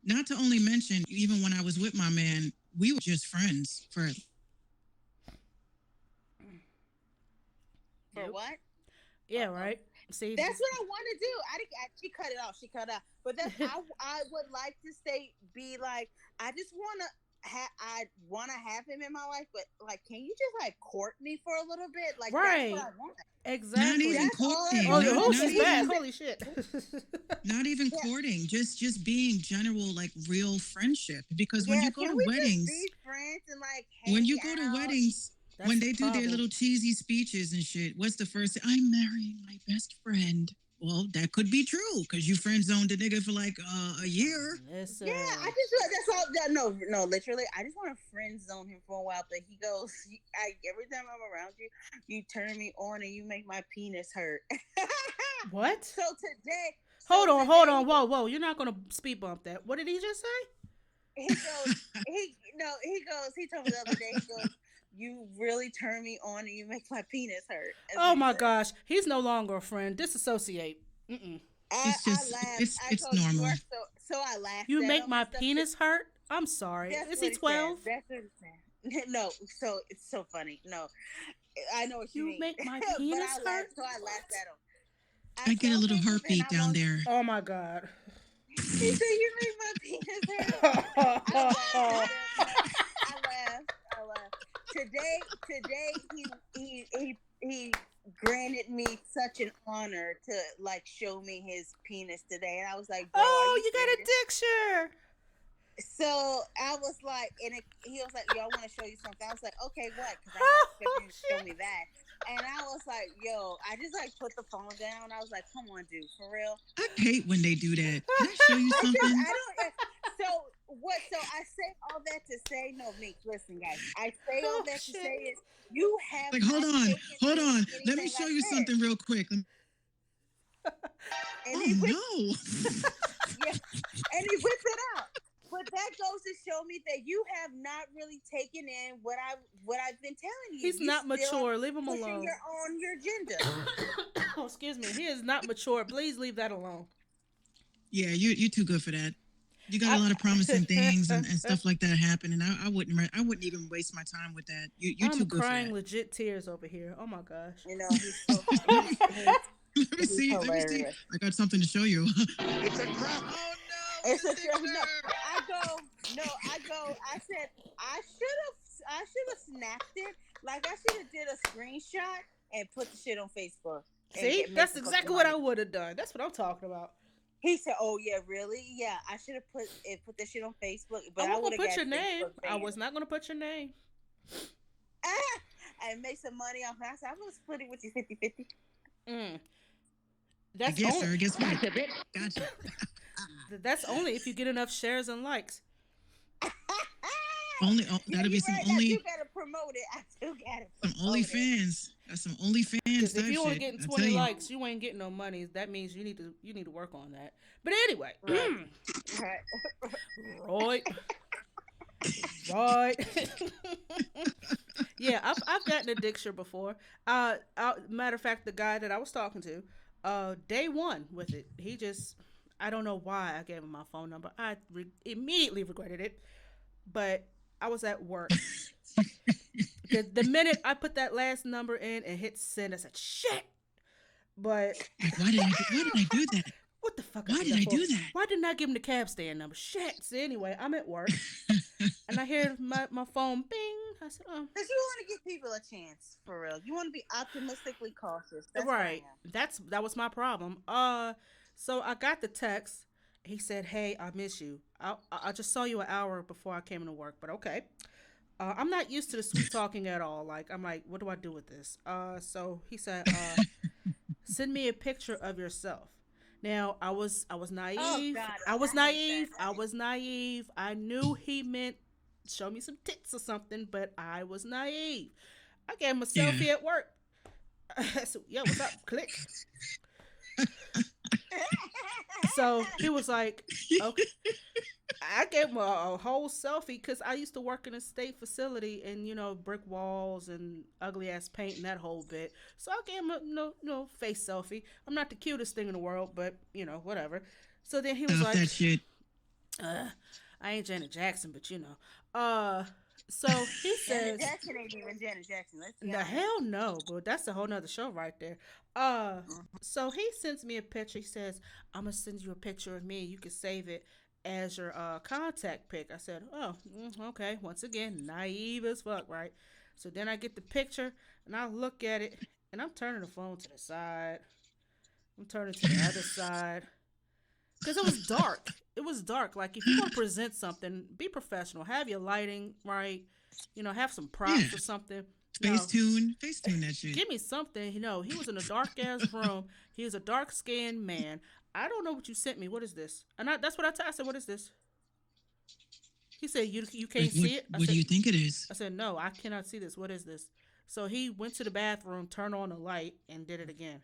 not to only mention, even when I was with my man, we were just friends for For Yep. what? Yeah, right. See, That's what I want to do. She cut it off. She cut it off. But that's I would like to be like, I just want to have him in my life, but like, can you just like court me for a little bit? Like, Right. that's what I want. exactly. not even That's all I courting. Oh, want. the Not, host not is even, back. Holy shit. not even Yeah. courting. Just being general, like real friendship. Because when Yeah, you go can to we weddings, just be friends and like when hang you go to out? weddings, That's when the they do their problem. little cheesy speeches and shit, what's the first thing? I'm marrying my best friend. Well, that could be true because you friend zoned a nigga for like a year. Listen. Yeah, I just that's all. No, literally, I just want to friend zone him for a while. But he goes, every time I'm around you, you turn me on and you make my penis hurt. What? So today, Hold on. Whoa. You're not gonna speed bump that. What did he just say? He goes, he told me the other day, he goes, you really turn me on and you make my penis hurt. That's Oh what he my said. gosh, he's no longer a friend. Disassociate. Mm-mm. It's just- I laughed. it's- I it's told you, normal. are so I laughed. You at make him my and stuff. penis hurt? I'm sorry. That's Is what he said. 12? That's what he said. No, so it's so funny. No, I know what you You mean. make my But penis I hurt? laughed, so I laughed at him. I get a told little him, and heartbeat I down want- there. Oh my god. He said, "You make my penis hurt." I laughed. Today, he granted me such an honor to like show me his penis today, and I was like, bro, Oh, you got a serious? dicture. So I was like, he was like, yo, I want to show you something. I was like, okay, what? Because I Oh, was expecting you to show shit. me that. And I was like, yo, I just like put the phone down. I was like, come on, dude, for real. I hate when they do that. Can I show you something? So what? So I say all that to say, no, Mix. Listen, guys. I say all Oh that to shit. say is you have Like, hold not on, taken hold in on. Let me anything show I you said. something real quick. And Oh he whipped, no. yeah, and he whipped it out. But that goes to show me that you have not really taken in what I've been telling you. He's You not still mature. Leave him pushing alone. your agenda. Oh, excuse me. He is not mature. Please leave that alone. Yeah, you're too good for that. You got I- a lot of promising things and stuff like that happen, and I wouldn't even waste my time with that. You're too I'm good for crying that. legit tears over here. Oh my gosh. You know, he's so Let me see. Let me see. hilarious. I got something to show you. It's a crap. Oh no, It's a Miss show. No, Dixter. I said I should have snapped it. Like I should have did a screenshot and put the shit on Facebook. See, that's exactly what I would have done. That's what I'm talking about. He said, "Oh yeah, really? Yeah, I should have put this shit on Facebook, but I I would wasn't have gonna put got your name. Facebook I banned. was not gonna put your name. And make some money off. I said, I'm gonna split it with you 50-50. Mm. I That's guess, only, sir. Guess what? Gotcha. that's only if you get enough shares and likes. Only that'll be some only You gotta promote it. I still gotta some promote it. OnlyFans. That's some OnlyFans Because type if you only shit. getting I 20 tell you. likes, you ain't getting no money. That means you need to work on that. But anyway, Right. right. Yeah, I've gotten a Dixer before. Matter of fact, the guy that I was talking to, day one with it, he just, I don't know why I gave him my phone number. I immediately regretted it, but I was at work. The minute I put that last number in and hit send, I said, shit. But Like, why did I do that? what the fuck? Why did I do that? Why didn't I give him the cab stand number? Shit. So anyway, I'm at work and I hear my phone bing. I said, oh. Because you want to give people a chance, for real. You want to be optimistically cautious. That's Right. That was my problem. So I got the text. He said, "Hey, I miss you. I just saw you an hour before I came into work, but okay." I'm not used to the sweet talking at all. Like I'm like, what do I do with this? So he said, "Send me a picture of yourself." Now I was naive. Oh, God, I was I hate naive. that. I was naive. I knew he meant show me some tits or something, but I was naive. I gave him a selfie at work. So, yo, what's up? Click. So he was like, okay. I gave him a whole selfie because I used to work in a state facility and, brick walls and ugly ass paint and that whole bit. So I gave him a no face selfie. I'm not the cutest thing in the world, but, whatever. So then he was Stop like, that shit. I ain't Janet Jackson, but so he says, Janet Jackson ain't even Janet Jackson. Let's be the honest. hell no, but that's a whole nother show right there. So he sends me a picture. He says, I'm gonna send you a picture of me. You can save it as your contact pic. I said, oh, okay. Once again, naive as fuck, right? So then I get the picture and I look at it and I'm turning the phone to the side. I'm turning to the other side. Because it was dark. It was dark. Like, if you want to present something, be professional. Have your lighting right. Have some props or something. Facetune that shit. Give me something. He was in a dark-ass room. He was a dark-skinned man. I don't know what you sent me. What is this? And that's what I said, what is this? He said, you can't see it? What do you think it is? I said, no, I cannot see this. What is this? So he went to the bathroom, turned on the light, and did it again.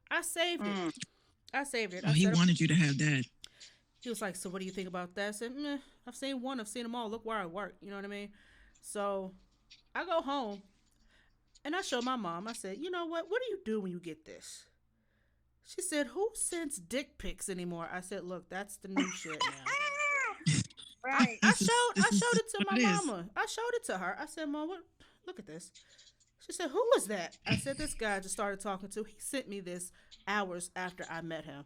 I saved it. Oh, he wanted you to have that. He was like, so what do you think about that? I said, meh, I've seen one. I've seen them all. Look where I work. You know what I mean? So I go home and I show my mom. I said, you know what? What do you do when you get this? She said, who sends dick pics anymore? I said, look, that's the new shit now. Right. I showed it to my mama. I showed it to her. I said, Mom, look at this. She said, who was that? I said, this guy I just started talking to. He sent me this hours after I met him.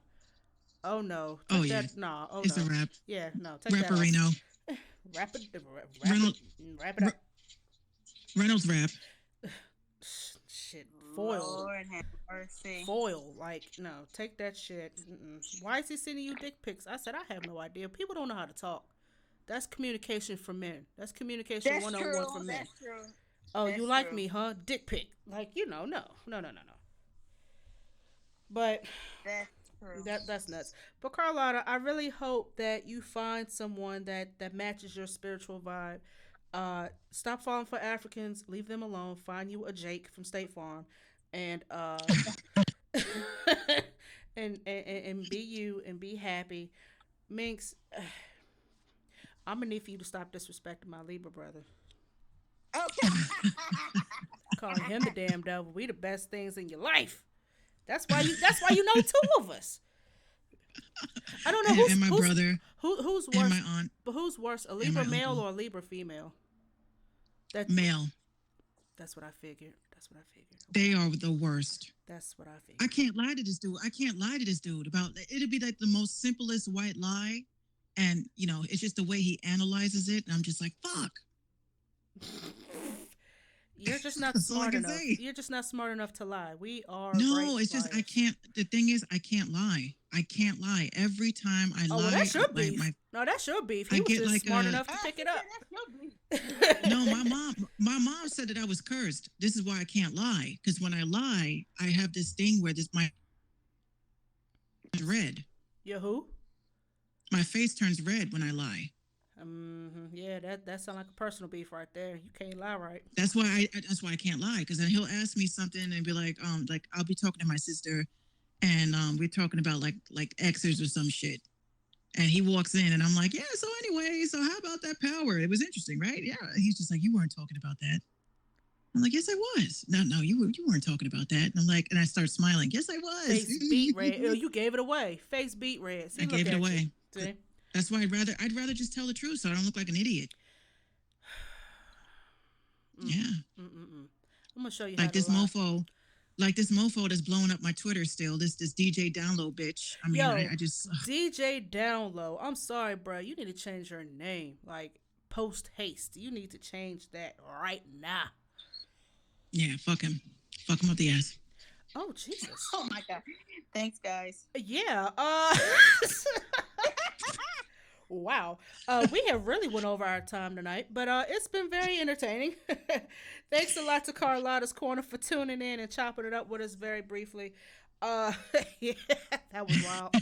Oh, no. Take that. Nah, oh, it's no. a rap. Yeah, no. Take Rapperino. that Wrap it wrap it up. Reynolds rap. Shit. Foil. Lord have mercy. Foil. Like, no. Take that shit. Why is he sending you dick pics? I said, I have no idea. People don't know how to talk. That's communication for men. That's communication That's 101 true. for men. That's true. Oh, That's you like true. me, huh? Dick pic. Like, no. But That's That's nuts. But Carlotta, I really hope that you find someone that matches your spiritual vibe. Stop falling for Africans. Leave them alone. Find you a Jake from State Farm, and and be you and be happy. Minx, I'm gonna need for you to stop disrespecting my Libra brother. Okay. Calling him the damn devil. We the best things in your life. That's why you. That's why you know two of us. I don't know and my brother. Who's worse? And my aunt. But who's worse, a Libra male uncle. or a Libra female? Male. That's what I figured. That's what I figured. They are the worst. That's what I figured. I can't lie to this dude. I can't lie to this dude about it'll be like the most simplest white lie, and it's just the way he analyzes it, and I'm just like, fuck. You're just not smart enough. You're just not smart enough to lie. We are. No, it's just I can't. The thing is, I can't lie. I can't lie. Every time I lie, well, that's your beef. No, that's your beef. He was just smart enough to pick it up. No, my mom said that I was cursed. This is why I can't lie, because when I lie, I have this thing where my red. Your who? My face turns red when I lie. Yeah, that sounds like a personal beef right there. You can't lie, right? That's why I can't lie, because then he'll ask me something and be like I'll be talking to my sister, and we're talking about like exes or some shit, and he walks in and I'm like, yeah. So anyway, so how about that power? It was interesting, right? Yeah. He's just like, you weren't talking about that. I'm like, yes, I was. No, you weren't talking about that. And I'm like, and I start smiling. Yes, I was. Face beat red. Oh, you gave it away. Face beat red. See, I gave it away. See? That's why I'd rather just tell the truth so I don't look like an idiot. Yeah. I'm gonna show you like this mofo that's blowing up my Twitter still. This DJ Download bitch. I mean, I just DJ Download. I'm sorry, bro. You need to change your name. Like post haste. You need to change that right now. Yeah, fuck him. Fuck him up the ass. Oh Jesus. Oh my God. Thanks, guys. Yeah. Wow. We have really went over our time tonight, but it's been very entertaining. Thanks a lot to Carlotta's Corner for tuning in and chopping it up with us very briefly. Yeah, that was wild.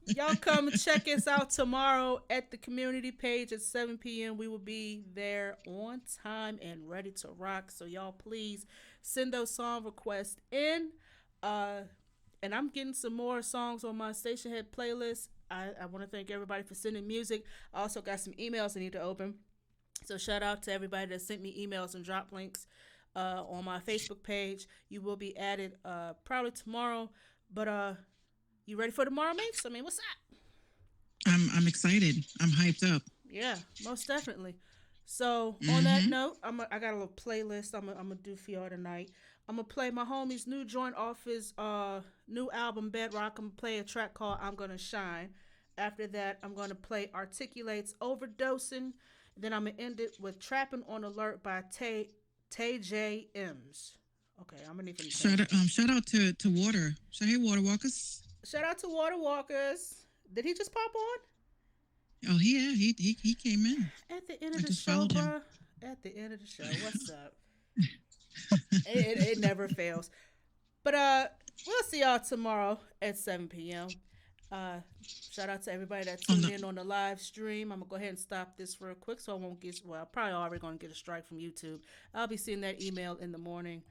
Y'all come and check us out tomorrow at the community page at 7 p.m. We will be there on time and ready to rock. So y'all please send those song requests in. And I'm getting some more songs on my Station Head playlist. I want to thank everybody for sending music. I also got some emails I need to open. So shout out to everybody that sent me emails and drop links on my Facebook page. You will be added probably tomorrow. But you ready for tomorrow, Minx? I mean, what's up? I'm excited. I'm hyped up. Yeah, most definitely. So on that note, I got a little playlist I'm gonna do for y'all tonight. I'm gonna play my homie's new joint off his new album Bedrock. I'm gonna play a track called I'm Gonna Shine. After that, I'm gonna play Articulate's Overdosing. Then I'm gonna end it with Trapping on Alert by Tay J M's. Okay, I'm gonna need to shout out to Water. So hey, Water Walkers. Shout out to Water Walkers. Did he just pop on? Oh yeah, he came in at the end of the show, bro. At the end of the show, what's up? it never fails. But we'll see y'all tomorrow at 7 p.m. Shout out to everybody that tuned in on the live stream. I'm gonna go ahead and stop this real quick so I won't get. Well, I'm probably already gonna get a strike from YouTube. I'll be seeing that email in the morning.